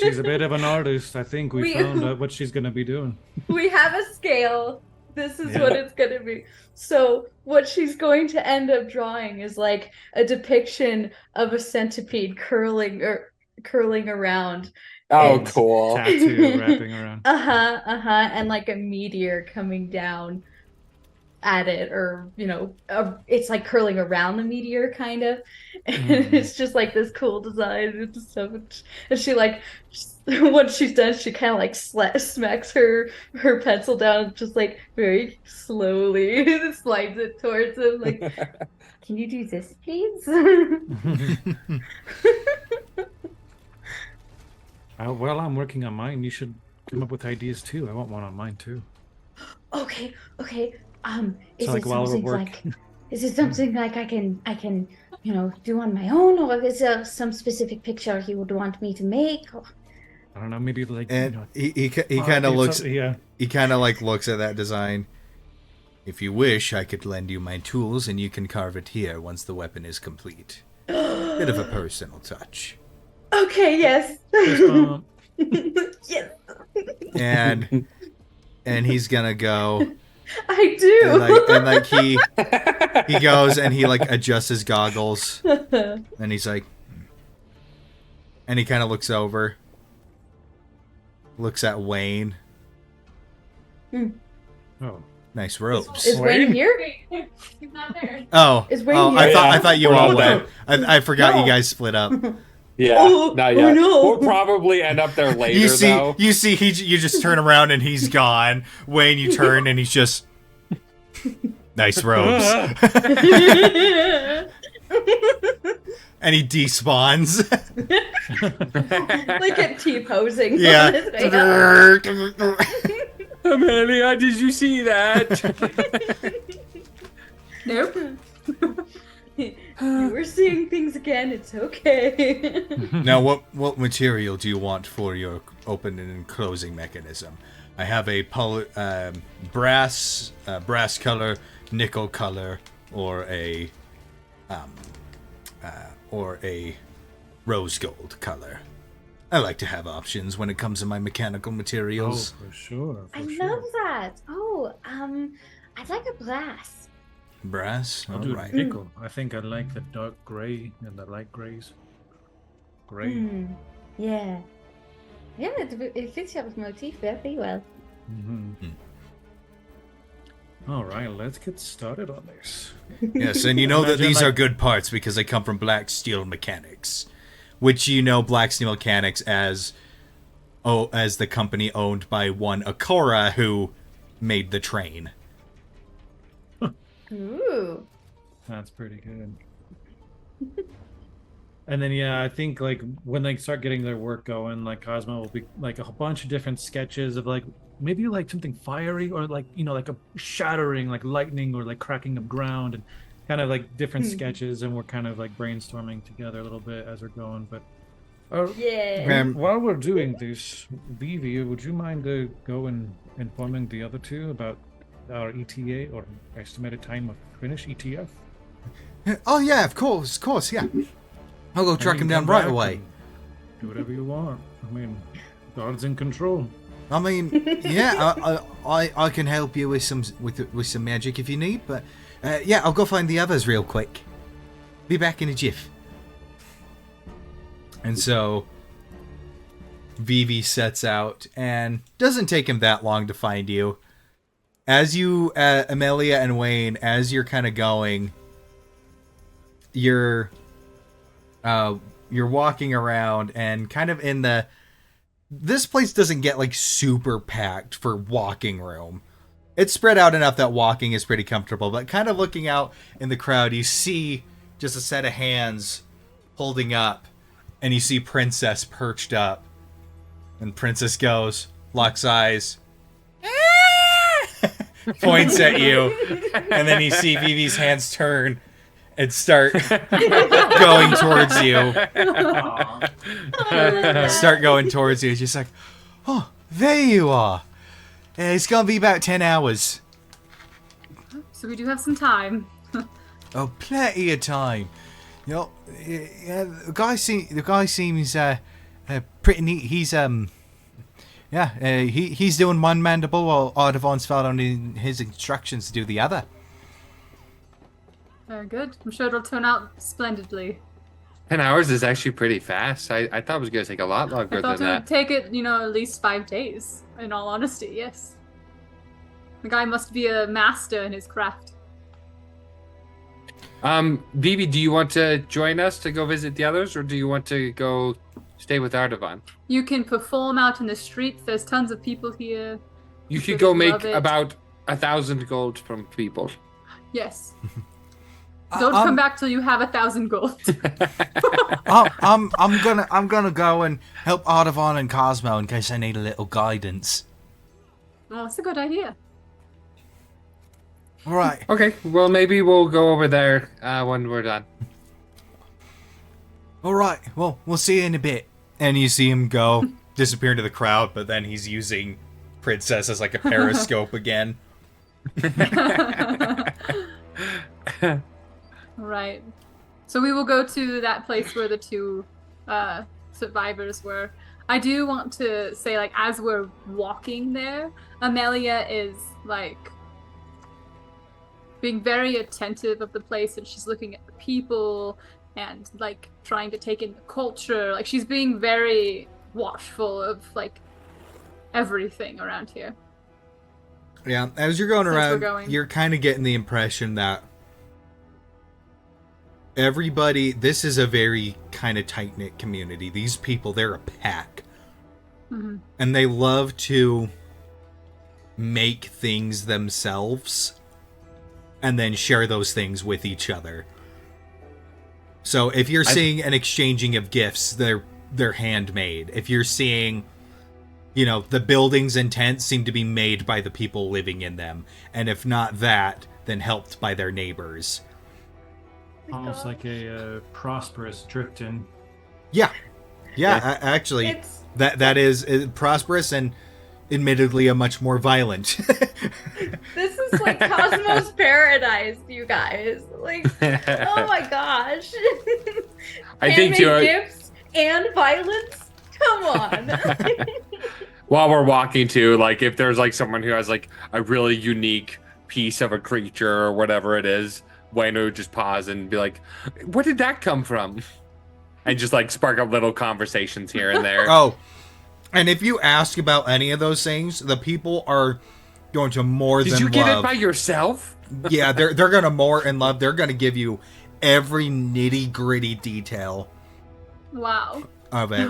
She's a bit of an artist. I think we found out what she's gonna be doing. We have a scale. This is what it's gonna be. So what she's going to end up drawing is like a depiction of a centipede curling around. Oh, cool. Tattoo wrapping around. And like a meteor coming down at it, or it's like curling around the meteor kind of, and it's just like this cool design and stuff. And she once she's done, she kind of like smacks her pencil down, just like very slowly slides it towards him, like, can you do this, please? Well, I'm working on mine. You should come up with ideas too. I want one on mine too. Okay. Is So, it while we're something working. is it something like I can do on my own, or is there some specific picture he would want me to make? Or... I don't know, maybe like. And he kind of looks. Yeah. He kind of looks at that design. If you wish, I could lend you my tools, and you can carve it here once the weapon is complete. Bit of a personal touch. Okay. Yes. Yes. And he's gonna go. I do. And he goes and he adjusts his goggles, and he's like, and he kind of looks over, looks at Wayne. Oh, nice robes. Is Wayne here? He's not there. Oh, Is Wayne here? I thought you We're all all went. I forgot No. you guys split up. Yeah, not yet. no. We'll probably end up there later, You see, though. you just turn around and he's gone. Wayne, you turn and he's just nice robes, and he despawns. Like at T-posing. Yeah. Amelia, did you see that? Nope. You were seeing things again. It's okay. Now, what material do you want for your opening and closing mechanism? I have a brass color, nickel color, or a rose gold color. I like to have options when it comes to my mechanical materials. Oh, for sure. I love that. Oh, I'd like a brass. Brass? I'll do Alright. nickel. I think I like the dark gray and the light grays. Gray. Yeah. Yeah, it fits your motif very well. All right, let's get started on this. Yes, and you know that Imagine, these like- are good parts because they come from Black Steel Mechanics, which you know Black Steel Mechanics as the company owned by one Akora who made the train. Ooh. That's pretty good. And then I think like when they start getting their work going, like Cosmo will be like a bunch of different sketches of like maybe like something fiery or like like a shattering, like lightning or like cracking of ground and kind of like different sketches, and we're kind of like brainstorming together a little bit as we're going. But Yeah. while we're doing this, Vivi, would you mind go and informing the other two about our ETA or estimated time of finish ETF? Oh yeah, of course, yeah. I'll go track him down right away. Do whatever you want. I mean, God's in control. I mean, yeah, I can help you with some magic if you need, but yeah, I'll go find the others real quick. Be back in a jiff. And so Vivi sets out, and doesn't take him that long to find you. As you, Amelia and Wayne, as you're kind of going, you're walking around and kind of in the. This place doesn't get like super packed for walking room. It's spread out enough that walking is pretty comfortable, but kind of looking out in the crowd, you see just a set of hands holding up, and you see Princess perched up. And Princess goes, locks eyes, points at you, and then you see Vivi's hands turn and start going towards you. Start going towards you. It's just like, oh, there you are. It's gonna be about 10 hours. So we do have some time. Oh, plenty of time. You know, the guy seems pretty neat. He's he's doing one mandible while Ardavon's following his instructions to do the other. Very good. I'm sure it'll turn out splendidly. 10 hours is actually pretty fast. I thought it was going to take a lot longer I thought than it would that. take it, at least 5 days. In all honesty, yes. The guy must be a master in his craft. Vivi, do you want to join us to go visit the others, or do you want to go stay with Ardavan? You can perform out in the streets. There's tons of people here. You Sure could go they make love it. about 1,000 gold from people. Yes. Don't come back till you have 1,000 gold. I'm gonna go and help Ardavon and Cosmo in case I need a little guidance. Oh, that's a good idea. All right. Okay, well, maybe we'll go over there when we're done. All right. Well, we'll see you in a bit. And you see him go disappear into the crowd, but then he's using Princess as like a periscope again. Right. So we will go to that place where the two survivors were. I do want to say, like, as we're walking there, Amelia is, like, being very attentive of the place, and she's looking at the people and, like, trying to take in the culture. Like, she's being very watchful of, like, everything around here. Yeah, as you're going Since we're around, going. you're kind of getting the impression that everybody, this is a very kind of tight-knit community. These people, they're a pack. Mm-hmm. And they love to make things themselves and then share those things with each other. So if you're seeing an exchanging of gifts, they're handmade. If you're seeing the buildings and tents seem to be made by the people living in them. And if not that, then helped by their neighbors. Almost like a prosperous Drifton. Yeah. Actually, that is prosperous and admittedly a much more violent. This is like Cosmos Paradise, you guys. Like, oh my gosh. I think you're gifts and violence. Come on. while we're walking to, like, if there's like someone who has like a really unique piece of a creature or whatever it is, Wayne would just pause and be like, "Where did that come from?" And just like spark up little conversations here and there. Oh, and if you ask about any of those things, the people are going to more than love. Did you get it by yourself? Yeah, they're going to more in love. They're going to give you every nitty gritty detail. Wow. Of it.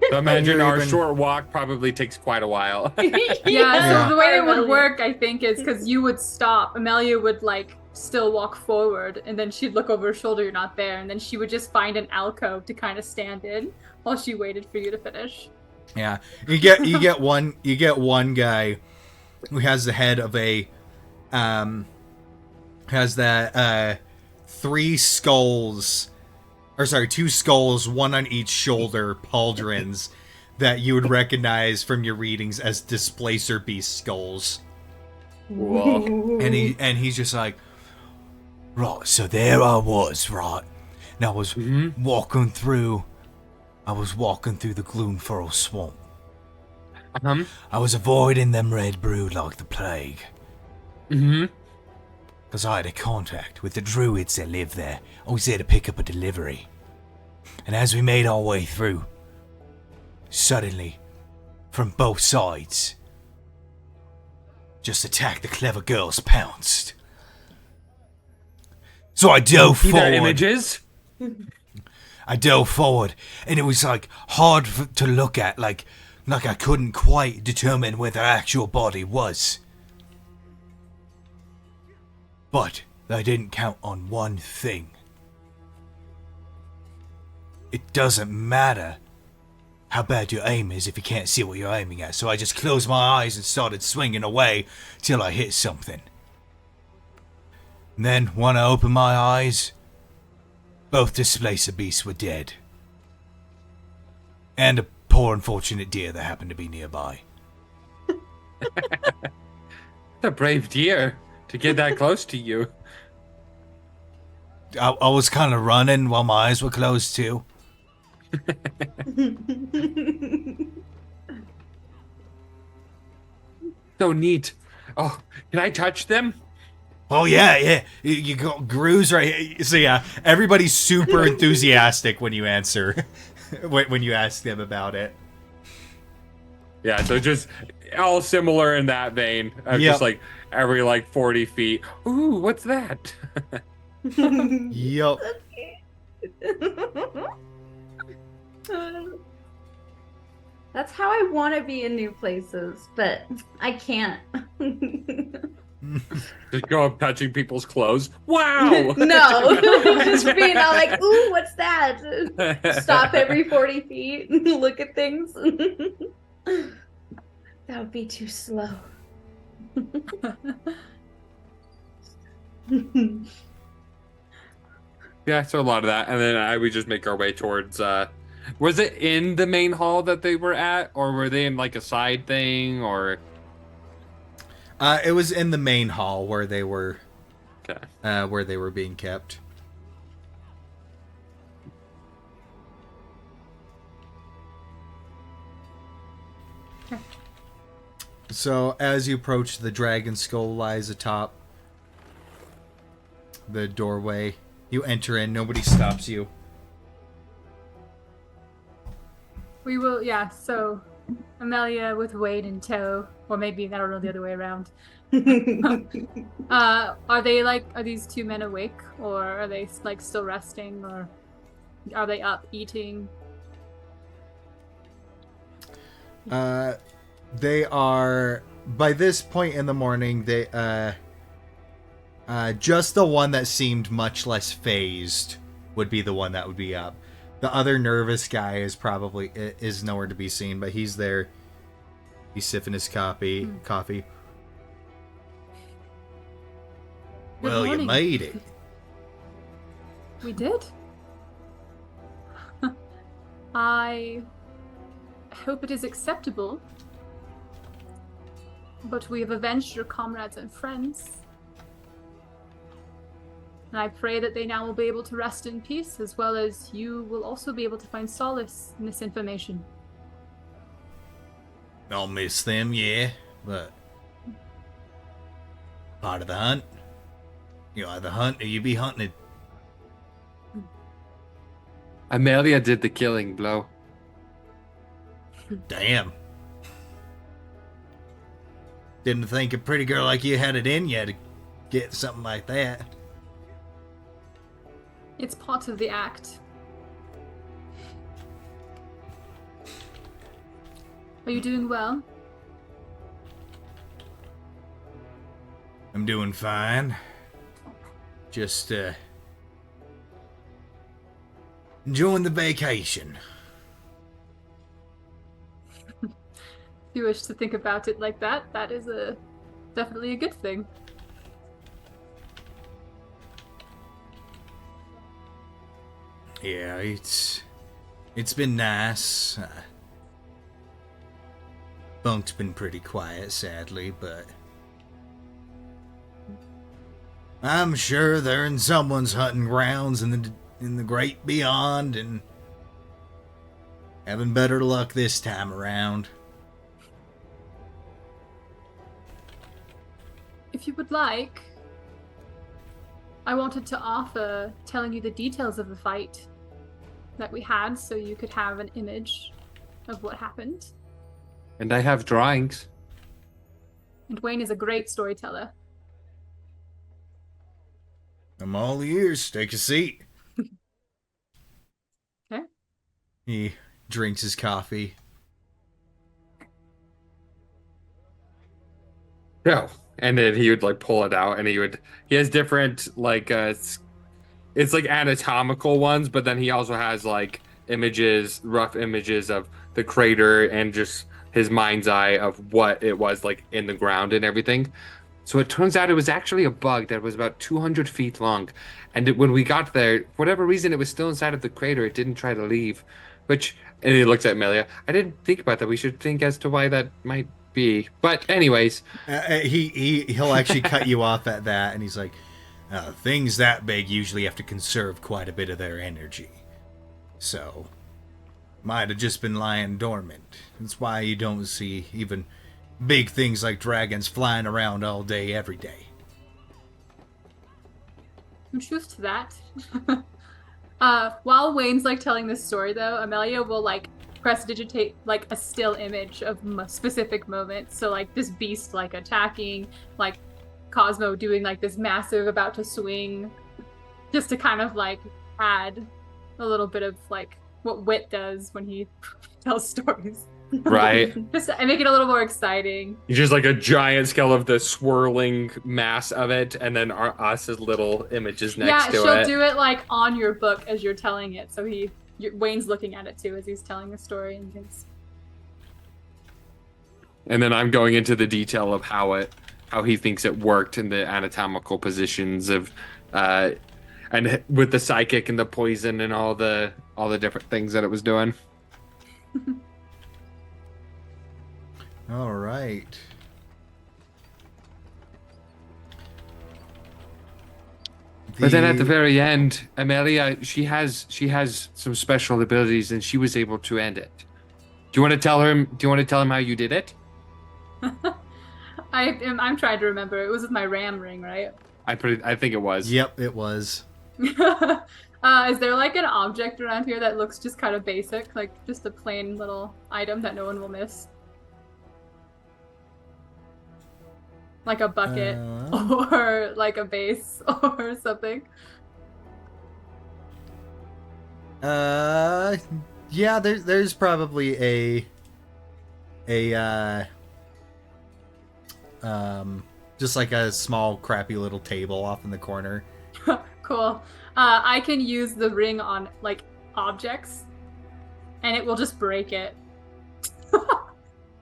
So imagine our short walk probably takes quite a while. Yeah, so the way it would work, I think, is because you would stop. Amelia would like still walk forward, and then she'd look over her shoulder, you're not there, and then she would just find an alcove to kind of stand in while she waited for you to finish. Yeah. You get one guy who has the head of a has that two skulls, one on each shoulder, pauldrons that you would recognize from your readings as displacer beast skulls. Whoa. And he's just like, right, so there I was, right? And I was walking through the Gloomfurl swamp. I was avoiding them red brood like the plague. Because I had a contact with the druids that live there. I was there to pick up a delivery. And as we made our way through, suddenly, from both sides, just attacked the clever girls pounced. So I dove forward. Images? I dove forward, and it was like hard to look at, like I couldn't quite determine where their actual body was. But I didn't count on one thing. It doesn't matter how bad your aim is if you can't see what you're aiming at. So I just closed my eyes and started swinging away till I hit something. And then, when I opened my eyes, both displacer beasts were dead. And a poor unfortunate deer that happened to be nearby. A brave deer to get that close to you. I was kind of running while my eyes were closed too. So neat. Oh, can I touch them? Oh yeah. You got grooves right here. So yeah, everybody's super enthusiastic when you answer, when you ask them about it. Yeah, so just all similar in that vein. Just like every like 40 feet. Ooh, what's that? Yup. That's how I want to be in new places, but I can't. Just go up touching people's clothes. Wow! No, just being all like, ooh, what's that? Stop every 40 feet and look at things. That would be too slow. Yeah, so a lot of that. And then we just make our way towards, was it in the main hall that they were at? Or were they in like a side thing or? It was in the main hall where they were, Okay. where they were being kept. So as you approach, the dragon skull lies atop the doorway. You enter in, nobody stops you. We will, yeah, so Amelia with Wade in tow, or maybe, I don't know, the other way around. Are these two men awake, or are they like still resting, or are they up eating? They are, by this point in the morning, they, just the one that seemed much less phased would be the one that would be up. The other nervous guy is nowhere to be seen, but he's there. He's sipping his coffee. Well, you morning. made it. We did. I hope it is acceptable, but we have avenged your comrades and friends. And I pray that they now will be able to rest in peace, as well as you will also be able to find solace in this information. I'll miss them, yeah, but part of the hunt. You either hunt or you be hunted. Amelia did the killing blow. Damn. Didn't think a pretty girl like you had it in you to get something like that. It's part of the act. Are you doing well? I'm doing fine. Just, enjoying the vacation. If you wish to think about it like that, that is definitely a good thing. Yeah, it's been nice. Bunk's been pretty quiet, sadly, but I'm sure they're in someone's hunting grounds in the great beyond, and having better luck this time around. If you would like, I wanted to offer telling you the details of the fight that we had so you could have an image of what happened. And I have drawings. And Wayne is a great storyteller. I'm all ears. Take a seat. Okay. He drinks his coffee. No. And then he would like pull it out and he has different like it's like anatomical ones, but then he also has like rough images of the crater and just his mind's eye of what it was like in the ground and everything. So it turns out it was actually a bug that was about 200 feet long. And when we got there, for whatever reason, it was still inside of the crater. It didn't try to leave, and he looks at Amelia. I didn't think about that. We should think as to why that might be. But anyways. He'll actually cut you off at that, and he's like, things that big usually have to conserve quite a bit of their energy. So, might have just been lying dormant. That's why you don't see even big things like dragons flying around all day, every day. Some truth to that. While Wayne's like telling this story, though, Amelia will like prestidigitate like a still image of specific moments. So like this beast like attacking, like Cosmo doing like this massive about to swing, just to kind of like add a little bit of like what Wit does when he tells stories. Right. Just to make it a little more exciting. It's just like a giant scale of the swirling mass of it, and then us as little images next to it. Yeah, she'll do it like on your book as you're telling it. So Wayne's looking at it too as he's telling the story and things. And then I'm going into the detail of how he thinks it worked in the anatomical positions of, and with the psychic and the poison and all the different things that it was doing. All right. But then at the very end, Amelia, she has some special abilities, and she was able to end it. Do you want to tell him? Do you want to tell him how you did it? I'm trying to remember. It was with my ram ring, right? I think it was. Yep, it was. Is there like an object around here that looks just kind of basic, like just a plain little item that no one will miss? Like a bucket or like a vase or something? Yeah, there's probably just like a small crappy little table off in the corner. Cool. I can use the ring on like objects, and it will just break it.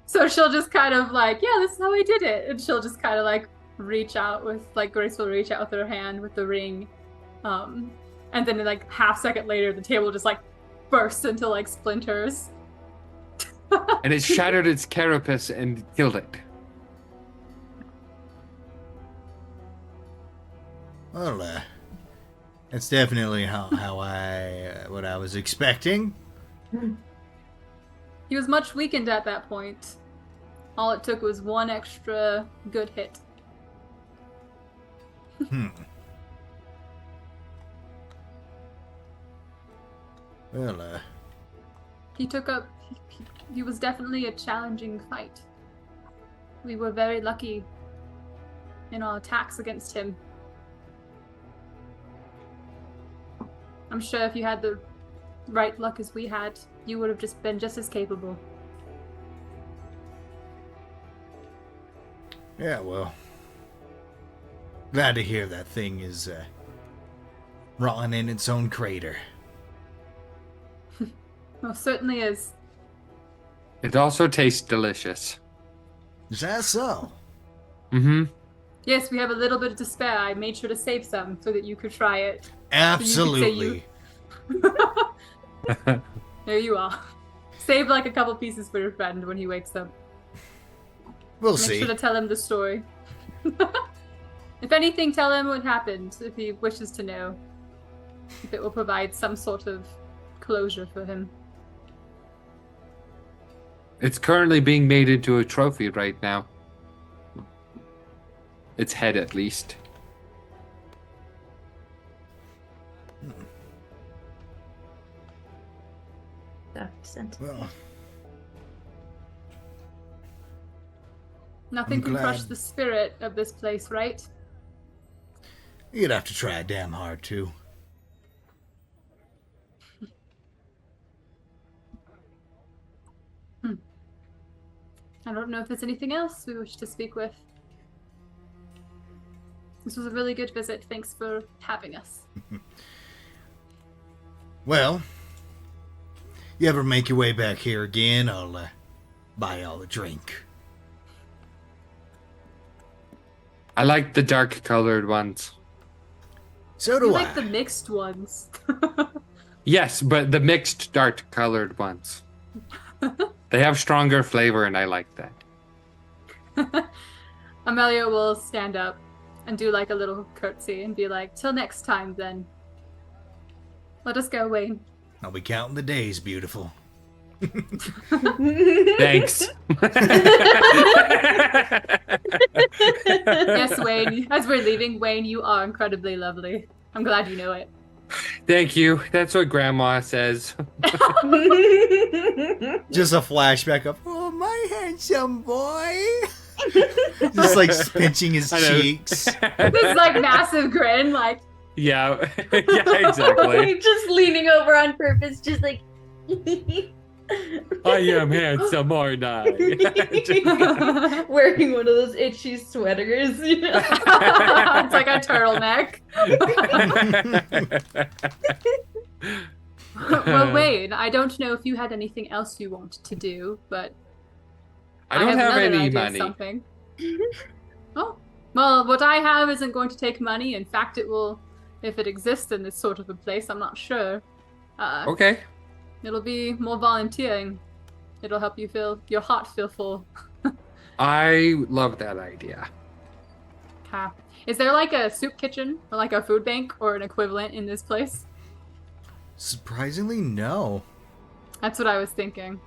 So she'll just kind of like, yeah, this is how I did it. And she'll just kind of like reach out with, like, Grace will reach out with her hand with the ring. And then like half second later, the table just like bursts into like splinters. And it shattered its carapace and killed it. Well, that's definitely what I was expecting. He was much weakened at that point. All it took was one extra good hit. Well, He was definitely a challenging fight. We were very lucky in our attacks against him. I'm sure if you had the right luck as we had, you would have just been just as capable. yeah, well, glad to hear that thing is rotting in its own crater. Well, certainly is. It also tastes delicious. Is that so? Mm-hmm. Yes, we have a little bit to spare. I made sure to save some so that you could try it. Absolutely. There you are. Save like a couple pieces for your friend when he wakes up. We'll Make see. sure to tell him the story. If anything, tell him what happened, if he wishes to know. If it will provide some sort of closure for him. It's currently being made into a trophy right now. Its head, at least. Well, Nothing I'm can crush glad. the spirit of this place, right? you'd have to try damn hard too. I don't know if there's anything else we wish to speak with. This was a really good visit. Thanks for having us. Well, you ever make your way back here again, I'll buy y'all a drink. I like the dark-colored ones. So do You I. like the mixed ones. Yes, but the mixed dark-colored ones. They have stronger flavor, and I like that. Amelia will stand up and do like a little curtsy and be like, till next time then. Let us go, Wayne. I'll be counting the days, beautiful. Thanks. Yes, Wayne. As we're leaving, Wayne, you are incredibly lovely. I'm glad you know it. Thank you. That's what Grandma says. Just a flashback of, oh, my handsome boy. Just like pinching his I know. cheeks. This like massive grin, like Yeah, yeah, exactly. Just leaning over on purpose, just like. I am handsome, aren't I? Wearing one of those itchy sweaters. You know? it's like a turtleneck. Well, Wayne, I don't know if you had anything else you want to do, but I don't have another any idea of money. Something. Oh, well, what I have isn't going to take money. In fact, it will, if it exists in this sort of a place. I'm not sure. Okay. It'll be more volunteering. It'll help you feel your heart feel full. I love that idea. Ha. Is there like a soup kitchen or like a food bank or an equivalent in this place? Surprisingly, no. That's what I was thinking.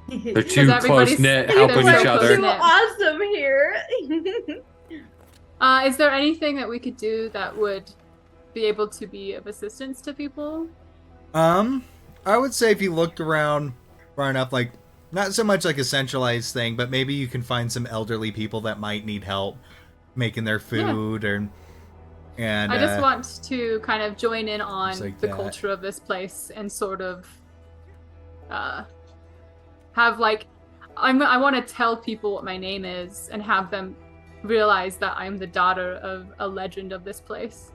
They're too everybody's- close-knit, helping they're each so other. Too awesome here. Is there anything that we could do that would be able to be of assistance to people? I would say if you looked around far enough, like, not so much like a centralized thing, but maybe you can find some elderly people that might need help making their food and I just want to kind of join in on Just like the that. culture of this place and sort of have like I want to tell people what my name is and have them realize that I'm the daughter of a legend of this place.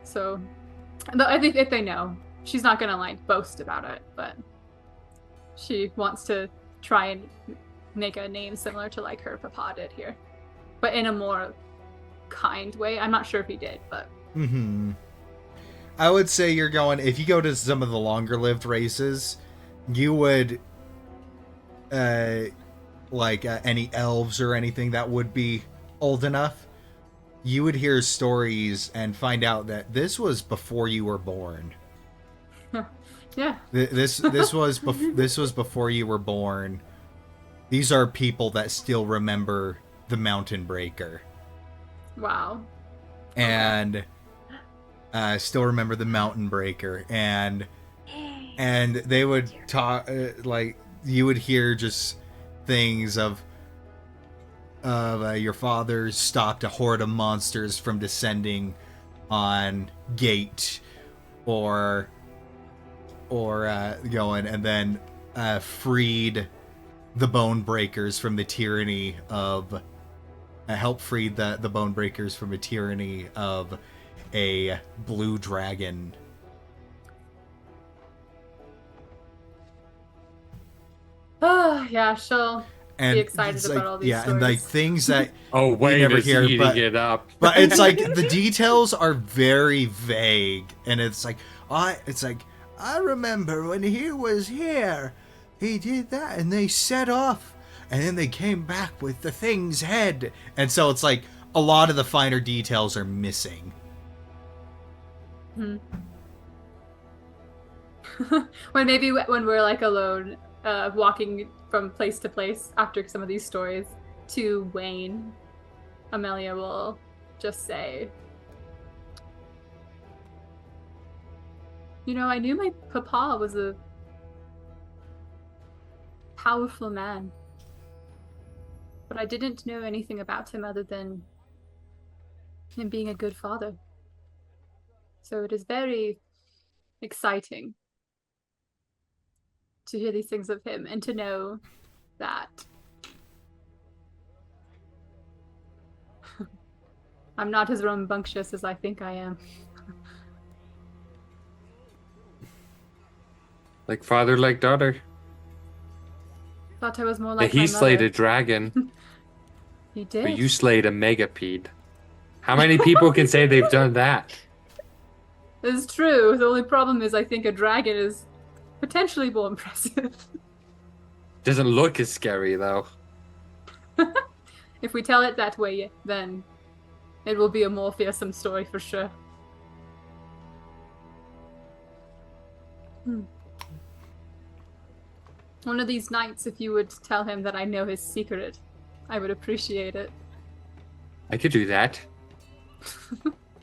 So I think if they know, she's not gonna like boast about it, but she wants to try and make a name similar to like her papa did here, but in a more kind way. I'm not sure if he did, but I would say you're going, if you go to some of the longer lived races, you would any elves or anything that would be old enough, you would hear stories and find out that this was before you were born. yeah. This was before you were born. These are people that still remember the Mountain Breaker. Wow. And still remember the Mountain Breaker, and they would talk you would hear just things of your father stopped a horde of monsters from descending on Gate, or going, and then freed the Bone Breakers from the tyranny of help free the Bone Breakers from a tyranny of a blue dragon. Oh, yeah, she'll And be excited about all these stories. and like things that Oh, Wayne never is hear, eating but- it up. but it's like the details are very vague, and it's like I remember when he was here, he did that, and they set off, and then they came back with the thing's head, and so it's like a lot of the finer details are missing. when we're like alone, walking from place to place after some of these stories to Wayne, Amelia will just say, "You know, I knew my papa was a powerful man, but I didn't know anything about him other than him being a good father. So it is very exciting to hear these things of him and to know that I'm not as rambunctious as I think I am." Like father, like daughter. Thought I was more like He my slayed a mother. dragon, He did. but you slayed a megapede. How many people can say they've done that? It's true. The only problem is I think a dragon is potentially more impressive. Doesn't look as scary though. If we tell it that way, then it will be a more fearsome story for sure. One of these nights, if you would tell him that I know his secret, I would appreciate it. I could do that.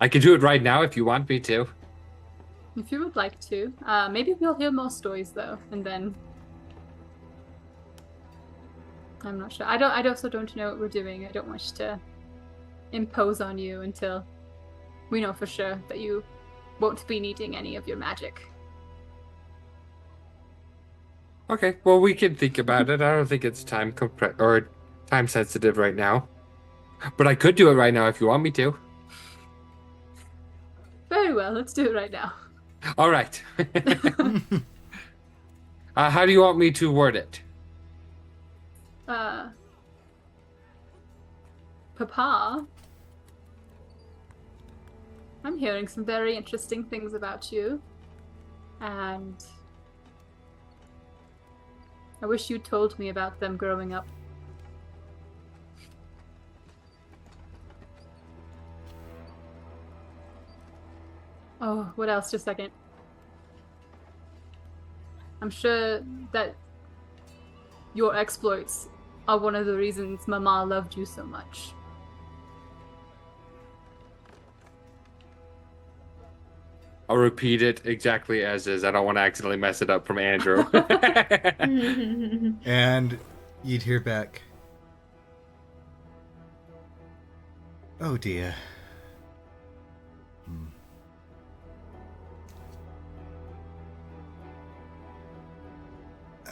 I could do it right now if you want me to. If you would like to. Maybe we'll hear more stories though, and then I'm not sure. I also don't know what we're doing. I don't wish to impose on you until we know for sure that you won't be needing any of your magic. Okay, well we can think about it. I don't think it's time sensitive right now. But I could do it right now if you want me to. Very well, let's do it right now. All right. How do you want me to word it? Papa, I'm hearing some very interesting things about you, and I wish you told me about them growing up. Oh, what else? Just a second. I'm sure that your exploits are one of the reasons Mama loved you so much. I'll repeat it exactly as is. I don't want to accidentally mess it up from Andrew. And you'd hear back, "Oh dear.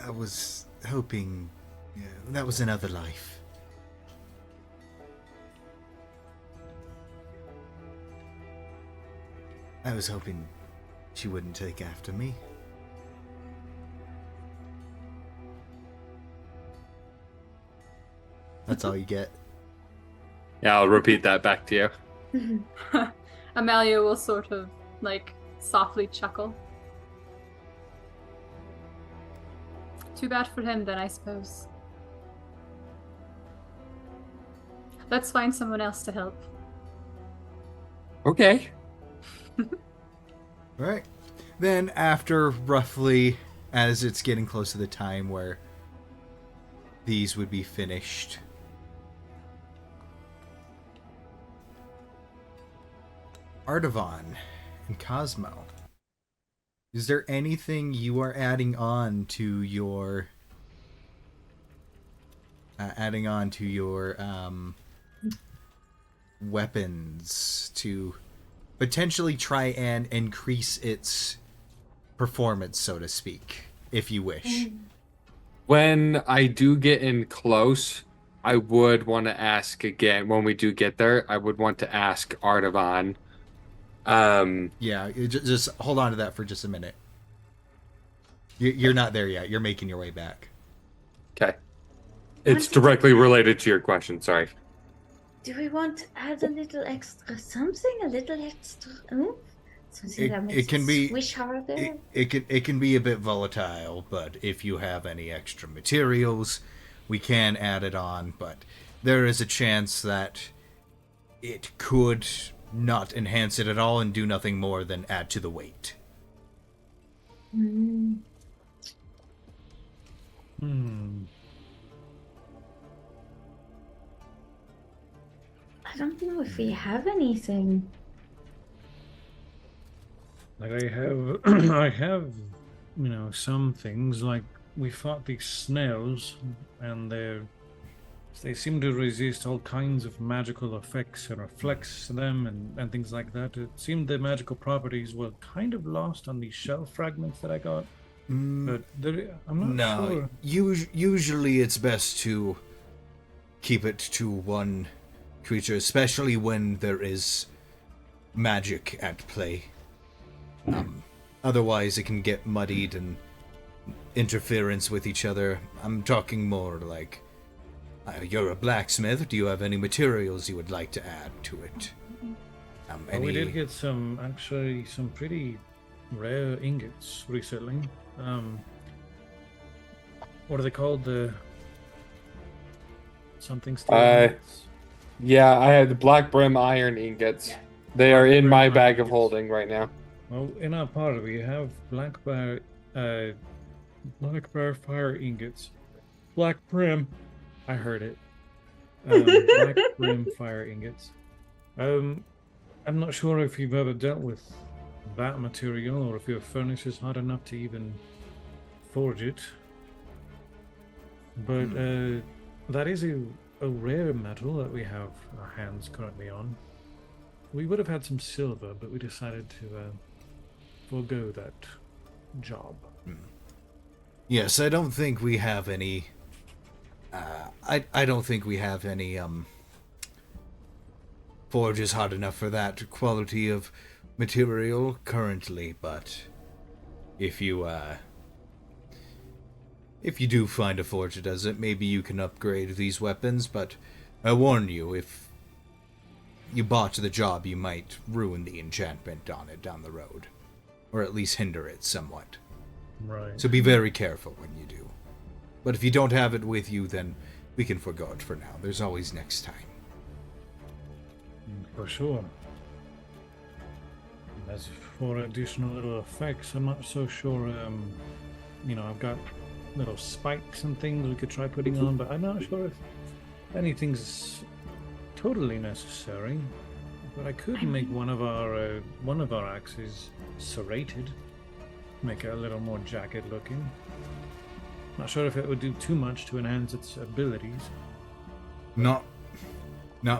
I was hoping that was another life. I was hoping She wouldn't take after me. That's all you get. Yeah, I'll repeat that back to you. Amalia will sort of like softly chuckle. Too bad for him then, I suppose. Let's find someone else to help. Okay. Right. Then after roughly, as it's getting close to the time where these would be finished, Artavan and Cosmo, is there anything you are adding on to your weapons to potentially try and increase its performance, so to speak, if you wish? When I do get in close, I would want to ask again. When we do get there, I would want to ask Artavan. Yeah, just hold on to that for just a minute. You're not there yet. You're making your way back. Okay. It's directly related to your question. Sorry. Do we want to add a little extra something? A little extra oomph? Something that makes It can be swish harder? it can be a bit volatile, but if you have any extra materials, we can add it on. But there is a chance that it could not enhance it at all and do nothing more than add to the weight. Mm. I don't know if we have anything. Like I have, I have, some things. Like we fought these snails, and they seem to resist all kinds of magical effects and reflects them and things like that. It seemed the magical properties were kind of lost on these shell fragments that I got. But I'm not sure. Usually it's best to keep it to one creature, especially when there is magic at play. Otherwise, it can get muddied and interference with each other. I'm talking more like, you're a blacksmith. Do you have any materials you would like to add to it? We did get some pretty rare ingots recently. What are they called? The something steel ingots? Yeah, I have the black brim iron ingots. They are in my bag of holding right now. Well, in our party we have black bear fire ingots. Black brim. I heard it. Black brim fire ingots. I'm not sure if you've ever dealt with that material or if your furnace is hot enough to even forge it. But that is a rare metal that we have our hands currently on. We would have had some silver, but we decided to forego that job. Yes, I don't think we have any. I don't think we have any forges hot enough for that quality of material currently. But if you do find a forge that does it, maybe you can upgrade these weapons. But I warn you, if you botch the job, you might ruin the enchantment on it down the road, or at least hinder it somewhat. Right. So be very careful when you do. But if you don't have it with you, then we can forgo it for now. There's always next time. For sure. As for additional little effects, I'm not so sure. I've got little spikes and things we could try putting on, but I'm not sure if anything's totally necessary. But I could make one of our axes serrated, make it a little more jagged looking. Not sure if it would do too much to enhance its abilities. Not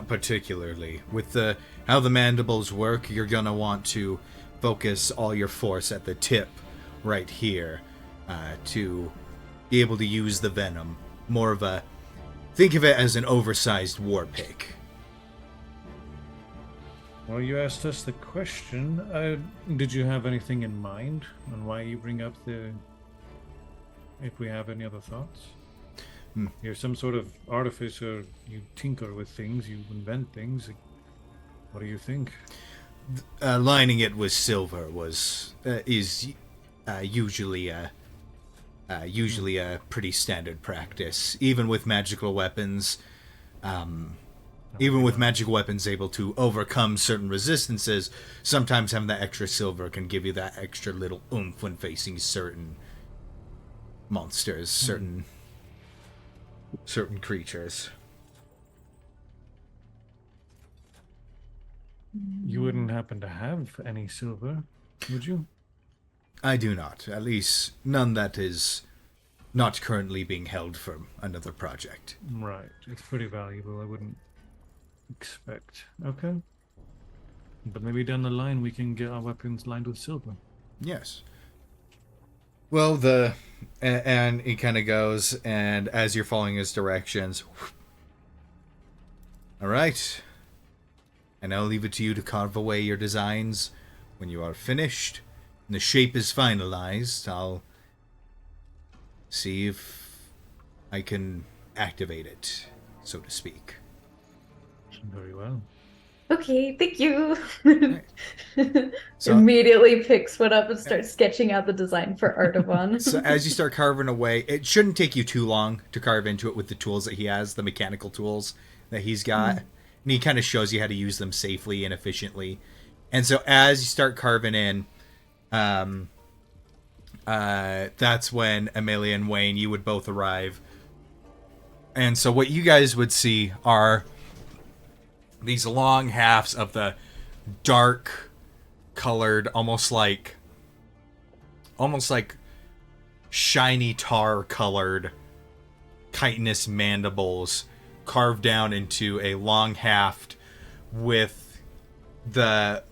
particularly. With how the mandibles work, you're gonna want to focus all your force at the tip right here to be able to use the venom. More of a... Think of it as an oversized war pick. Well, you asked us the question. Did you have anything in mind on why you bring up the... If we have any other thoughts? You're some sort of artificer. You tinker with things. You invent things. What do you think? Lining it with silver is usually a pretty standard practice, even with magical weapons. Even with magical weapons able to overcome certain resistances, sometimes having that extra silver can give you that extra little oomph when facing certain monsters, certain creatures. You wouldn't happen to have any silver, would you? I do not. At least none that is not currently being held for another project. Right. It's pretty valuable. I wouldn't expect. Okay. But maybe down the line we can get our weapons lined with silver. Yes. Well, and he kind of goes, and as you're following his directions, all right. And I'll leave it to you to carve away your designs when you are finished and the shape is finalized. I'll see if I can activate it, so to speak. Very well. Okay, thank you. So- Immediately picks one up and starts sketching out the design for Artavan. So as you start carving away, it shouldn't take you too long to carve into it with the tools that he has, the mechanical tools that he's got. And he kind of shows you how to use them safely and efficiently. And so as you start carving in, that's when Amelia and Wayne, you would both arrive. And so what you guys would see are these long halves of the dark colored, almost like shiny tar colored chitinous mandibles carved down into a long haft with the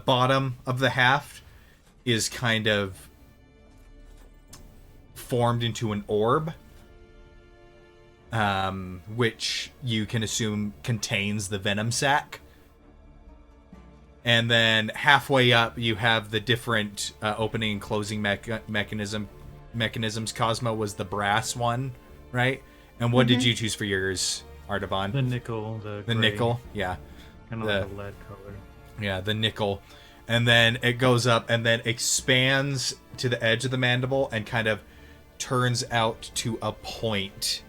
bottom of the haft is kind of formed into an orb, which you can assume contains the venom sac. And then halfway up, you have the different opening and closing mechanisms. Cosmo was the brass one, right? And what did you choose for yours, Artavan? The nickel. The gray, nickel, yeah. Kind of like a lead color. Yeah, the nickel. And then it goes up and then expands to the edge of the mandible and kind of turns out to a point.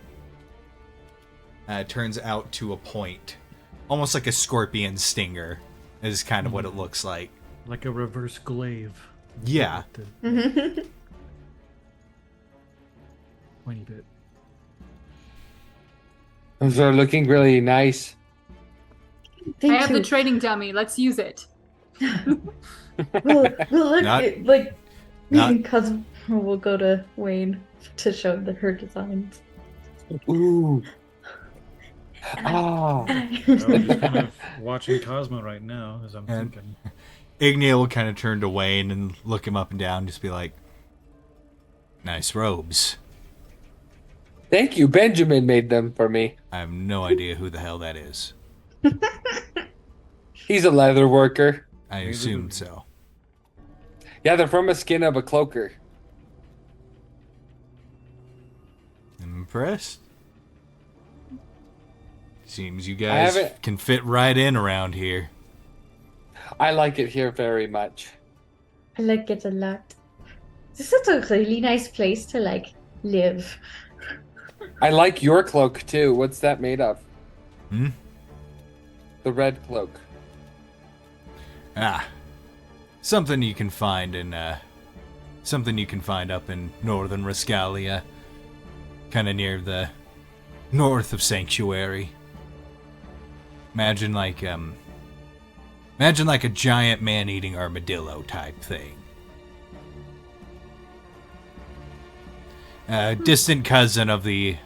Almost like a scorpion stinger is kind of what it looks like. Like a reverse glaive. Yeah. Pointy bit. Those are looking really nice. Thank I have you. the trading dummy. Let's use it. We'll look Not- at, like, not- because we'll go to Wayne to show her designs. Ooh. Ah. I'm kind of watching Cosmo right now as I'm And- thinking. Ignia will kind of turn to Wayne and look him up and down, just be like, nice robes. Thank you. Benjamin made them for me. I have no idea who the hell that is. He's a leather worker. I assumed so. Yeah, they're from a skin of a cloaker. I'm impressed. Seems you I guys haven't- can fit right in around here. I like it here very much. I like it a lot. This is a really nice place to, like, live. I like your cloak too. What's that made of? Hmm? The red cloak. Something you can find up in northern Rascalia, kind of near the north of Sanctuary. Imagine like a giant man-eating armadillo type thing. Distant cousin of the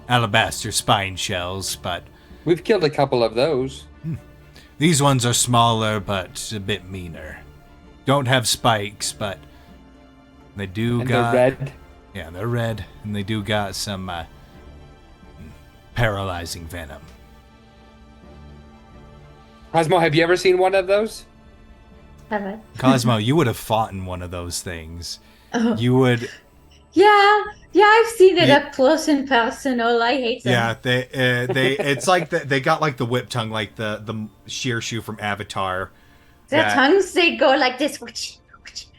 alabaster spine shells, but We've killed a couple of those. these ones are smaller but a bit meaner. Don't have spikes, but they do And got... they're red. Yeah, they're red, and they do got some paralyzing venom. Cosmo, have you ever seen one of those? Have I? Cosmo, you would have fought in one of those things. Oh. You would. Yeah, I've seen it Yeah. up close and personal. I hate them. Yeah, they it's like they got like the whip tongue, like the sheer shoe from Avatar. Their that- tongues, they go like this,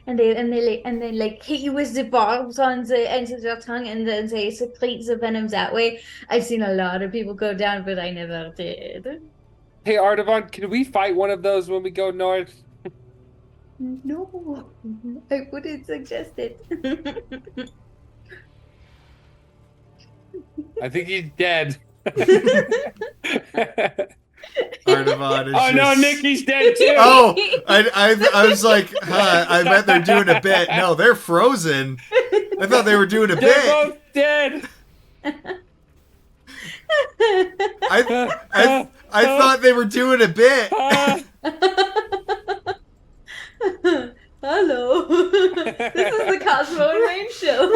and they like hit you with the barbs on the ends of their tongue, and then they secrete the venom that way. I've seen a lot of people go down, but I never did. Hey, Artavon, can we fight one of those when we go north? No, I wouldn't suggest it. I think he's dead. Artavon is Oh no, just- Nikki's dead too. Oh, I was like, huh, I bet they're doing a bit. No, they're frozen. I thought they were doing a They're bit. both dead. I thought they were doing a bit. Hello, this is the Cosmo and Wayne show.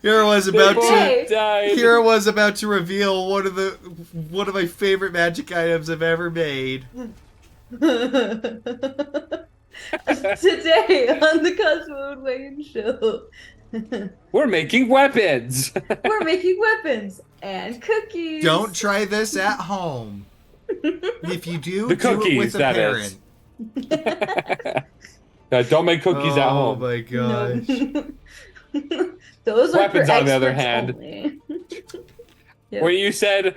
Here I was about to. Hey. Died. Here I was about to reveal one of my favorite magic items I've ever made. Today on the Cosmo and Wayne show, We're making weapons. we're making weapons and cookies. Don't try this at home. If you do, The do it cookies, with a that parent. is. Don't make cookies at Oh home. my gosh. No. Those are Weapons, for on the other experts hand. only. Yeah. Where you said,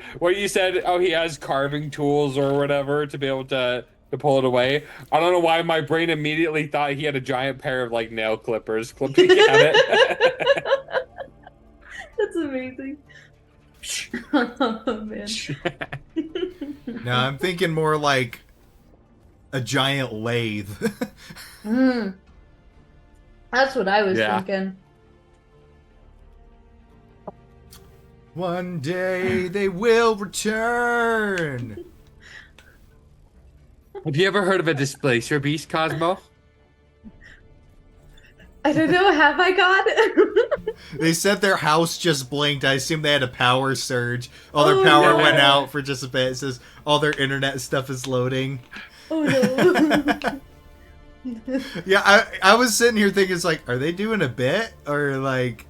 oh, he has carving tools or whatever to be able to pull it away. I don't know why my brain immediately thought he had a giant pair of like nail clippers clipping at it. That's amazing. Oh man. No, I'm thinking more like a giant lathe. That's what I was Yeah. thinking. One day they will return. Have you ever heard of a displacer beast, Cosmo? I don't know. Have I got? They said their house just blinked. I assume they had a power surge. All their Oh, power no. went out for just a bit. It says all their internet stuff is loading. Oh no. Yeah, I was sitting here thinking, it's like, are they doing a bit? Or like...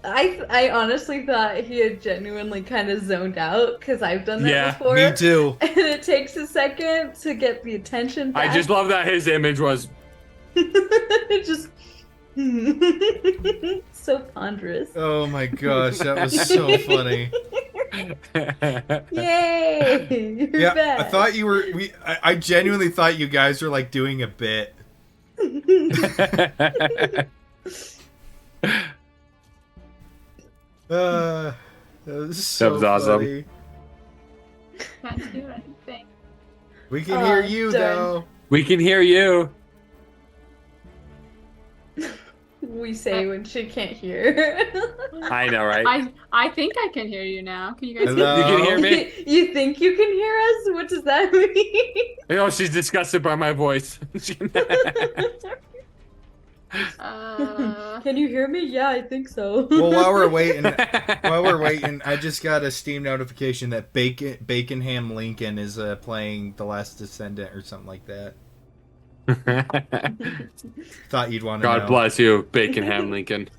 I honestly thought he had genuinely kind of zoned out because I've done that Yeah, before. Me too. And it takes a second to get the attention back. I just love that his image was. It just so ponderous. Oh my gosh, that was so funny. Yay! You're Yeah, back. I thought you were... I genuinely thought you guys were like doing a bit. That was so That was awesome. funny. Can't do anything. We can hear Oh, you darn. though. We can hear you. We say when she can't hear. I know, right? I think I can hear you now. Can you guys Hello? You can hear me? You think you can hear us? What does that mean? Oh, she's disgusted by my voice. Can you hear me? Yeah, I think so. Well, while we're waiting, I just got a Steam notification that Baconham Lincoln is playing The Last Descendant or something like that. Thought you'd want to know. God bless you, Baconham Lincoln.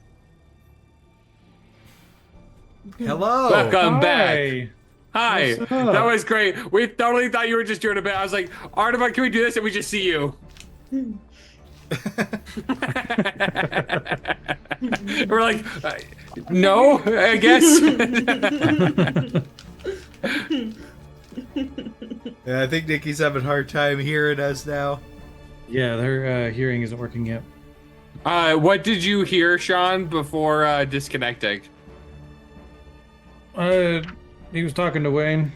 Hello. Welcome back. Hi. Hi. What's up? That was great. We totally thought you were just doing a bit. I was like, Artemis, can we do this? And we just see you. We're like, no, I guess. Yeah, I think Nikki's having a hard time hearing us now. Yeah, their hearing isn't working yet. What did you hear, Sean, before disconnecting? He was talking to Wayne.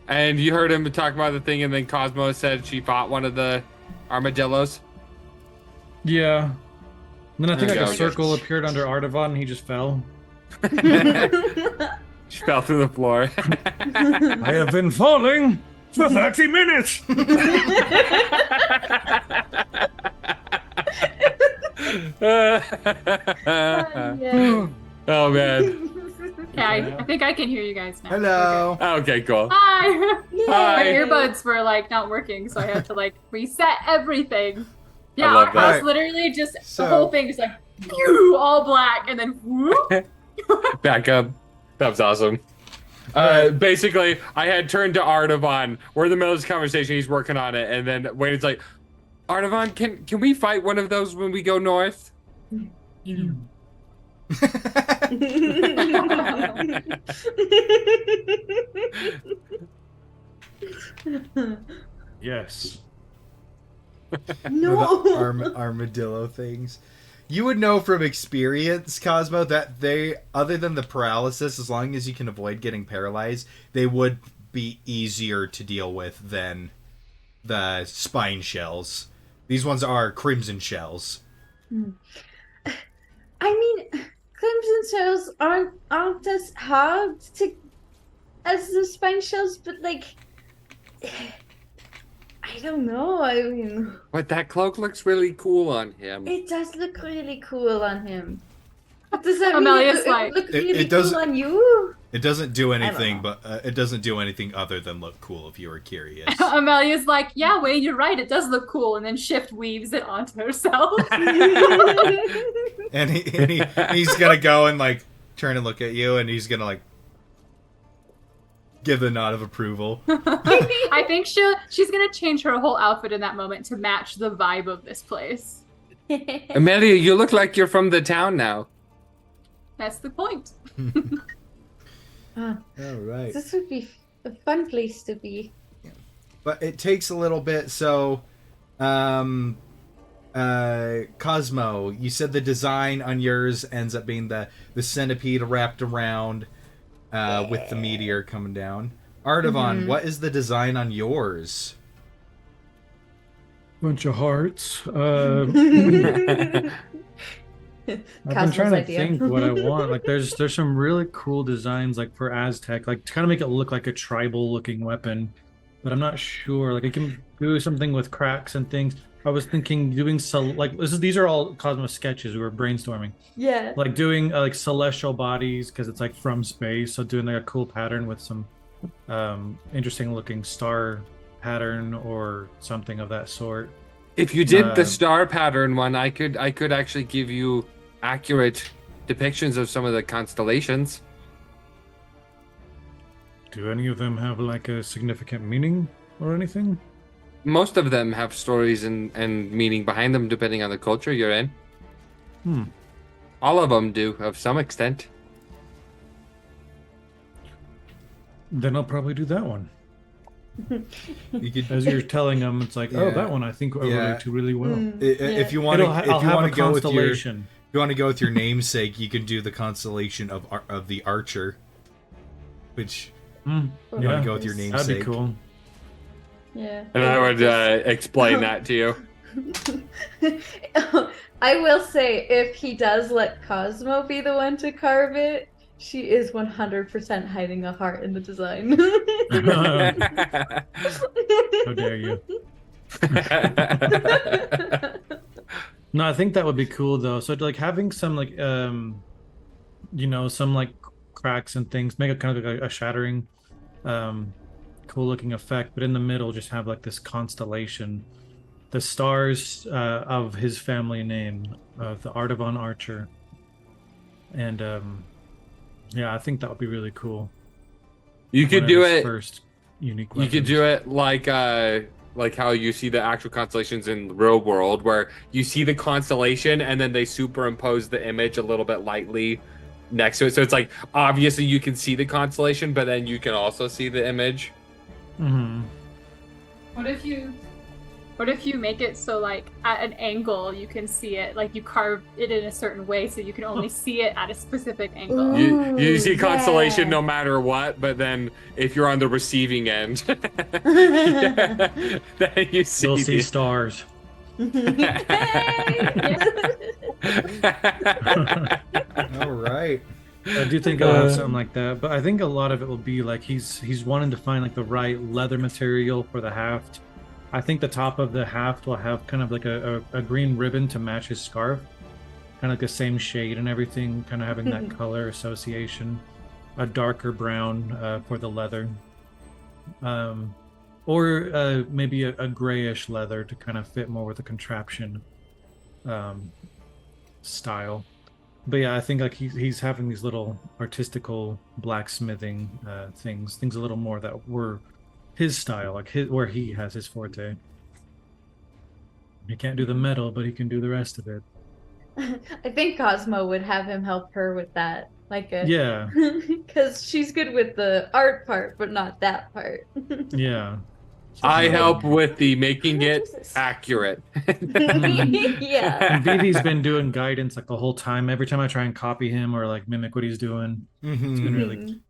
And you heard him talk about the thing, and then Cosmo said she fought one of the armadillos. Yeah. And then I think There like you a go. circle appeared under Artavon and he just fell. She fell through the floor. I have been falling for 30 minutes! Yeah. Oh man. Yeah, I think I can hear you guys now. Hello. Okay, cool. Hi. Yay. My earbuds were like not working, so I had to like reset everything. Yeah, love our that. house literally just So- the whole thing is like phew, all black, and then whoop. Back up. That was awesome. Basically, I had turned to Artavan. We're in the middle of this conversation. He's working on it, and then Wayne's like, "Artavan, can we fight one of those when we go north?" Yes. No. The armadillo things. You would know from experience, Cosmo, that they, other than the paralysis, as long as you can avoid getting paralyzed, they would be easier to deal with than the spine shells. These ones are crimson shells. I mean, crimson shells aren't as hard to as the spine shells, but like, I don't know. I mean, But that cloak looks really cool on him. it does look really cool on him. Does that Amelia's mean like- it look It really does- cool on you? It doesn't do don't anything, know. but it doesn't do anything other than look cool. If you were curious, Amelia's like, yeah, Wayne, you're right. It does look cool, and then Shift weaves it onto herself. and he's gonna go and like turn and look at you, and he's gonna like give the nod of approval. I think she's gonna change her whole outfit in that moment to match the vibe of this place. Amelia, you look like you're from the town now. That's the point. Ah, All right. this would be a fun place to be. But it takes a little bit. So, Cosmo, you said the design on yours ends up being the centipede wrapped around with the meteor coming down. Artavan, what is the design on yours? Bunch of hearts. I've been Cosmo's trying to idea. think what I want. Like, there's some really cool designs, like for Aztec, like to kind of make it look like a tribal looking weapon. But I'm not sure. Like, I can do something with cracks and things. I was thinking doing these are all Cosmo sketches we were brainstorming. Yeah. Like doing like celestial bodies because it's like from space. So doing like a cool pattern with some interesting looking star pattern or something of that sort. If you did the star pattern one, I could actually give you accurate depictions of some of the constellations. Do any of them have like a significant meaning or anything? Most of them have stories and meaning behind them, depending on the culture you're in. All of them do, of some extent. Then I'll probably do that one. You could, As you're telling them, it's like, oh, Yeah. that one I think I Yeah. relate to really well. if you want to, I'll have a constellation. if you want to go with your namesake, you can do the constellation of the Archer, which you want Yeah, to go with your namesake. that'd be cool. Yeah. And I would explain that to you. I will say, if he does let Cosmo be the one to carve it, she is 100% hiding a heart in the design. How dare you? No, I think that would be cool though. So like having some like some like cracks and things, make it kind of like a shattering cool looking effect, but in the middle just have like this constellation, the stars of his family name, the Artavan Archer. And yeah, I think that would be really cool. You could One of do his it. first unique You could weapons. do it like how you see the actual constellations in the real world, where you see the constellation and then they superimpose the image a little bit lightly next to it. So it's like obviously you can see the constellation, but then you can also see the image. Mhm. What if you make it so like at an angle you can see it, like you carve it in a certain way so you can only see it at a specific angle. Ooh. You see constellation yeah. no matter what, but then if you're on the receiving end, then you see You'll see the- stars. All right. I do think I'll have something like that, but I think a lot of it will be like he's wanting to find like the right leather material for the haft. I think the top of the haft will have kind of like a green ribbon to match his scarf, kind of like the same shade and everything, kind of having that color association. A darker brown for the leather. Or maybe a grayish leather to kind of fit more with the contraption style. But yeah, I think like he's having these little artistical blacksmithing things a little more that were his style, like where he has his forte. He can't do the metal, but he can do the rest of it. I think Cosmo would have him help her with that. Yeah. Because she's good with the art part, but not that part. Yeah. I help with the making it accurate. Yeah. And Vivi's been doing guidance like the whole time. Every time I try and copy him or like mimic what he's doing, it's been really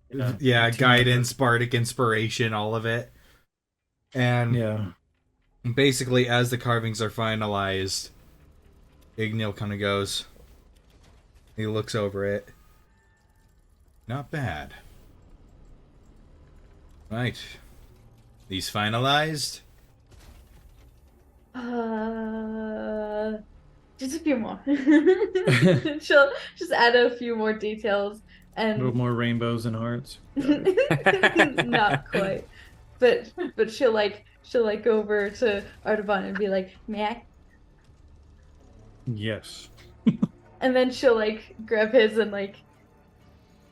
guidance, bardic inspiration, all of it. And basically, as the carvings are finalized, Ignil kind of goes. He looks over it. Not bad. Right. These finalized? Just a few more. She'll just add a few more details and a little more rainbows and hearts. Not quite. But she'll go over to Artaban and be like, "May I?" Yes. And then she'll like grab his and like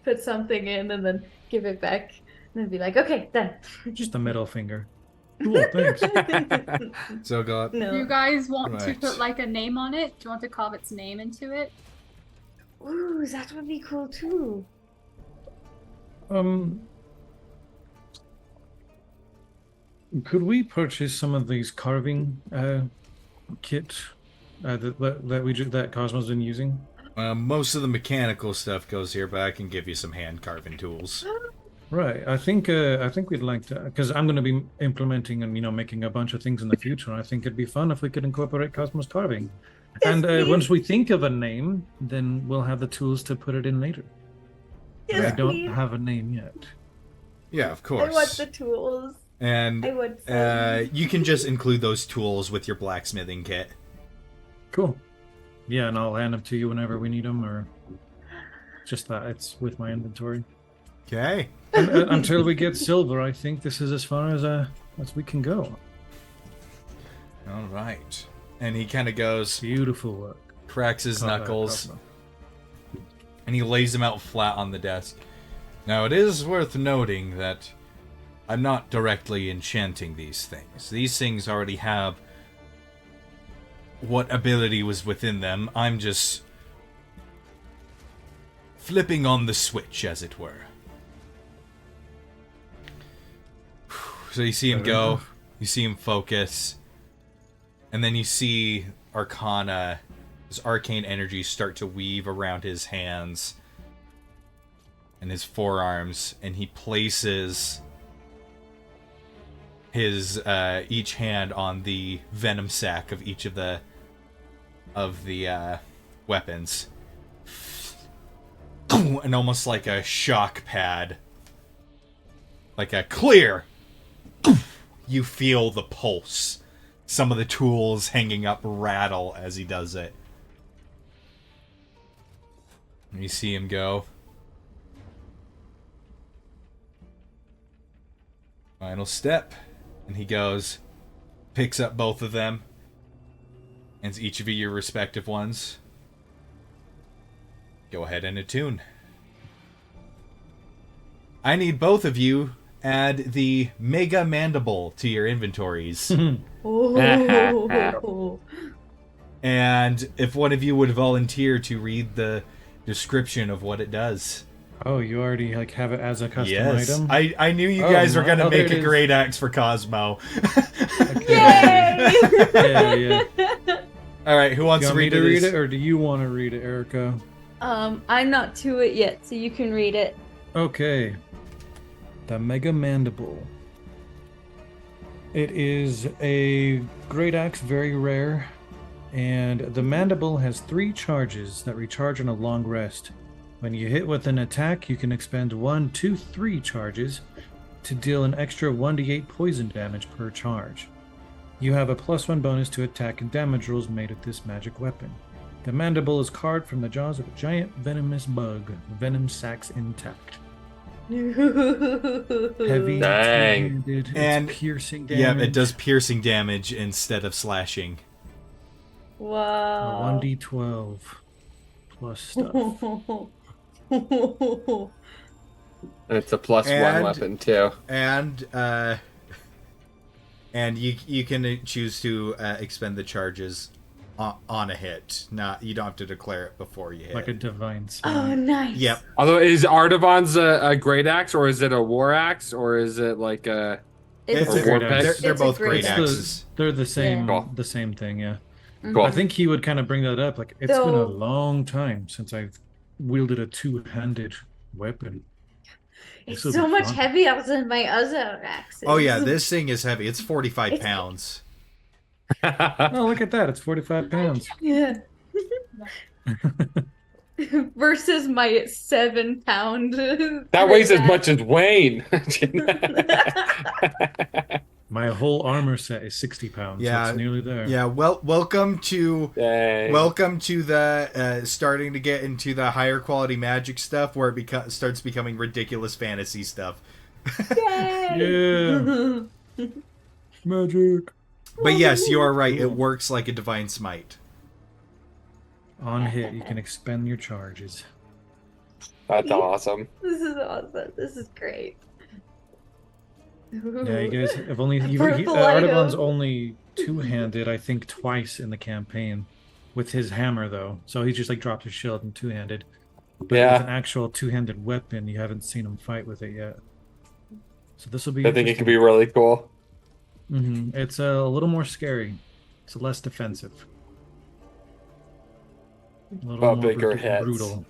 put something in and then give it back and then be like, "Okay, done." Just the middle finger. Cool, thanks. So go up. No. Do you guys want to Right. put like a name on it? Do you want to carve its name into it? Ooh, that would be cool too. Could we purchase some of these carving kit that Cosmo's been using? Most of the mechanical stuff goes here, but I can give you some hand carving tools. Right. I think we'd like to, because I'm going to be implementing and making a bunch of things in the future. And I think it'd be fun if we could incorporate Cosmos carving. And once we think of a name, then we'll have the tools to put it in later. Yes, I don't please. have a name yet. Yeah, of I course. want the tools. And I want some. you can just include those tools with your blacksmithing kit. Cool. Yeah, and I'll hand them to you whenever we need them, or just that it's with my inventory. Okay. And, until we get silver, I think this is as far as we can go. All right. And he kind of goes, Beautiful work. cracks his knuckles, Cosmo. and he lays them out flat on the desk. Now, it is worth noting that I'm not directly enchanting these things. These things already have what ability was within them. I'm just flipping on the switch, as it were. So you see him go, you see him focus, and then you see Arcana, his arcane energy start to weave around his hands and his forearms, and he places his each hand on the venom sac of each of the weapons, and almost like a shock pad, like a clear, you feel the pulse. Some of the tools hanging up rattle as he does it. And you see him go. Final step. And he goes, picks up both of them, and each of you your respective ones. Go ahead and attune. I need both of you add the Mega Mandible to your inventories. Oh. And if one of you would volunteer to read the description of what it does. Oh, you already have it as a custom Yes. item? I knew you guys were going to there make it a is. great axe for Cosmo. Yay! Yeah. All right, who wants You to want me read to read this? it, or do you want to read it, Erica? I'm not to it yet, so you can read it. Okay. The Mega Mandible. It is a great axe, very rare, and the mandible has 3 charges that recharge on a long rest. When you hit with an attack, you can expend 1, 2, 3 charges to deal an extra 1d8 poison damage per charge. You have a +1 bonus to attack and damage rolls made with this magic weapon. The mandible is carved from the jaws of a giant venomous bug. Venom sacs intact. Heavy, Dang. two-handed, And- it's piercing damage. Yeah, it does piercing damage instead of slashing. Wow. 1d12 plus stuff. And it's a +1 And- weapon too. And you can choose to expend the charges on a hit. You don't have to declare it before you hit. Like a divine smite. Oh, nice. Yep. Although, is Artavan's a great axe, or is it a war axe, or is it like a? It's, It's a a war great pick? axe. They're It's a both great great axe. axes. They're the same, Yeah. the same thing, yeah. Cool. I think he would kind of bring that up. Like, it's been a Though- long time since I've wielded a two-handed weapon. it's This'll so be much fun. heavier than my other axes. Oh yeah, this thing is heavy. It's 45 It's- pounds. Oh, look at that. It's 45 pounds. Yeah. Versus my 7-pound. That weighs as much as Wayne. My whole armor set is 60 pounds. Yeah, So it's nearly there. Yeah, welcome to Dang. the starting to get into the higher quality magic stuff where it starts becoming ridiculous fantasy stuff. Yeah. Magic. But yes, you are right. It works like a divine smite. On hit, you can expend your charges. That's awesome. This is awesome. This is great. Yeah, you guys have only... Purple Artavan's item. only two-handed, I think, twice in the campaign. With his hammer, though. So he just, like, dropped his shield and two-handed. But Yeah. with an actual two-handed weapon, you haven't seen him fight with it yet. So this will be I think it could be really cool. It's a little more scary. It's less defensive. A little About more bigger hits. brutal.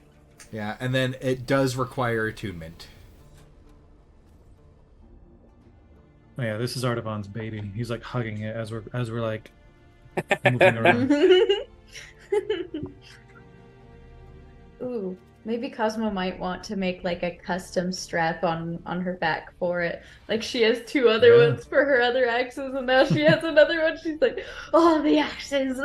Yeah, and then it does require attunement. Oh yeah, this is Artavan's baby. He's like hugging it as we're like moving around. Ooh, maybe Cosmo might want to make like a custom strap on her back for it. Like she has 2 other Yeah. ones for her other axes, and now she has another one. She's like, oh, the axes.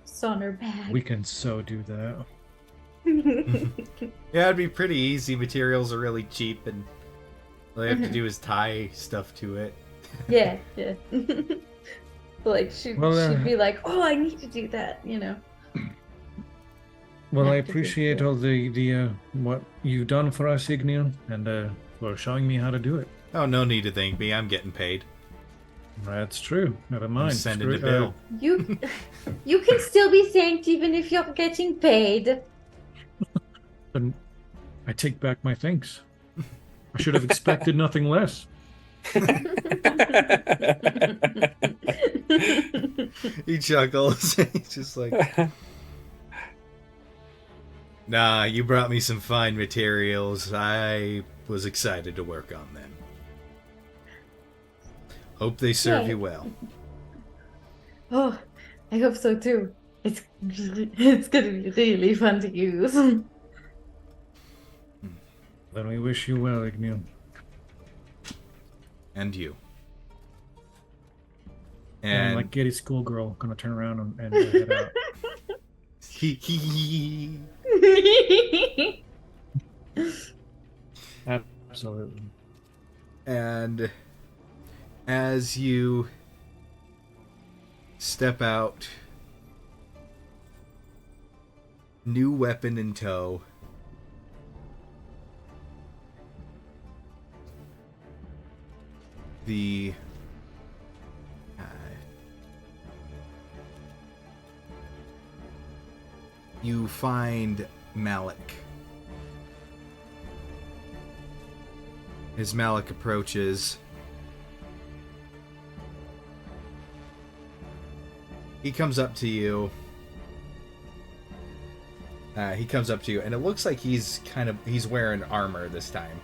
It's on her back. We can so do that. Yeah, it'd be pretty easy. Materials are really cheap, and all you have to do is tie stuff to it. Yeah. Like she'd be like, oh, I need to do that, you know. Well, I Have to do appreciate it. all the what you've done for us, Ignil, and for showing me how to do it. Oh, no need to thank me. I'm getting paid. That's true. Never I'm mind. sending the Screw- bill. You can still be thanked even if you're getting paid. Then I take back my thanks. I should have expected nothing less. He chuckles. He's just like, nah, you brought me some fine materials. I was excited to work on them. Hope they serve Yeah. you well. Oh, I hope so too. It's gonna be really fun to use. Then we wish you well, Ignil. And you. And And like giddy schoolgirl, gonna turn around and head out. Absolutely. And as you step out, new weapon in tow, the you find Malik. As Malik approaches, he comes up to you. And it looks like he's wearing armor this time.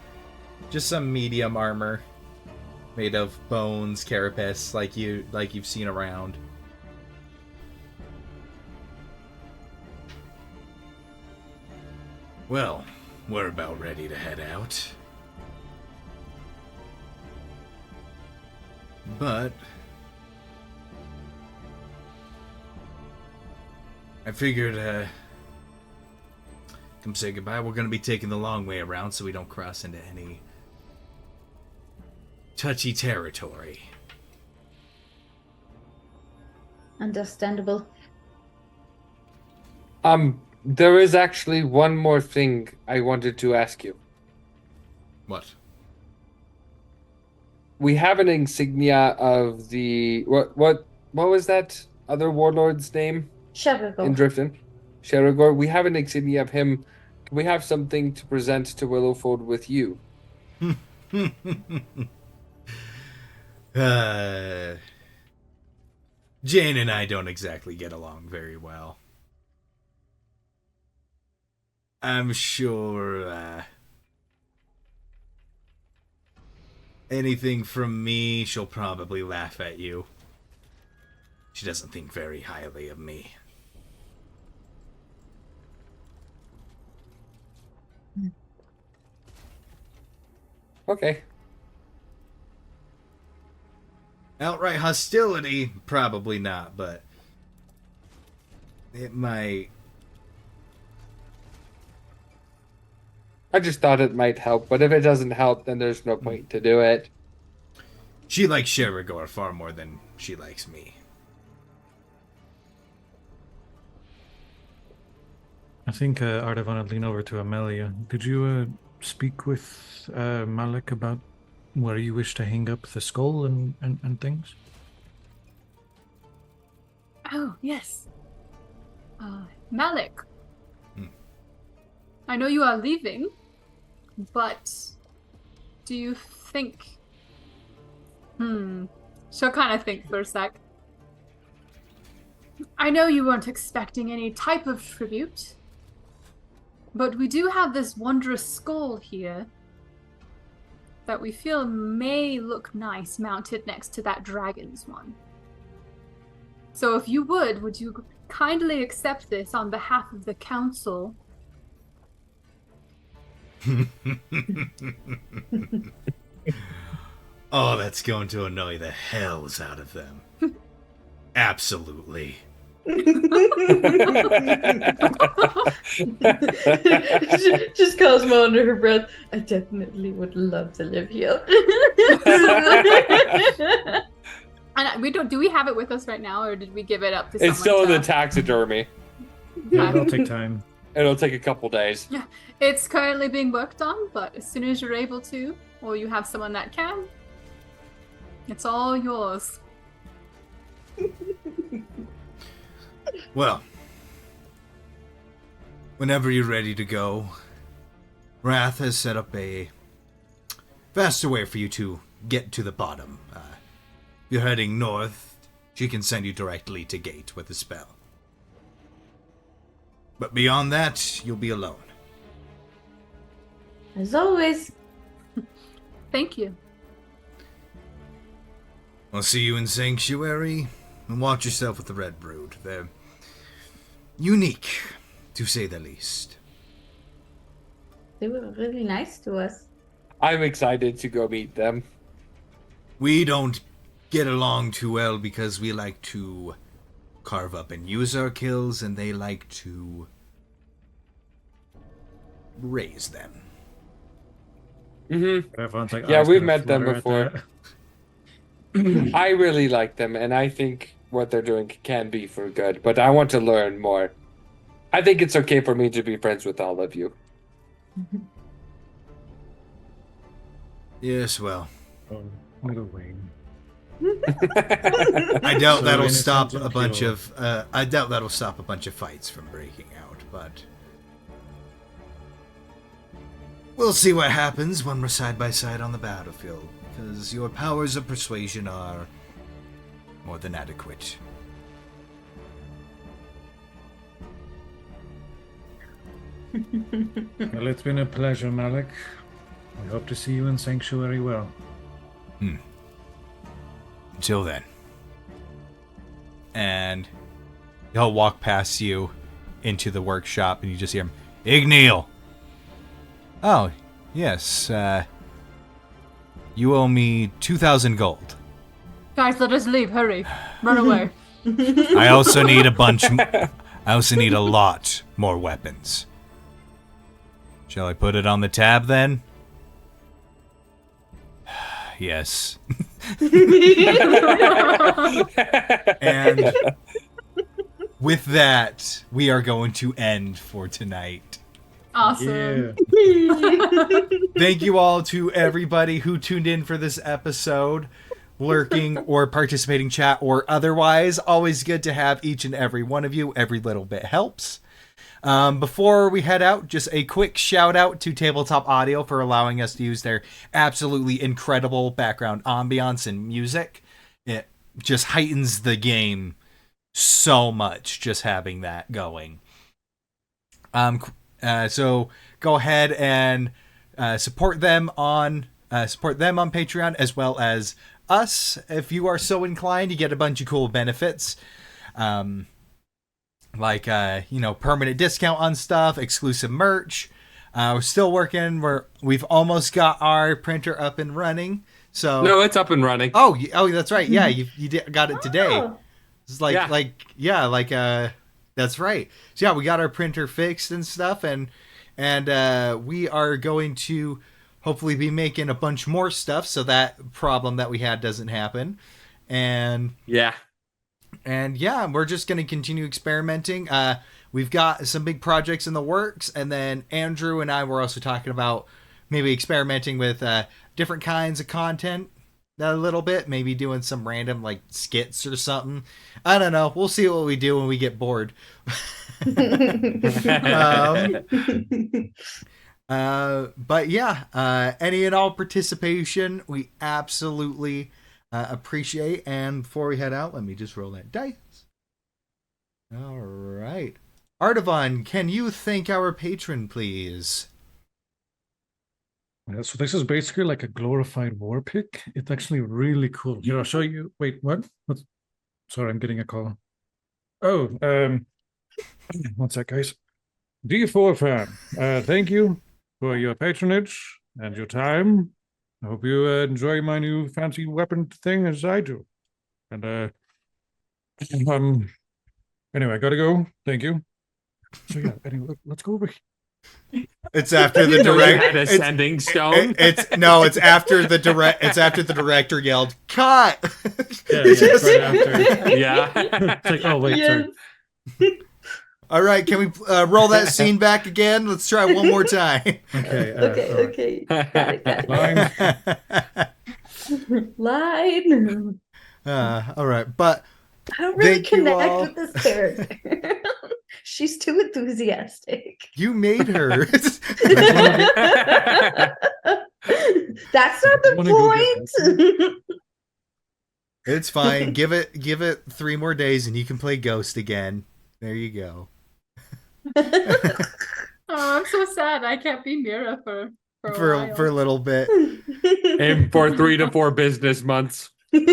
Just some medium armor, made of bones, carapace, like you've seen around. Well, we're about ready to head out. But I figured, come say goodbye. We're going to be taking the long way around so we don't cross into any touchy territory. Understandable. There is actually one more thing I wanted to ask you. What? We have an insignia of the what was that other warlord's name in Sherigor. Drifton? Sherigor. We have an insignia of him. Can we have something to present to Willowfold with you? Jane and I don't exactly get along very well. I'm sure anything from me, she'll probably laugh at you. She doesn't think very highly of me. Okay. Outright hostility? Probably not, but it might. I just thought it might help, but if it doesn't help, then there's no point to do it. She likes Sherigor far more than she likes me. I think Ardavan would lean over to Amelia. Did you speak with Malik about where you wish to hang up the skull and things? Oh, yes. Malik. Hmm. I know you are leaving, but do you think... She'll kind of think for a sec. I know you weren't expecting any type of tribute, but we do have this wondrous skull here that we feel may look nice mounted next to that dragon's one. So if you would you kindly accept this on behalf of the council? Oh, that's going to annoy the hells out of them. Absolutely. Just Cosmo under her breath. I definitely would love to live here. And we don't. Do we have it with us right now, or did we give it up to It's someone? still in the taxidermy. Yeah, it'll take time. It'll take a couple days. Yeah, it's currently being worked on, but as soon as you're able to, or you have someone that can, it's all yours. Well, whenever you're ready to go, Wrath has set up a faster way for you to get to the bottom. If you're heading north, she can send you directly to Gate with a spell. But beyond that, you'll be alone. As always. Thank you. I'll see you in Sanctuary, and watch yourself with the Red Brood. They're unique, to say the least. They were really nice to us. I'm excited to go meet them. We don't get along too well because we like to carve up and use our kills, and they like to raise them. Mm-hmm. Everyone's like, Yeah, I was we've gonna met them flutter at before. that. I really like them, and I think what they're doing can be for good, but I want to learn more. I think it's okay for me to be friends with all of you. Yes, well, Oh, little Wayne. I doubt So that'll innocent stop and a bunch pure. of. I doubt that'll stop a bunch of fights from breaking out, but we'll see what happens when we're side by side on the battlefield. Because your powers of persuasion are more than adequate. Well, it's been a pleasure, Malik. We hope to see you in Sanctuary well. Until then. And he'll walk past you into the workshop, and you just hear him, Igneal! Oh, yes, you owe me 2,000 gold. Guys, let us leave. Hurry. Run away. I also need I also need a lot more weapons. Shall I put it on the tab then? Yes. And with that, we are going to end for tonight. Awesome. Yeah. Thank you all to everybody who tuned in for this episode, lurking or participating chat or otherwise. Always good to have each and every one of you. Every little bit helps. Before we head out, just a quick shout out to Tabletop Audio for allowing us to use their absolutely incredible background ambiance and music. It just heightens the game so much just having that going. So go ahead and support them on Patreon as well as us if you are so inclined. You get a bunch of cool benefits. Like permanent discount on stuff, exclusive merch. We're still working. We've almost got our printer up and running. So No, it's up and running. Oh, that's right. Yeah, you got it today. Oh. It's that's right. So yeah, we got our printer fixed and stuff, and we are going to hopefully be making a bunch more stuff so that problem that we had doesn't happen. And yeah, we're just going to continue experimenting. We've got some big projects in the works, and then Andrew and I were also talking about maybe experimenting with different kinds of content a little bit, maybe doing some random like skits or something. I don't know. We'll see what we do when we get bored. But yeah, any and all participation we absolutely appreciate. And before we head out, let me just roll that dice. All right. Artavon, can you thank our patron, please? Yeah, so this is basically like a glorified war pick. It's actually really cool. Here, I'll show you. Wait, what? Sorry, I'm getting a call. Oh, one sec, guys. D4 fan, thank you for your patronage and your time. I hope you enjoy my new fancy weapon thing as I do. And anyway, I gotta go. Thank you. So yeah, anyway, let's go over here. It's after the director. ascending stone. It's after the director yelled, "Cut!" Yeah, right after. Yeah. It's like, oh wait, sorry. All right, can we roll that scene back again? Let's try one more time. Okay. Okay. Got it. Line. Line. All right, but I don't really thank you all. connect with this character. She's too enthusiastic. You made her. That's not the point. It's fine. Give it 3 more days, and you can play Ghost again. There you go. Oh, I'm so sad. I can't be Mira for a little bit. And for 3 to 4 business months. Maybe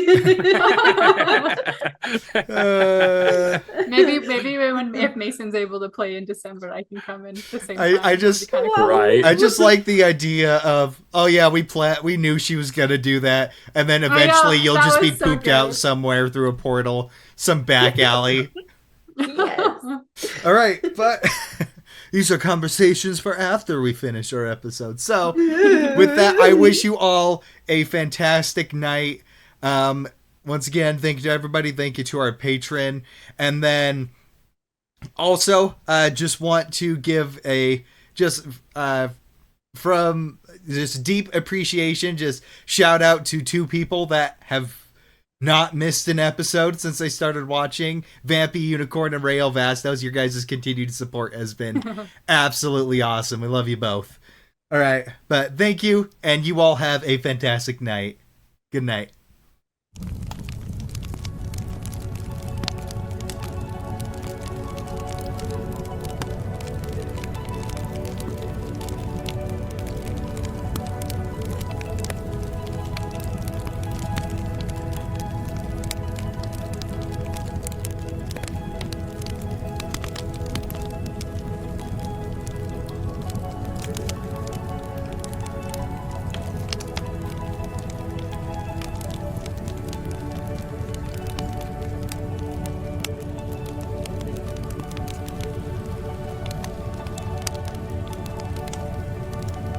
if Mason's able to play in December, I can come in at the same time. I just right. I just like the idea of, oh yeah, we knew she was gonna do that, and then eventually you'll just be pooped out somewhere through a portal, some back alley. Yes. All right, but these are conversations for after we finish our episode. So with that, I wish you all a fantastic night. Once again, thank you to everybody. Thank you to our patron. And then also, just want to give from deep appreciation, just shout out to 2 people that have not missed an episode since I started watching. Vampy Unicorn and Rael Vastos. Your guys' continued support has been absolutely awesome. We love you both. All right. But thank you. And you all have a fantastic night. Good night.